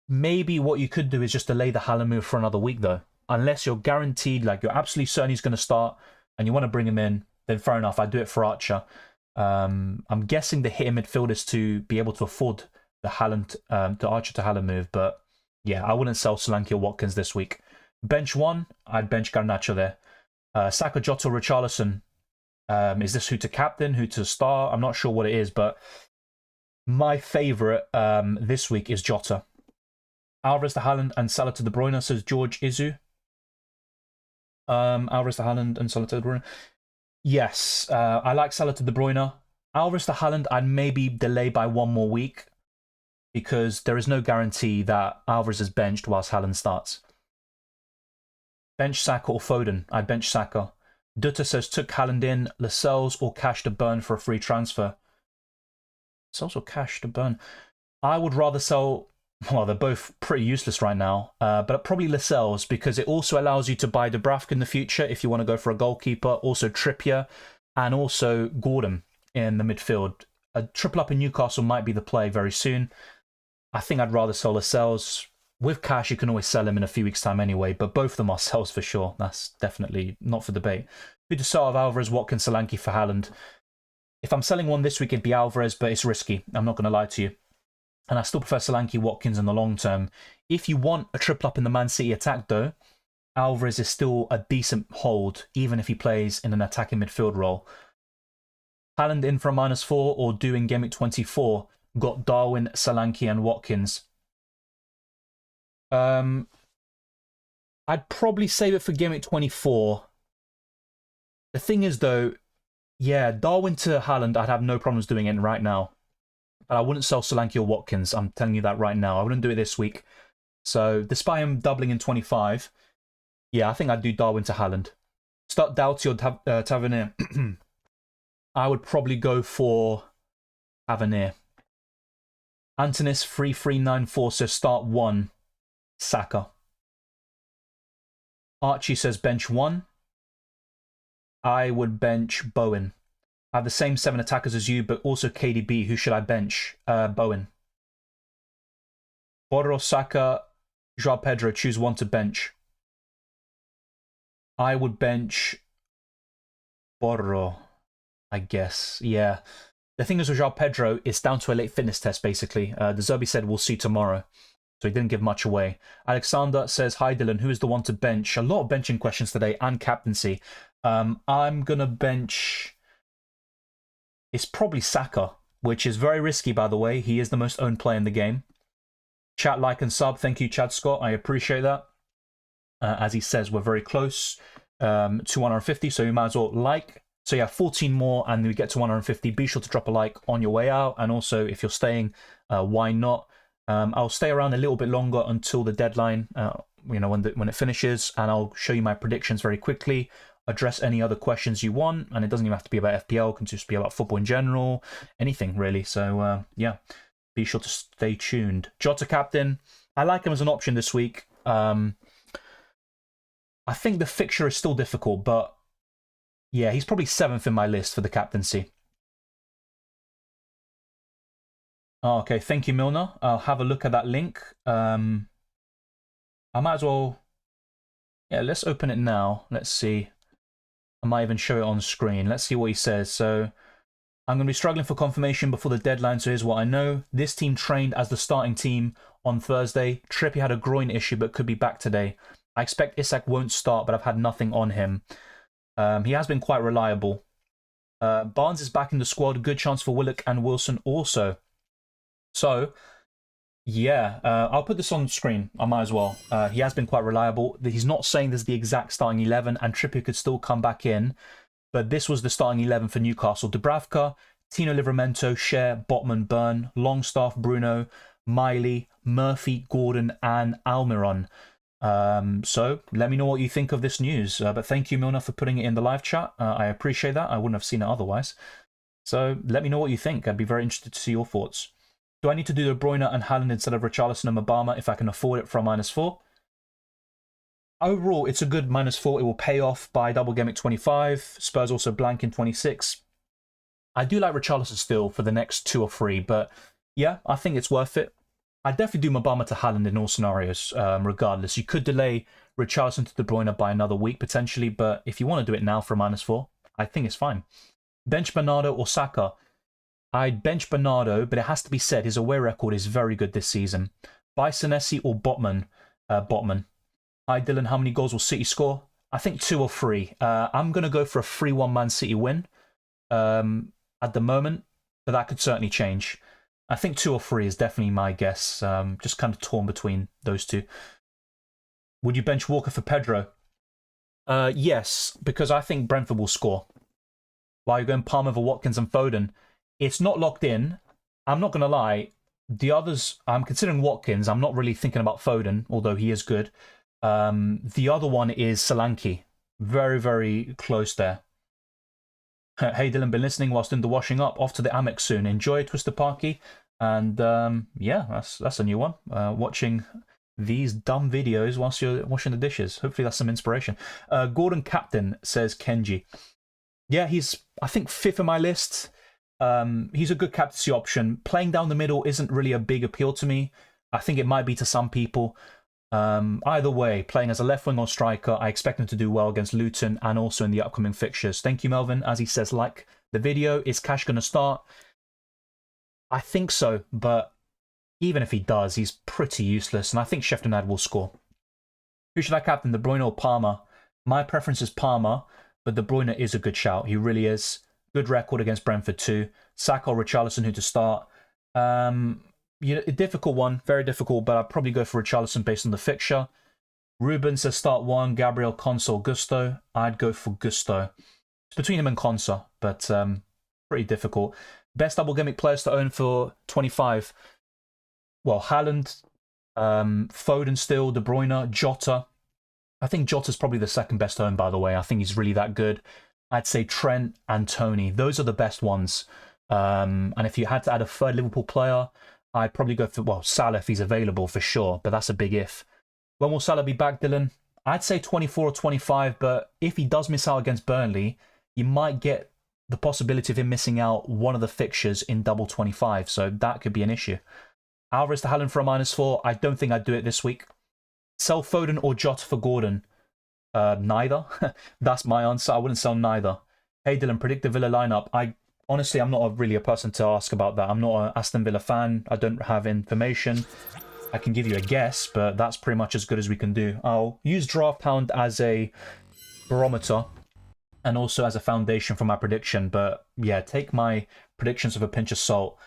Maybe what you could do is just delay the Haaland move for another week, though. Unless you're guaranteed, like you're absolutely certain he's going to start and you want to bring him in, then fair enough, I'd do it for Archer. I'm guessing the hit in midfield is to be able to afford the Haaland, the Archer to Haaland move, but yeah, I wouldn't sell Solanke or Watkins this week. Bench 1, I'd bench Garnacho there. Saka, Jota, Richarlison. Is this who to captain, who to start? I'm not sure what it is, but my favourite this week is Jota. Alvarez to Haaland and Salah to De Bruyne, says George Izu. Alvarez to Haaland and Salah to De Bruyne. Yes, I like Salah to De Bruyne. Alvarez to Haaland, I'd maybe delay by 1 more week because there is no guarantee that Alvarez is benched whilst Haaland starts. Bench Saka or Foden? I'd bench Saka. Dutta says, took Haaland in, Lascelles or cash to burn for a free transfer. Lascelles or cash to burn? I would rather sell... Well, they're both pretty useless right now, but probably Lascelles because it also allows you to buy Dubravka in the future if you want to go for a goalkeeper, also Trippier, and also Gordon in the midfield. A triple up in Newcastle might be the play very soon. I think I'd rather sell Lascelles. With cash, you can always sell him in a few weeks' time anyway, but both of them are sells for sure. That's definitely not for debate. Who to sell of Alvarez, Watkins, Solanke for Haaland? If I'm selling one this week, it'd be Alvarez, but it's risky. I'm not going to lie to you. And I still prefer Solanke, Watkins in the long term. If you want a triple up in the Man City attack, though, Alvarez is still a decent hold, even if he plays in an attacking midfield role. Haaland in for a -4 or doing Gameweek 24. Got Darwin, Solanke, and Watkins. I'd probably save it for Gameweek 24. The thing is, though, yeah, Darwin to Haaland, I'd have no problems doing it right now. But I wouldn't sell Solanke or Watkins. I'm telling you that right now. I wouldn't do it this week. So, despite him doubling in 25, yeah, I think I'd do Darwin to Haaland. Start Doughty or Tavernier. I would probably go for Tavernier. Antonis 3394 says start 1. Saka. Archie says bench 1. I would bench Bowen. I have the same 7 attackers as you, but also KDB. Who should I bench? Bowen. Borro, Saka, Joao Pedro. Choose one to bench. I would bench Borro, I guess. Yeah. The thing is with Joao Pedro, it's down to a late fitness test, basically. The Zerbi said we'll see tomorrow. So he didn't give much away. Alexander says, hi Dylan, who is the one to bench? A lot of benching questions today and captaincy. I'm going to bench... It's probably Saka, which is very risky, by the way. He is the most owned player in the game. Chat, like, and sub. Thank you, Chad Scott. I appreciate that. As he says, we're very close to 150, so you might as well like. So yeah, 14 more, and we get to 150. Be sure to drop a like on your way out. And also, if you're staying, why not? I'll stay around a little bit longer until the deadline. you know, when it finishes, and I'll show you my predictions very quickly. Address any other questions you want, and it doesn't even have to be about FPL. It can just be about football in general, anything really. So yeah, be sure to stay tuned. Jota captain, I like him as an option this week. I think the fixture is still difficult, but yeah, he's probably 7th in my list for the captaincy. Oh, okay, thank you, Milner. I'll have a look at that link. I might as well... Yeah, let's open it now. Let's see. I might even show it on screen. Let's see what he says. So, I'm going to be struggling for confirmation before the deadline, so here's what I know. This team trained as the starting team on Thursday. Trippier had a groin issue but could be back today. I expect Isak won't start, but I've had nothing on him. He has been quite reliable. Barnes is back in the squad. Good chance for Willock and Wilson also. So, yeah, I'll put this on screen. I might as well. He has been quite reliable. He's not saying this is the exact starting 11, and Trippier could still come back in. But this was the starting 11 for Newcastle. Dubravka, Tino Livramento, Cher, Botman, Byrne, Longstaff, Bruno, Miley, Murphy, Gordon, and Almiron. So let me know what you think of this news. But thank you, Milner, for putting it in the live chat. I appreciate that. I wouldn't have seen it otherwise. So let me know what you think. I'd be very interested to see your thoughts. Do I need to do De Bruyne and Haaland instead of Richarlison and Obama if I can afford it for a -4? Overall, it's a good -4. It will pay off by Double Gameweek 25. Spurs also blank in 26. I do like Richarlison still for the next 2 or 3, but yeah, I think it's worth it. I'd definitely do Obama to Haaland in all scenarios, regardless. You could delay Richarlison to De Bruyne by another week, potentially, but if you want to do it now for a -4, I think it's fine. Bench Bernardo or Saka? I'd bench Bernardo, but it has to be said, his away record is very good this season. Buy Senesi or Botman? Botman. Hi, Dylan. How many goals will City score? I think 2 or 3. I'm going to go for a 3-1 Man City win at the moment, but that could certainly change. I think 2 or 3 is definitely my guess. Just kind of torn between those two. Would you bench Walker for Pedro? Yes, because I think Brentford will score. While you're going Palmer for Watkins and Foden, it's not locked in. I'm not going to lie. The others, I'm considering Watkins. I'm not really thinking about Foden, although he is good. The other one is Solanke. Very, very close there. Hey Dylan, been listening whilst doing the washing up. Off to the Amex soon. Enjoy Twister Parky. And yeah, that's a new one. Watching these dumb videos whilst you're washing the dishes. Hopefully that's some inspiration. Gordon Captain, says Kenji. Yeah, he's, I think, 5th on my list. He's a good captaincy option. Playing down the middle isn't really a big appeal to me. I think it might be to some people. Either way, playing as a left wing or striker, I expect him to do well against Luton and also in the upcoming fixtures. Thank you, Melvin. As he says, like the video, is Cash going to start? I think so, but even if he does, he's pretty useless, and I think Sheffield United will score. Who should I captain, De Bruyne or Palmer? My preference is Palmer, but De Bruyne is a good shout. He really is. Good record against Brentford too. Saka or Richarlison, who to start? You know, a difficult one, very difficult, but I'd probably go for Richarlison based on the fixture. Ruben says start 1, Gabriel, Konsa or Gusto. I'd go for Gusto. It's between him and Konsa, but pretty difficult. Best double gimmick players to own for 25. Well, Haaland, Foden still, De Bruyne, Jota. I think Jota's probably the second best to own, by the way. I think he's really that good. I'd say Trent and Tony. Those are the best ones. And if you had to add a third Liverpool player, I'd probably go for, well, Salah if he's available for sure, but that's a big if. When will Salah be back, Dylan? I'd say 24 or 25, but if he does miss out against Burnley, you might get the possibility of him missing out one of the fixtures in double 25, so that could be an issue. Alvarez to Haaland for a -4. I don't think I'd do it this week. Sell Foden or Jota for Gordon? Neither. That's my answer. I wouldn't sell neither. Hey Dylan, predict the Villa lineup. Honestly, I'm not really a person to ask about that. I'm not an Aston Villa fan. I don't have information. I can give you a guess, but that's pretty much as good as we can do. I'll use Drafthound as a barometer and also as a foundation for my prediction. But yeah, take my predictions with a pinch of salt.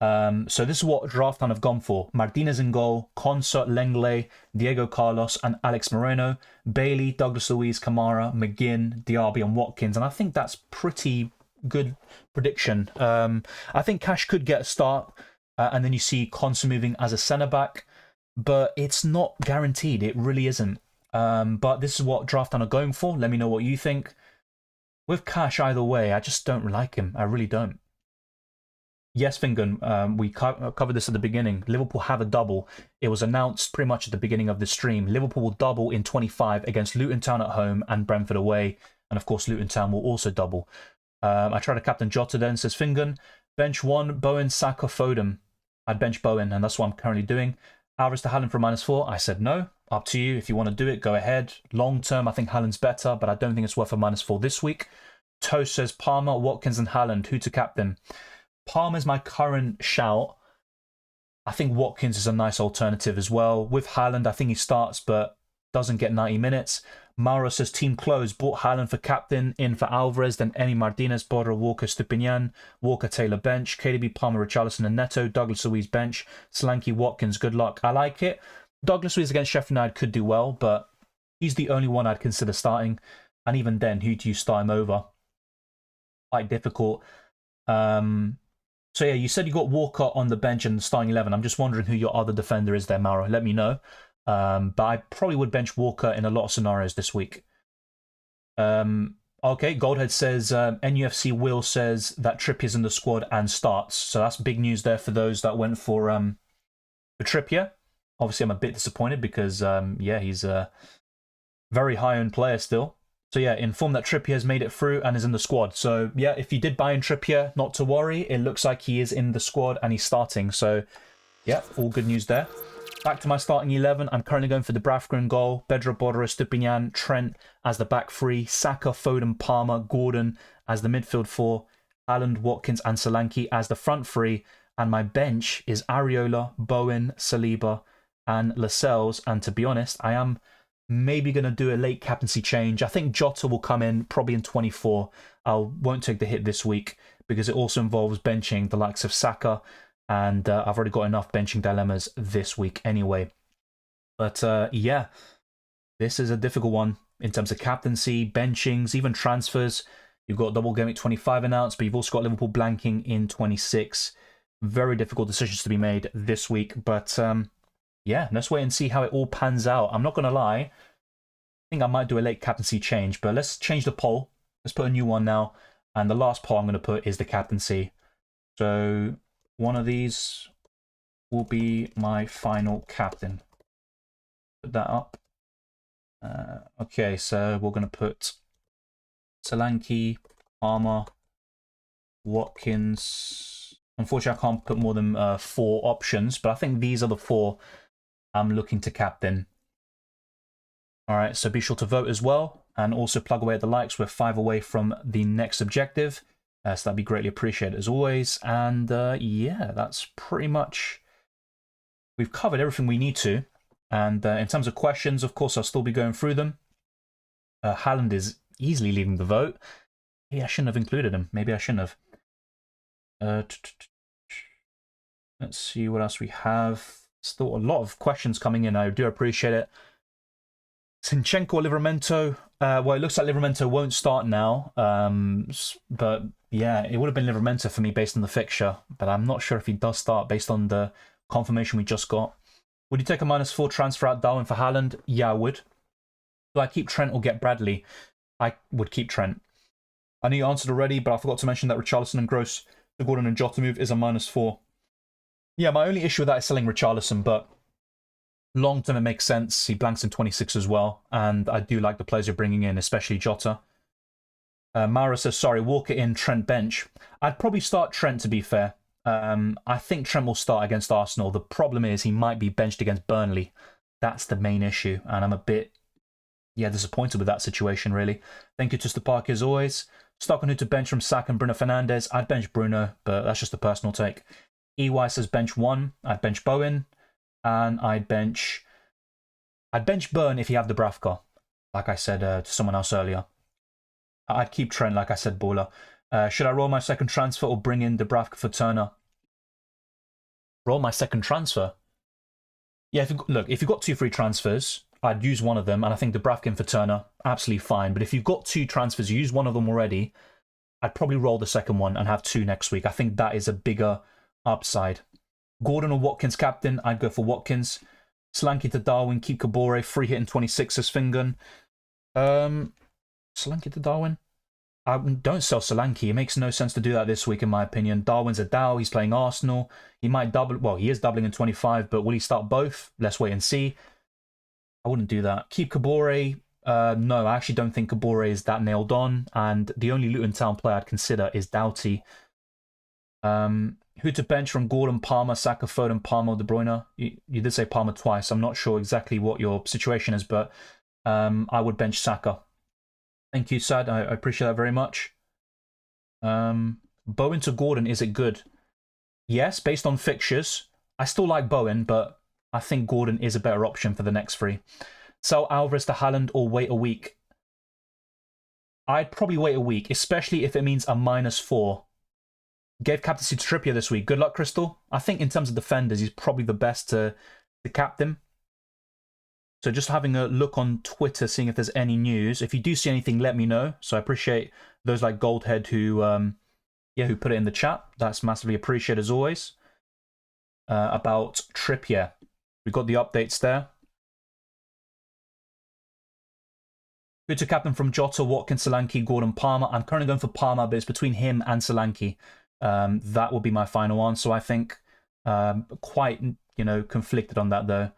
So this is what Drafthound have gone for. Martinez in goal, Konsa, Lenglet, Diego Carlos and Alex Moreno, Bailey, Douglas Luiz, Kamara, McGinn, Diaby and Watkins. And I think that's pretty good prediction. I think Cash could get a start, and then you see Konsa moving as a centre-back. but it's not guaranteed. It really isn't. But this is what Drafthound are going for. Let me know what you think. With cash either way, I just don't like him. I really don't. Yes, Fingon, we covered this at the beginning. Liverpool have a double. It was announced pretty much at the beginning of the stream. Liverpool will double in 25 against Luton Town at home and Brentford away. And of course, Luton Town will also double. I tried to captain Jota then, says Fingon. Bench 1, Bowen, Saka, Foden. I'd bench Bowen, and that's what I'm currently doing. Alvarez to Haaland for -4. I said no. Up to you. If you want to do it, go ahead. Long term, I think Haaland's better, but I don't think it's worth a -4 this week. Toast says Palmer, Watkins, and Haaland. Who to captain? Palmer's my current shout. I think Watkins is a nice alternative as well. With Haaland, I think he starts but doesn't get 90 minutes. Mauro says team closed. Bought Haaland for captain, in for Alvarez, then Emi Martinez, Border, Walker, Stupinian, Walker, Taylor bench, KDB, Palmer, Richarlison, and Neto, Douglas Luiz bench, Solanke, Watkins. Good luck. I like it. Douglas Luiz against Sheffield United could do well, but he's the only one I'd consider starting. And even then, who do you start him over? Quite difficult. So yeah, you said you got Walker on the bench and starting 11. I'm just wondering who your other defender is there, Mauro. Let me know. But I probably would bench Walker in a lot of scenarios this week. Okay, Goldhead says NUFC Will says that Trippier's in the squad and starts. So that's big news there for those that went for Trippier. Obviously, I'm a bit disappointed because yeah, he's a very high-owned player still. So yeah, informed that Trippier has made it through and is in the squad. So yeah, if you did buy in Trippier, not to worry. It looks like he is in the squad and he's starting. So yeah, all good news there. Back to my starting 11. I'm currently going for the Dubravka in goal. Bedra, Bodra, Stupinian, Trent as the back three. Saka, Foden, Palmer, Gordon as the midfield four. Haaland, Watkins and Solanke as the front three. And my bench is Areola, Bowen, Saliba and Lascelles. And to be honest, I am maybe going to do a late captaincy change. I think Jota will come in probably in 24. I won't take the hit this week because it also involves benching the likes of Saka. And I've already got enough benching dilemmas this week anyway. But yeah, this is a difficult one in terms of captaincy, benchings, even transfers. You've got Double Gameweek 25 announced, but you've also got Liverpool blanking in 26. Very difficult decisions to be made this week. But yeah, let's wait and see how it all pans out. I'm not going to lie. I think I might do a late captaincy change, but let's change the poll. Let's put a new one now. And the last poll I'm going to put is the captaincy. So one of these will be my final captain. Put that up. Okay, so we're going to put Solanke, Palmer, Watkins. Unfortunately, I can't put more than 4 options, but I think these are the 4 I'm looking to captain. All right, so be sure to vote as well. And also plug away at the likes. We're 5 away from the next objective. So that'd be greatly appreciated as always. And yeah, that's pretty much... We've covered everything we need to. And in terms of questions, of course, I'll still be going through them. Haaland is easily leading the vote. Hey, I shouldn't have included him. Maybe I shouldn't have. Let's see what else we have. Still a lot of questions coming in. I do appreciate it. Sinchenko or Livramento? Well, it looks like Livramento won't start now. But yeah, it would have been Livramento for me based on the fixture. But I'm not sure if he does start based on the confirmation we just got. Would you take a -4 transfer out Darwin for Haaland? Yeah, I would. Do I keep Trent or get Bradley? I would keep Trent. I know you answered already, but I forgot to mention that Richarlison and Gross, the Gordon and Jota move is a -4. Yeah, my only issue with that is selling Richarlison, but long term it makes sense. He blanks in 26 as well, and I do like the players you're bringing in, especially Jota. Mara says, sorry, Walker in, Trent bench. I'd probably start Trent, to be fair. I think Trent will start against Arsenal. The problem is he might be benched against Burnley. That's the main issue, and I'm a bit, yeah, disappointed with that situation, really. Thank you to Stepark as always. Stuck on who to bench from Saka and Bruno Fernandes. I'd bench Bruno, but that's just a personal take. EY says bench 1. I'd bench Bowen. And I'd bench Burn if you have the Dubravka, like I said to someone else earlier. I'd keep Trent, like I said, Baller. Should I roll my second transfer or bring in Dubravka for Turner? Roll my second transfer? Yeah, if you've got 2 free transfers, I'd use one of them, and I think Dubravka in for Turner, absolutely fine. But if you've got 2 transfers, you use one of them already, I'd probably roll the second one and have 2 next week. I think that is a bigger upside. Gordon or Watkins captain, I'd go for Watkins. Solanke to Darwin, keep Kabore, free hit in 26 as Fingon. Solanke to Darwin? Don't sell Solanke. It makes no sense to do that this week, in my opinion. Darwin's a Dow. He's playing Arsenal. He might double. Well, he is doubling in 25, but will he start both? Let's wait and see. I wouldn't do that. Keep Kabore. No, I actually don't think Kabore is that nailed on. And the only Luton Town player I'd consider is Doughty. Who to bench from Gordon, Palmer, Saka, Foden, Palmer, De Bruyne? You did say Palmer twice. I'm not sure exactly what your situation is, but I would bench Saka. Thank you, Sad. I appreciate that very much. Bowen to Gordon, is it good? Yes, based on fixtures. I still like Bowen, but I think Gordon is a better option for the next three. Sell Alvarez to Haaland or wait a week? I'd probably wait a week, especially if it means a -4. Gave captaincy to Trippier this week. Good luck, Crystal. I think in terms of defenders, he's probably the best to captain. So just having a look on Twitter, seeing if there's any news. If you do see anything, let me know. So I appreciate those like Goldhead who put it in the chat. That's massively appreciated as always. About Trippier. We've got the updates there. Good to captain from Jota, Watkins, Solanke, Gordon, Palmer. I'm currently going for Palmer, but it's between him and Solanke. That will be my final answer, I think. Quite, conflicted on that, though.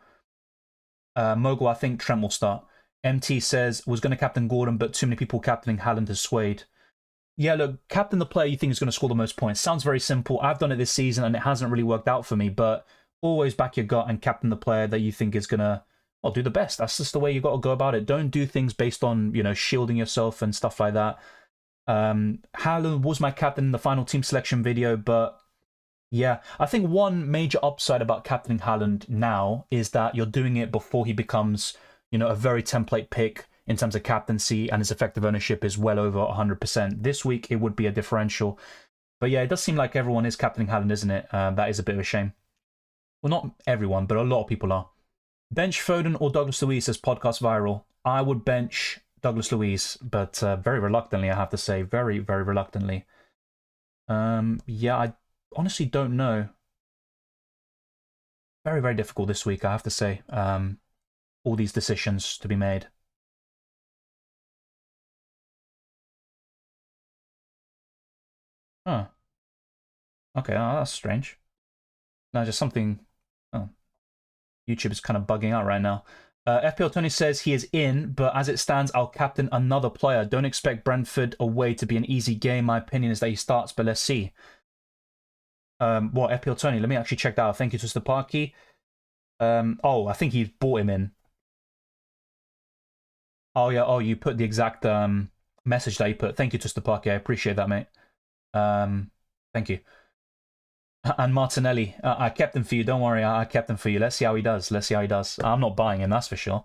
Mogul, I think Trent will start. MT says, was going to captain Gordon, but too many people captaining Haaland has swayed. Yeah, look, captain the player you think is going to score the most points. Sounds very simple. I've done it this season, and it hasn't really worked out for me, but always back your gut and captain the player that you think is going to do the best. That's just the way you got to go about it. Don't do things based on, shielding yourself and stuff like that. Haaland was my captain in the final team selection video, but yeah, I think one major upside about captaining Haaland now is that you're doing it before he becomes, a very template pick in terms of captaincy, and his effective ownership is well over 100%. This week, it would be a differential. But yeah, it does seem like everyone is captaining Haaland, isn't it? That is a bit of a shame. Well, not everyone, but a lot of people are. Bench Foden or Douglas Luiz says podcast viral. I would bench Douglas Luiz, but very reluctantly, I have to say. Very, very reluctantly. Yeah, I honestly don't know. Very, very difficult this week, I have to say. All these decisions to be made. Oh. Okay, that's strange. No, just something... Oh. YouTube is kind of bugging out right now. FPL Tony says he is in, but as it stands, I'll captain another player. Don't expect Brentford away to be an easy game. My opinion is that he starts, but let's see. What, FPL Tony? Let me actually check that out. Thank you to Stapaki. I think he bought him in. Oh, yeah. Oh, you put the exact message that you put. Thank you to Stapaki. I appreciate that, mate. Thank you. And Martinelli, I kept him for you. Don't worry, I kept him for you. Let's see how he does. Let's see how he does. I'm not buying him, that's for sure.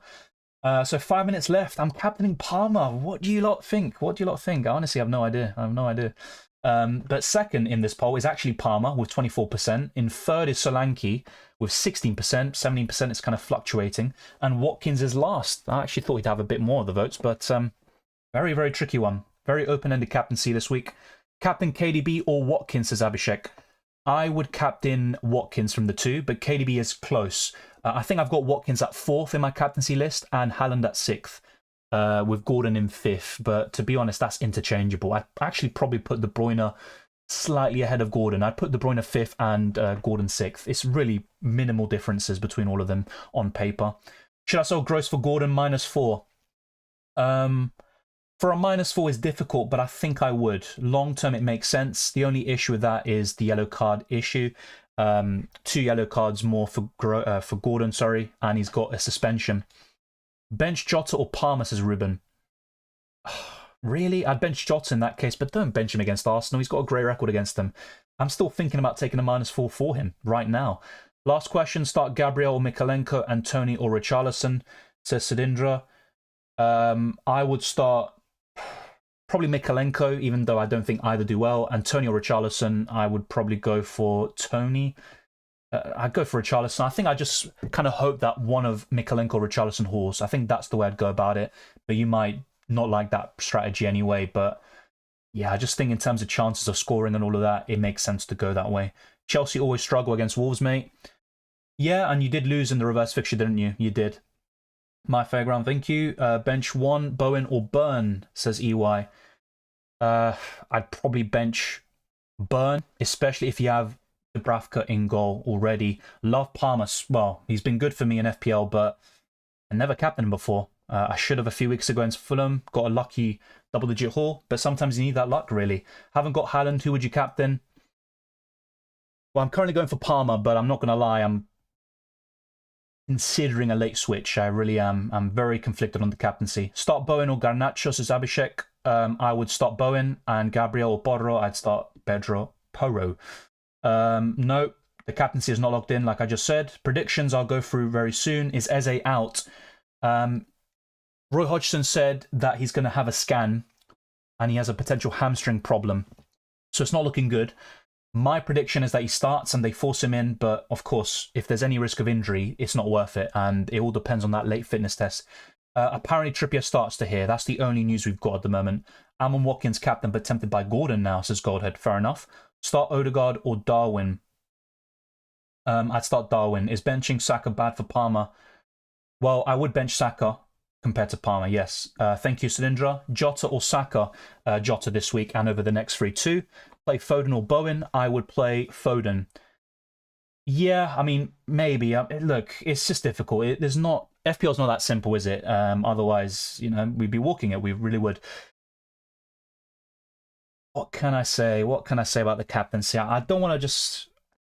So 5 minutes left. I'm captaining Palmer. What do you lot think? What do you lot think? I honestly have no idea. I have no idea. But second in this poll is actually Palmer with 24%. In third is Solanke with 16%. 17% is kind of fluctuating. And Watkins is last. I actually thought he'd have a bit more of the votes, but very, very tricky one. Very open-ended captaincy this week. Captain KDB or Watkins, says Abhishek. I would captain Watkins from the two, but KDB is close. I think I've got Watkins at 4th in my captaincy list and Haaland at 6th, with Gordon in 5th. But to be honest, that's interchangeable. I'd actually probably put De Bruyne slightly ahead of Gordon. I'd put De Bruyne 5th and Gordon 6th. It's really minimal differences between all of them on paper. Should I sell Gross for Gordon -4? For a -4 is difficult, but I think I would. Long term, it makes sense. The only issue with that is the yellow card issue. 2 yellow cards more for Gordon, sorry, and he's got a suspension. Bench Jota or Palmer, says Ruben. Really? I'd bench Jota in that case, but don't bench him against Arsenal. He's got a great record against them. I'm still thinking about taking a -4 for him right now. Last question, start Gabriel or Mikalenko, Antony or Richarlison, says Sidindra. I would start... probably Mikalenko, even though I don't think either do well. And Tony or Richarlison, I would probably go for Tony. I'd go for Richarlison. I think I just kind of hope that one of Mikalenko or Richarlison hauls. I think that's the way I'd go about it. But you might not like that strategy anyway. But yeah, I just think in terms of chances of scoring and all of that, it makes sense to go that way. Chelsea always struggle against Wolves, mate. Yeah, and you did lose in the reverse fixture, didn't you? You did. My Fairground, thank you. Bench 1, Bowen or Burn, says EY. I'd probably bench Burn, especially if you have Dubravka in goal already. Love Palmer. Well, he's been good for me in FPL, but I never captained him before. I should have a few weeks ago against Fulham. Got a lucky double-digit haul, but sometimes you need that luck, really. Haven't got Haaland. Who would you captain? Well, I'm currently going for Palmer, but I'm not going to lie. I'm considering a late switch. I really am. I'm very conflicted on the captaincy. Start Bowen or Garnacho, says Abhishek. I would start Bowen, and Gabriel or Porro, I'd start Pedro Porro. No, the captaincy is not locked in, like I just said. Predictions I'll go through very soon. Is Eze out? Roy Hodgson said that he's going to have a scan, and he has a potential hamstring problem. So it's not looking good. My prediction is that he starts and they force him in, but of course, if there's any risk of injury, it's not worth it, and it all depends on that late fitness test. Apparently, Trippier starts to here. That's the only news we've got at the moment. Amon Watkins captain, but tempted by Gordon now, says Goldhead. Fair enough. Start Odegaard or Darwin? I'd start Darwin. Is benching Saka bad for Palmer? Well, I would bench Saka compared to Palmer, yes. Thank you, Cylindra. Jota or Saka? Jota this week and over the next 3 too. Play Foden or Bowen? I would play Foden. Yeah, I mean, maybe. Look, it's just difficult. There's not... FPL's not that simple, is it? Otherwise, you know, we'd be walking it. We really would. What can I say? What can I say about the captaincy? I don't want to just...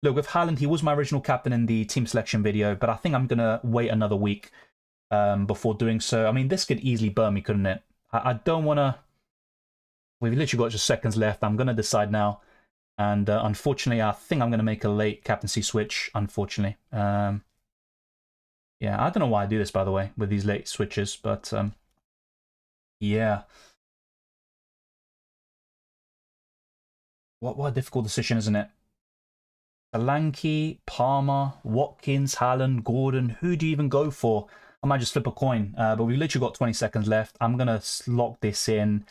Look, with Haaland, he was my original captain in the team selection video, but I think I'm going to wait another week before doing so. I mean, this could easily burn me, couldn't it? I don't want to... We've literally got just seconds left. I'm going to decide now. And unfortunately, I think I'm going to make a late captaincy switch, unfortunately. Yeah, I don't know why I do this, by the way, with these late switches, but yeah. What a difficult decision, isn't it? Solanke, Palmer, Watkins, Haaland, Gordon. Who do you even go for? I might just flip a coin, but we've literally got 20 seconds left. I'm going to lock this in.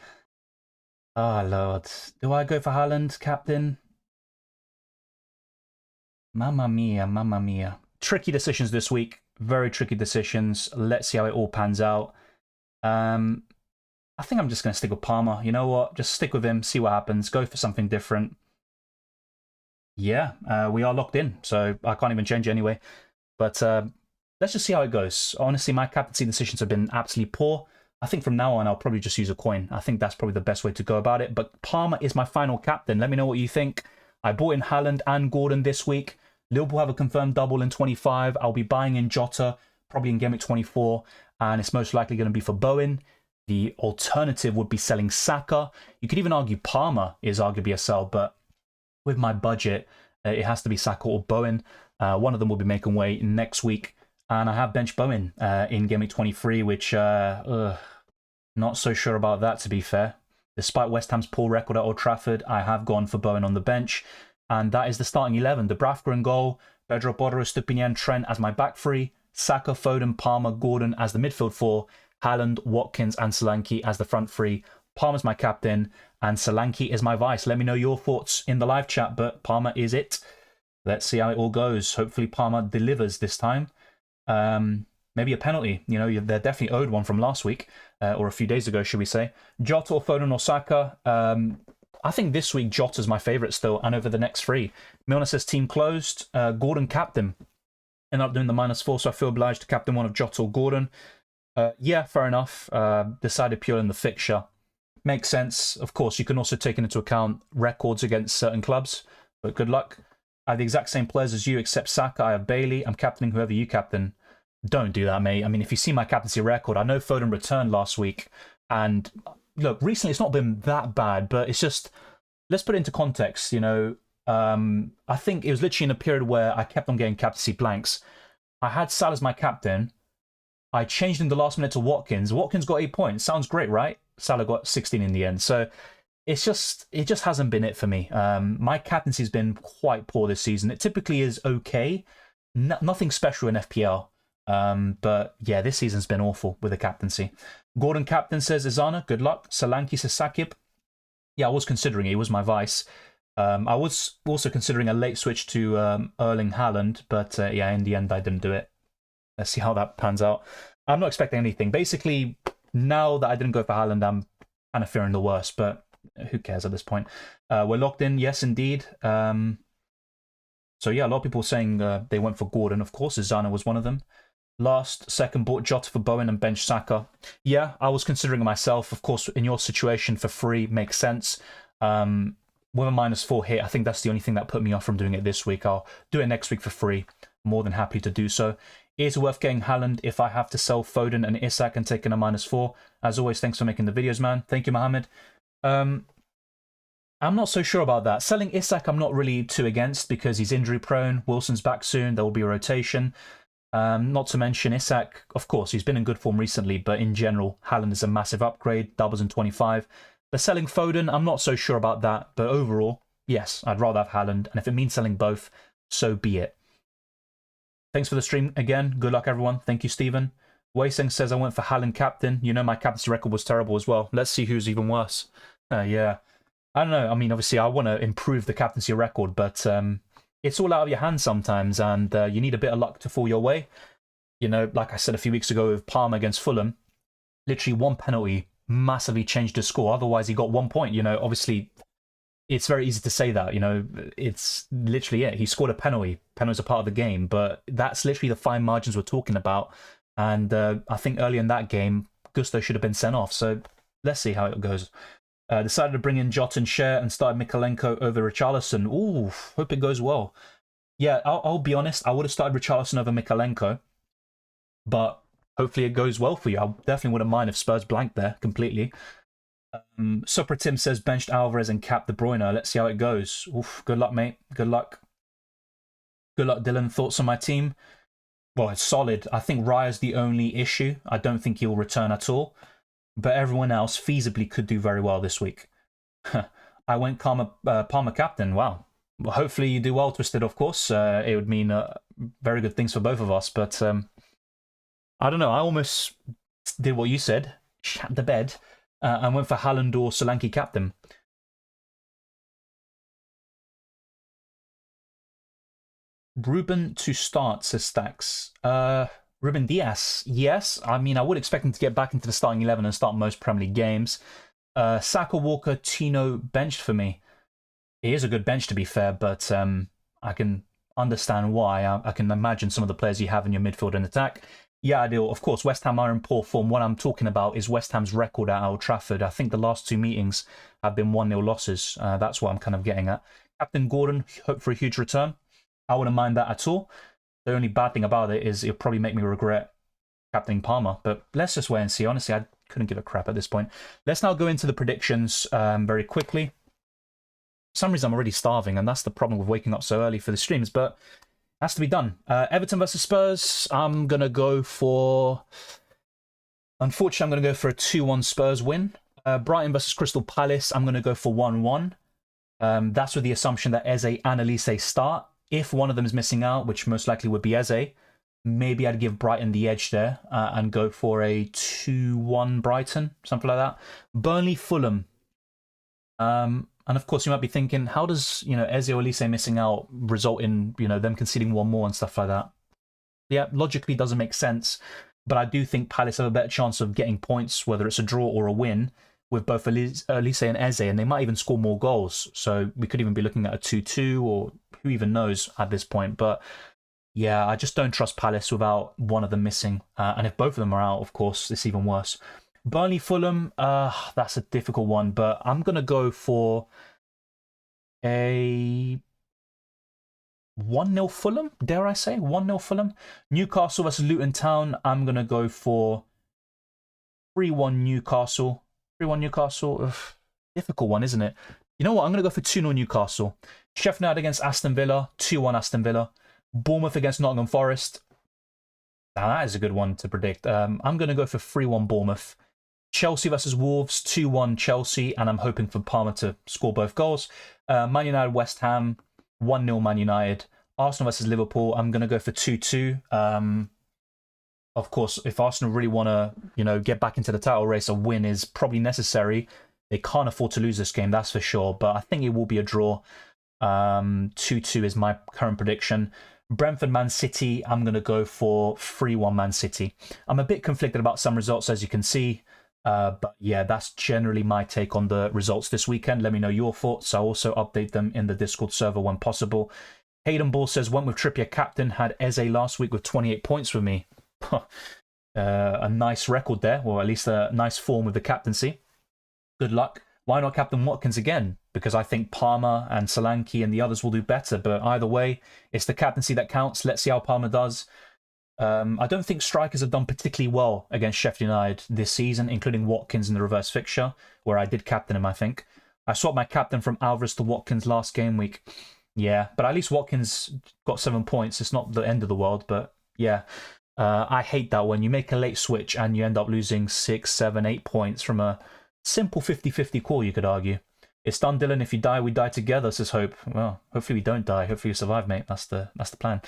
Oh, Lord. Do I go for Haaland, captain? Mamma mia, mamma mia. Tricky decisions this week. Very tricky decisions. Let's see how it all pans out. I think I'm just going to stick with Palmer. You know what? Just stick with him, see what happens. Go for something different. Yeah, we are locked in, so I can't even change it anyway. But let's just see how it goes. Honestly, my captaincy decisions have been absolutely poor. I think from now on, I'll probably just use a coin. I think that's probably the best way to go about it. But Palmer is my final captain. Let me know what you think. I bought in Haaland and Gordon this week. Liverpool have a confirmed double in 25. I'll be buying in Jota, probably in Gameweek 24. And it's most likely going to be for Bowen. The alternative would be selling Saka. You could even argue Palmer is arguably a sell. But with my budget, it has to be Saka or Bowen. One of them will be making way next week. And I have bench Bowen in Gameweek 23, which... not so sure about that, to be fair. Despite West Ham's poor record at Old Trafford, I have gone for Bowen on the bench. And that is the starting 11. Dubravka in goal, Pedro Porro, Stupinian, Trent as my back three, Saka, Foden, Palmer, Gordon as the midfield four, Haaland, Watkins and Solanke as the front three. Palmer's my captain and Solanke is my vice. Let me know your thoughts in the live chat, but Palmer is it. Let's see how it all goes. Hopefully Palmer delivers this time. Maybe a penalty. You know, they're definitely owed one from last week, or a few days ago, should we say. Jota or Foden or Saka. I think this week Jota's my favourite still, and over the next 3. Milner says team closed. Gordon captain. Ended up doing the -4, so I feel obliged to captain one of Jota or Gordon. Yeah, fair enough. Decided pure in the fixture. Makes sense. Of course, you can also take into account records against certain clubs, but good luck. I have the exact same players as you, except Saka. I have Bailey. I'm captaining whoever you captain. Don't do that, mate. I mean, if you see my captaincy record, I know Foden returned last week. And look, recently it's not been that bad, but it's just, let's put it into context, you know. I think it was literally in a period where I kept on getting captaincy blanks. I had Salah as my captain. I changed in the last minute to Watkins. Watkins got 8 points. Sounds great, right? Salah got 16 in the end. So it just hasn't been it for me. My captaincy has been quite poor this season. It typically is okay. Nothing special in FPL. But yeah, this season's been awful with the captaincy. Gordon captain says Izana, good luck. Solanke says Sakib. Yeah, I was considering it. He was my vice. I was also considering a late switch to Erling Haaland, but yeah, in the end, I didn't do it. Let's see how that pans out. I'm not expecting anything. Basically, now that I didn't go for Haaland, I'm kind of fearing the worst, but who cares at this point? We're locked in, yes, indeed. So yeah, a lot of people saying they went for Gordon. Of course, Zana was one of them. Last second bought Jota for Bowen and bench Saka. Yeah, I was considering it myself. Of course, in your situation, for free makes sense. With a -4 hit, I think that's the only thing that put me off from doing it this week. I'll do it next week for free. More than happy to do so. Is it worth getting Haaland if I have to sell Foden and Isak and taking a -4? As always, thanks for making the videos, man. Thank you, Mohammed. I'm not so sure about that. Selling Isak, I'm not really too against because he's injury prone. Wilson's back soon. There will be a rotation. Not to mention Isak, of course, he's been in good form recently, but in general, Haaland is a massive upgrade, doubles in 25. But selling Foden, I'm not so sure about that. But overall, yes, I'd rather have Haaland. And if it means selling both, so be it. Thanks for the stream again. Good luck, everyone. Thank you, Stephen. Weiseng says I went for Haaland captain. You know my captain's record was terrible as well. Let's see who's even worse. Yeah. I don't know. I mean, obviously, I want to improve the captaincy record, but it's all out of your hands sometimes, and you need a bit of luck to fall your way. You know, like I said a few weeks ago with Palmer against Fulham, literally one penalty massively changed the score. Otherwise, he got 1 point. You know, obviously, it's very easy to say that. You know, it's literally it. He scored a penalty. Penalties are part of the game, but that's literally the fine margins we're talking about. And I think early in that game, Gusto should have been sent off. So let's see how it goes. Decided to bring in Jota and Share and started Mikalenko over Richarlison. Ooh, hope it goes well. Yeah, I'll be honest. I would have started Richarlison over Mikalenko, but hopefully it goes well for you. I definitely wouldn't mind if Spurs blanked there completely. Supra Tim says benched Alvarez and capped De Bruyne. Let's see how it goes. Oof, good luck, mate. Good luck. Good luck, Dylan. Thoughts on my team? Well, it's solid. I think Raya's the only issue. I don't think he'll return at all. But everyone else feasibly could do very well this week. I went Palmer captain. Wow. Well, hopefully you do well, Twisted, of course. It would mean very good things for both of us. But I don't know. I almost did what you said. Shat the bed. I went for Haaland or Solanke captain. Ruben to start, says Stacks. Ruben Diaz, yes. I mean, I would expect him to get back into the starting 11 and start most Premier League games. Saka, Walker, Tino benched for me. He is a good bench, to be fair, but I can understand why. I can imagine some of the players you have in your midfield and attack. Yeah, I do. Of course, West Ham are in poor form. What I'm talking about is West Ham's record at Old Trafford. I think the last 2 meetings have been 1-0 losses. That's what I'm kind of getting at. Captain Gordon, hope for a huge return. I wouldn't mind that at all. The only bad thing about it is it'll probably make me regret captaining Palmer. But let's just wait and see. Honestly, I couldn't give a crap at this point. Let's now go into the predictions very quickly. For some reason, I'm already starving, and that's the problem with waking up so early for the streams, but it has to be done. Everton versus Spurs, I'm going to go for... Unfortunately, I'm going to go for a 2-1 Spurs win. Brighton versus Crystal Palace, I'm going to go for 1-1. That's with the assumption that Eze and Elise start. If one of them is missing out, which most likely would be Eze, maybe I'd give Brighton the edge there and go for a 2-1 Brighton, something like that. Burnley, Fulham. And of course, you might be thinking, how does Eze or Elise missing out result in them conceding one more and stuff like that? Yeah, logically doesn't make sense, but I do think Palace have a better chance of getting points, whether it's a draw or a win, with both Elise and Eze, and they might even score more goals. So we could even be looking at a 2-2, or who even knows at this point. But yeah, I just don't trust Palace without one of them missing. And if both of them are out, of course, it's even worse. Burnley, Fulham, that's a difficult one, but I'm going to go for a 1-0 Fulham, dare I say? 1-0 Fulham. Newcastle versus Luton Town, I'm going to go for 3-1 Newcastle. 3-1 Newcastle. Ugh, difficult one, isn't it? You know what? I'm going to go for 2-0 Newcastle. Sheffield United against Aston Villa, 2-1 Aston Villa. Bournemouth against Nottingham Forest. Now, that is a good one to predict. I'm going to go for 3-1 Bournemouth. Chelsea versus Wolves, 2-1 Chelsea, and I'm hoping for Palmer to score both goals. Man United, West Ham, 1-0 Man United. Arsenal versus Liverpool, I'm going to go for 2-2. Of course, if Arsenal really want to, get back into the title race, a win is probably necessary. They can't afford to lose this game, that's for sure. But I think it will be a draw. 2-2 is my current prediction. Brentford Man City, I'm going to go for 3-1 Man City. I'm a bit conflicted about some results, as you can see. But yeah, that's generally my take on the results this weekend. Let me know your thoughts. I'll also update them in the Discord server when possible. Hayden Ball says, went with Trippier captain, had Eze last week with 28 points for me. A nice record there, or at least a nice form with the captaincy. Good luck. Why not captain Watkins again? Because I think Palmer and Solanke and the others will do better. But either way, it's the captaincy that counts. Let's see how Palmer does. I don't think strikers have done particularly well against Sheffield United this season, including Watkins in the reverse fixture, where I did captain him, I think. I swapped my captain from Alvarez to Watkins last game week. Yeah, but at least Watkins got 7 points. It's not the end of the world, but yeah. I hate that when you make a late switch and you end up losing 6, 7, 8 points from a simple 50-50 call, you could argue. It's done, Dylan. If you die, we die together, says Hope. Well, hopefully we don't die. Hopefully we survive, mate. That's the plan.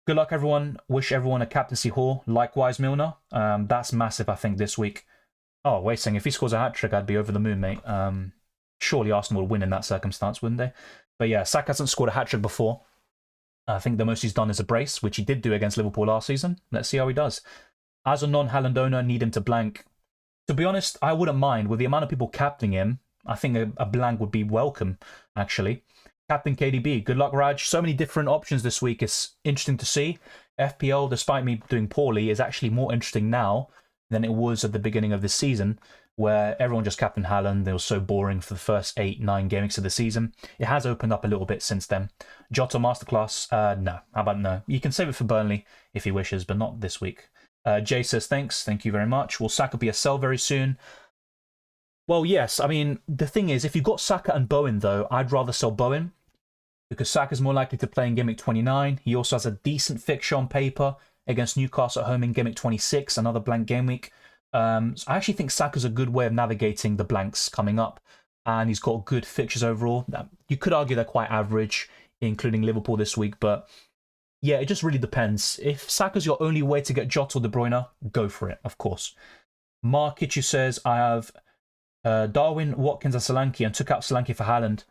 Good luck, everyone. Wish everyone a captaincy haul. Likewise, Milner. That's massive, I think, this week. Oh, wait a second. If he scores a hat-trick, I'd be over the moon, mate. Surely Arsenal would win in that circumstance, wouldn't they? But yeah, Saka hasn't scored a hat-trick before. I think the most he's done is a brace, which he did do against Liverpool last season. Let's see how he does. As a non-Haaland owner, need him to blank. To be honest, I wouldn't mind. With the amount of people captaining him, I think a blank would be welcome, actually. Captain KDB, good luck, Raj. So many different options this week. It's interesting to see. FPL, despite me doing poorly, is actually more interesting now than it was at the beginning of this season, where everyone just captained Haaland. It was so boring for the first 8-9 game weeks of the season. It has opened up a little bit since then. Jota Masterclass, no. How about no? You can save it for Burnley if he wishes, but not this week. Jay says, thanks. Thank you very much. Will Saka be a sell very soon? Well, yes. I mean, the thing is, if you've got Saka and Bowen, though, I'd rather sell Bowen because Saka's more likely to play in Game Week 29. He also has a decent fixture on paper against Newcastle at home in Game Week 26, another blank game week. So I actually think Saka's a good way of navigating the blanks coming up, and he's got good fixtures overall. You could argue they're quite average, including Liverpool this week, but yeah, it just really depends. If Saka's your only way to get Jota or De Bruyne, go for it, of course. Mark Kitchu says, I have Darwin, Watkins and Solanke and took out Solanke for Haaland.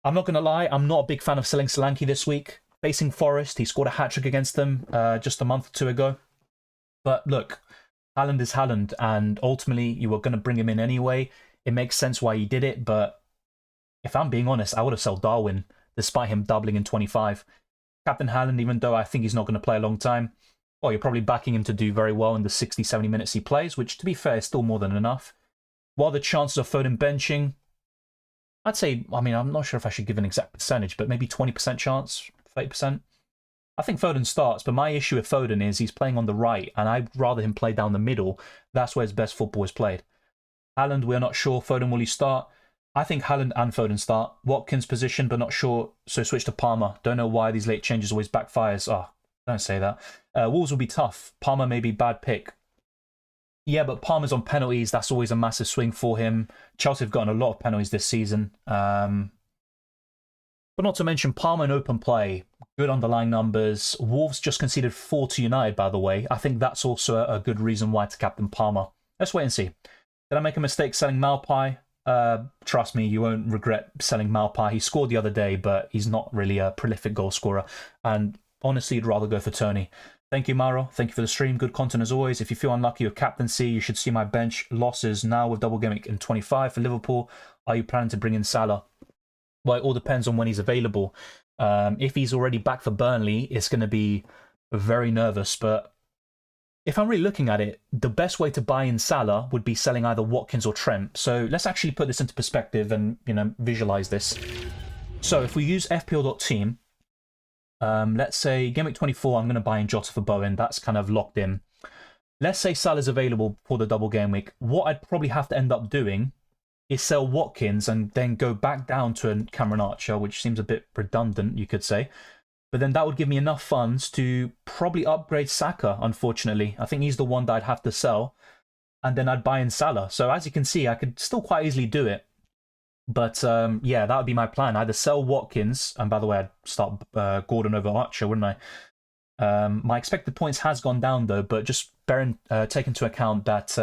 I'm not going to lie, I'm not a big fan of selling Solanke this week. Facing Forest, he scored a hat-trick against them just a month or two ago. But look, Haaland is Haaland, and ultimately you were going to bring him in anyway. It makes sense why he did it, but if I'm being honest, I would have sold Darwin, despite him doubling in 25. Captain Haaland, even though I think he's not going to play a long time, well, you're probably backing him to do very well in the 60, 70 minutes he plays, which, to be fair, is still more than enough. While the chances of Foden benching, I'd say, I mean, I'm not sure if I should give an exact percentage, but maybe 20% chance, 30%. I think Foden starts, but my issue with Foden is he's playing on the right, and I'd rather him play down the middle. That's where his best football is played. Haaland, we're not sure. Foden, will he start? I think Haaland and Foden start. Watkins position, but not sure, so switch to Palmer. Don't know why these late changes always backfires. Oh, don't say that. Wolves will be tough. Palmer may be bad pick. Yeah, but Palmer's on penalties. That's always a massive swing for him. Chelsea have gotten a lot of penalties this season. But not to mention Palmer in open play. Good underlying numbers. Wolves just conceded 4 to United, by the way. I think that's also a good reason why to captain Palmer. Let's wait and see. Did I make a mistake selling Malpai? Trust me, you won't regret selling Malpai. He scored the other day, but he's not really a prolific goal scorer. And honestly, you'd rather go for Tony. Thank you, Mauro. Thank you for the stream. Good content as always. If you feel unlucky with captaincy, you should see my bench losses now with double gimmick in 25 for Liverpool. Are you planning to bring in Salah? Well, it all depends on when he's available. If he's already back for Burnley, it's going to be very nervous. But if I'm really looking at it, the best way to buy in Salah would be selling either Watkins or Trent. So let's actually put this into perspective and, visualize this. So if we use FPL.Team, let's say Game Week 24, I'm going to buy in Jota for Bowen. That's kind of locked in. Let's say Salah's available for the double game week. What I'd probably have to end up doing is sell Watkins and then go back down to a Cameron Archer, which seems a bit redundant, you could say. But then that would give me enough funds to probably upgrade Saka, unfortunately. I think he's the one that I'd have to sell. And then I'd buy in Salah. So as you can see, I could still quite easily do it. But yeah, that would be my plan. Either sell Watkins, and by the way, I'd start Gordon over Archer, wouldn't I? My expected points has gone down though, but just take into account that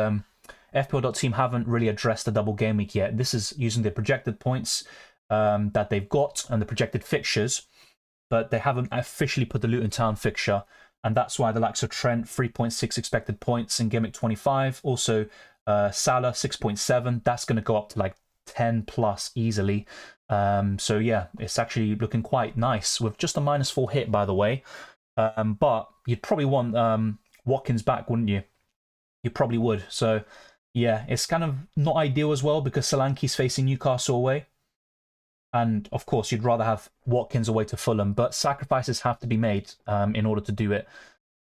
FPL.Team haven't really addressed the double game week yet. This is using the projected points that they've got and the projected fixtures, but they haven't officially put the Luton Town fixture, and that's why the likes of Trent, 3.6 expected points in Game Week 25. Also, Salah, 6.7. That's going to go up to like 10 plus easily. So yeah, it's actually looking quite nice with just a -4 hit, by the way. But you'd probably want Watkins back, wouldn't you? You probably would. So yeah, it's kind of not ideal as well because Solanke's facing Newcastle away. And of course, you'd rather have Watkins away to Fulham, but sacrifices have to be made in order to do it.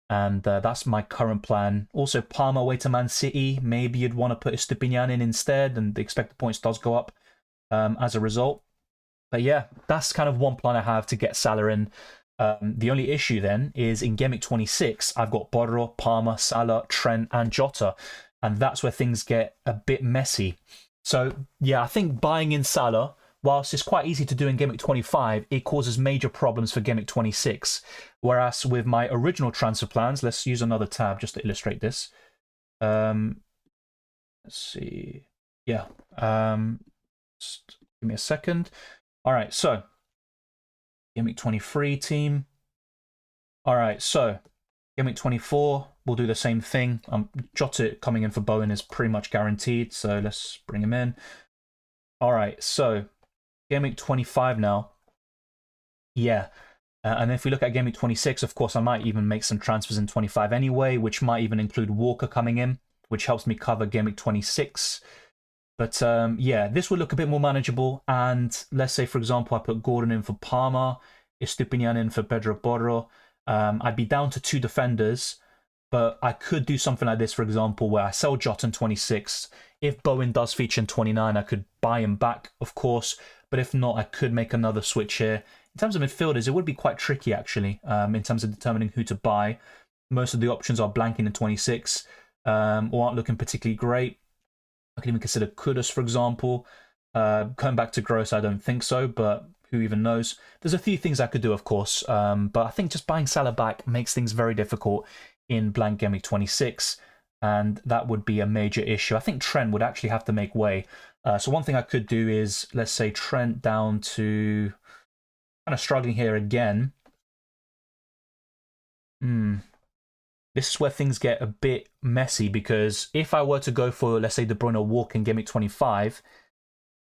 And that's my current plan. Also, Palmer away to Man City. Maybe you'd want to put Estupiñán in instead, and the expected points does go up as a result. But yeah, that's kind of one plan I have to get Salah in. The only issue then is in Game Week 26, I've got Borro, Palmer, Salah, Trent, and Jota. And that's where things get a bit messy. So yeah, I think buying in Salah, whilst it's quite easy to do in Game Week 25, it causes major problems for Game Week 26. Whereas with my original transfer plans, let's use another tab just to illustrate this. Let's see. Yeah. Just give me a second. All right, so Game Week 23 team. All right, so Game Week 24, we'll do the same thing. Jota coming in for Bowen is pretty much guaranteed, so let's bring him in. All right, so Game Week 25 now. Yeah, and if we look at Game Week 26, of course, I might even make some transfers in 25 anyway, which might even include Walker coming in, which helps me cover Game Week 26. But yeah, this would look a bit more manageable. And let's say, for example, I put Gordon in for Palmer, Estupiñán in for Pedro Porro. I'd be down to 2 defenders, but I could do something like this, for example, where I sell Jota in 26. If Bowen does feature in 29, I could buy him back, of course. But if not, I could make another switch here. In terms of midfielders, it would be quite tricky, actually, in terms of determining who to buy. Most of the options are blanking in 26 or aren't looking particularly great. I can even consider Kudus, for example. Going back to Gross, I don't think so, but who even knows? There's a few things I could do, of course, but I think just buying Salah back makes things very difficult in blank Game Week 26, and that would be a major issue. I think Trent would actually have to make way. So one thing I could do is, let's say, Trent down to... kind of struggling here again. This is where things get a bit messy, because if I were to go for, let's say, De Bruyne or Walker in Game Week 25,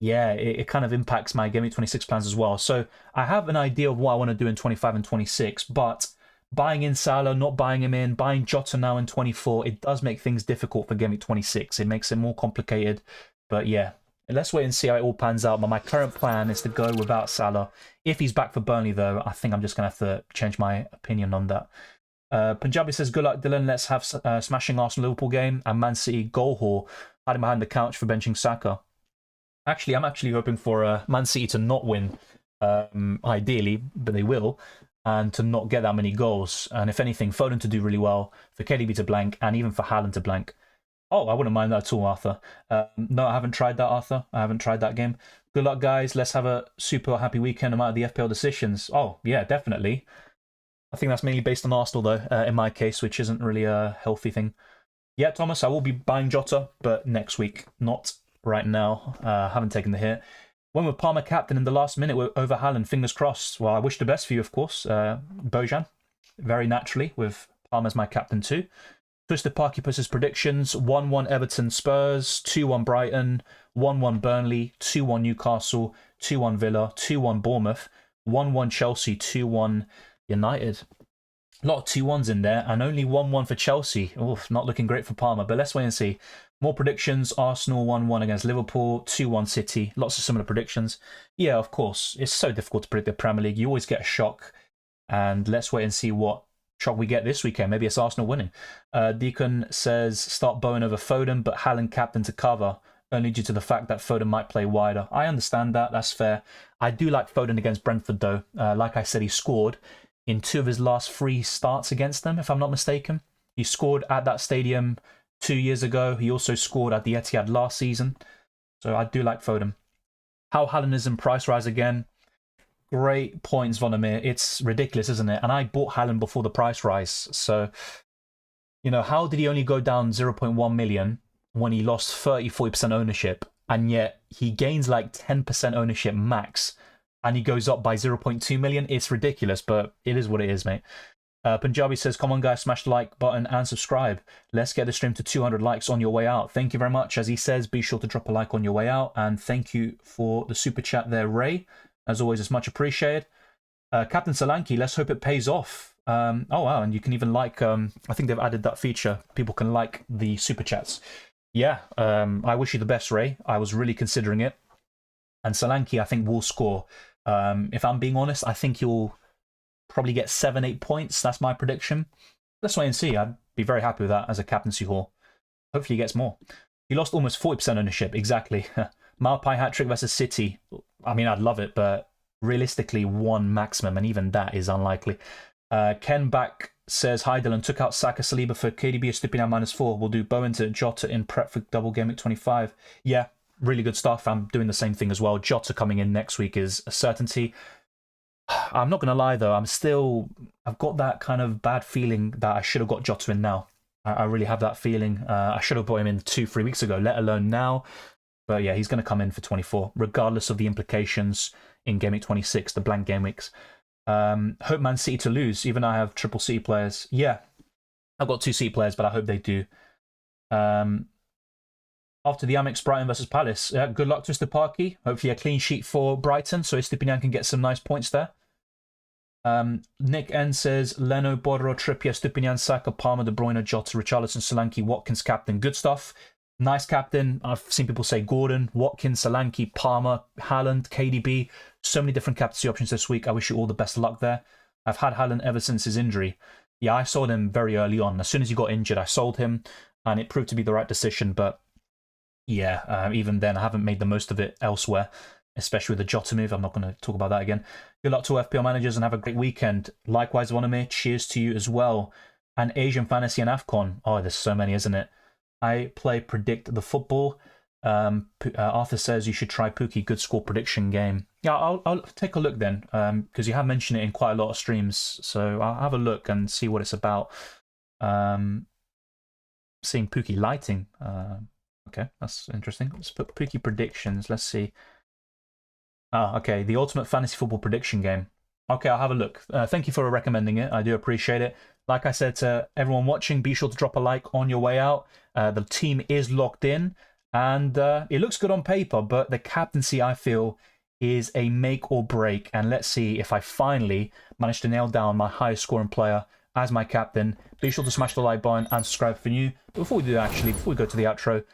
yeah, it kind of impacts my Game Week 26 plans as well. So I have an idea of what I want to do in 25 and 26, but buying in Salah, not buying him in, buying Jota now in 24, it does make things difficult for Game Week 26. It makes it more complicated. But yeah, let's wait and see how it all pans out. But my current plan is to go without Salah. If he's back for Burnley, though, I think I'm just going to have to change my opinion on that. Punjabi says, good luck, Dylan. Let's have smashing Arsenal-Liverpool game and Man City goal haul. Hiding behind the couch for benching Saka. Actually, I'm actually hoping for Man City to not win, ideally, but they will, and to not get that many goals. And if anything, Foden to do really well, for KDB to blank, and even for Haaland to blank. Oh, I wouldn't mind that at all, Arthur. No, I haven't tried that, Arthur. I haven't tried that game. Good luck, guys. Let's have a super happy weekend no matter the FPL decisions. Oh, yeah, definitely. I think that's mainly based on Arsenal, though, in my case, which isn't really a healthy thing. Yeah, Thomas, I will be buying Jota, but next week, not right now. Haven't taken the hit. When with Palmer captain in the last minute over Haaland, fingers crossed. Well, I wish the best for you, of course. Bojan, very naturally, with Palmer as my captain too. Twisted Parkypus's predictions: 1-1 Everton Spurs, 2-1 Brighton, 1-1 Burnley, 2-1 Newcastle, 2-1 Villa, 2-1 Bournemouth, 1-1 Chelsea, 2-1 United. A lot of 2-1s in there, and only 1-1 for Chelsea. Oof, not looking great for Palmer, but let's wait and see. More predictions: Arsenal 1-1 against Liverpool, 2-1 City. Lots of similar predictions. Yeah, of course. It's so difficult to predict the Premier League. You always get a shock, and let's wait and see what shock we get this weekend. Maybe it's Arsenal winning. Deacon says, start Bowen over Foden, but Haaland captain to cover, only due to the fact that Foden might play wider. I understand that. That's fair. I do like Foden against Brentford, though. Like I said, he scored in 2 of his last 3 starts against them, if I'm not mistaken. He scored at that stadium 2 years ago. He also scored at the Etihad last season. So I do like Foden. How Haaland is in price rise again. Great points, Vonamir. It's ridiculous, isn't it? And I bought Haaland before the price rise. So, you know, how did he only go down 0.1 million when he lost 30-40% ownership, and yet he gains like 10% ownership max, and he goes up by 0.2 million. It's ridiculous, but it is what it is, mate. Punjabi says, come on, guys, smash the like button and subscribe. Let's get the stream to 200 likes on your way out. Thank you very much. As he says, be sure to drop a like on your way out. And thank you for the super chat there, Ray. As always, it's much appreciated. Captain Solanke, let's hope it pays off. Oh, wow, and you can even like, I think they've added that feature. People can like the super chats. Yeah, I wish you the best, Ray. I was really considering it. And Solanke, I think, will score. If I'm being honest, I think he'll probably get 7-8 points. That's my prediction. Let's wait and see. I'd be very happy with that as a captaincy haul. Hopefully he gets more. He lost almost 40% ownership. Exactly. Malpai hat-trick versus City. I mean, I'd love it, but realistically, one maximum, and even that is unlikely. Ken back says, hi Dylan, took out Saka Saliba for KDB Estupinian -4. We'll do Bowen to Jota in prep for Double Gameweek 25. Yeah, really good stuff. I'm doing the same thing as well. Jota coming in next week is a certainty. I'm not going to lie, though. I've got that kind of bad feeling that I should have got Jota in now. I really have that feeling. I should have brought him in 2-3 weeks ago, let alone now. But yeah, he's going to come in for 24, regardless of the implications in Game Week 26, the blank game weeks. Hope Man City to lose, even though I have triple City players. Yeah, I've got 2 City players, but I hope they do. After the Amex Brighton versus Palace, good luck to Mr. Parkey. Hopefully a clean sheet for Brighton, so Estupinian can get some nice points there. Nick N says, Leno, Borro, Trippier, Estupinian, Saka, Palmer, De Bruyne, Jota, Richarlison, Solanke, Watkins, captain. Good stuff. Nice captain. I've seen people say Gordon, Watkins, Solanke, Palmer, Haaland, KDB. So many different captaincy options this week. I wish you all the best of luck there. I've had Haaland ever since his injury. Yeah, I sold him very early on. As soon as he got injured, I sold him, and it proved to be the right decision. But yeah, even then, I haven't made the most of it elsewhere, especially with the Jota move. I'm not going to talk about that again. Good luck to FPL managers and have a great weekend. Likewise, Waname, cheers to you as well. And Asian Fantasy and AFCON. Oh, there's so many, isn't it? I play Predict the Football. Arthur says you should try Pookie, good score prediction game. Yeah, I'll take a look then, because you have mentioned it in quite a lot of streams. So I'll have a look and see what it's about. Seeing Pookie lighting. Okay, that's interesting. Let's put Pookie predictions. Let's see. Okay, the Ultimate Fantasy Football Prediction Game. Okay, I'll have a look. Thank you for recommending it. I do appreciate it. Like I said to everyone watching, be sure to drop a like on your way out. The team is locked in, and it looks good on paper, but the captaincy, I feel, is a make or break. And let's see if I finally manage to nail down my highest scoring player as my captain. Be sure to smash the like button and subscribe for new. But before we do that, actually, before we go to the outro,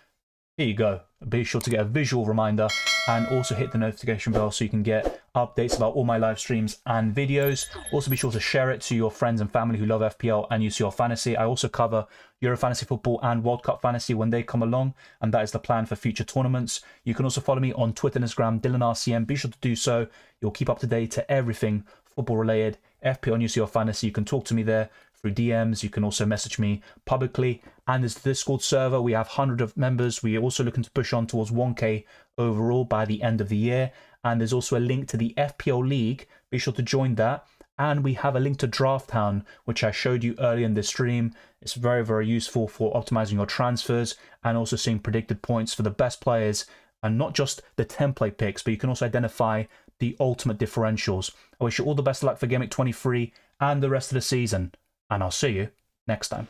here you go. Be sure to get a visual reminder and also hit the notification bell so you can get updates about all my live streams and videos. Also be sure to share it to your friends and family who love FPL and UCL Fantasy. I also cover Euro Fantasy Football and World Cup Fantasy when they come along, and that is the plan for future tournaments. You can also follow me on Twitter and Instagram, DylanRCM. Be sure to do so. You'll keep up to date to everything football related, FPL and UCL Fantasy. You can talk to me there through DMs. You can also message me publicly. And there's the Discord server. We have hundreds of members. We are also looking to push on towards 1K overall by the end of the year. And there's also a link to the FPL League. Be sure to join that. And we have a link to Drafthound, which I showed you earlier in this stream. It's very, very useful for optimizing your transfers and also seeing predicted points for the best players, and not just the template picks, but you can also identify the ultimate differentials. I wish you all the best of luck for Game Week 23 and the rest of the season, and I'll see you next time.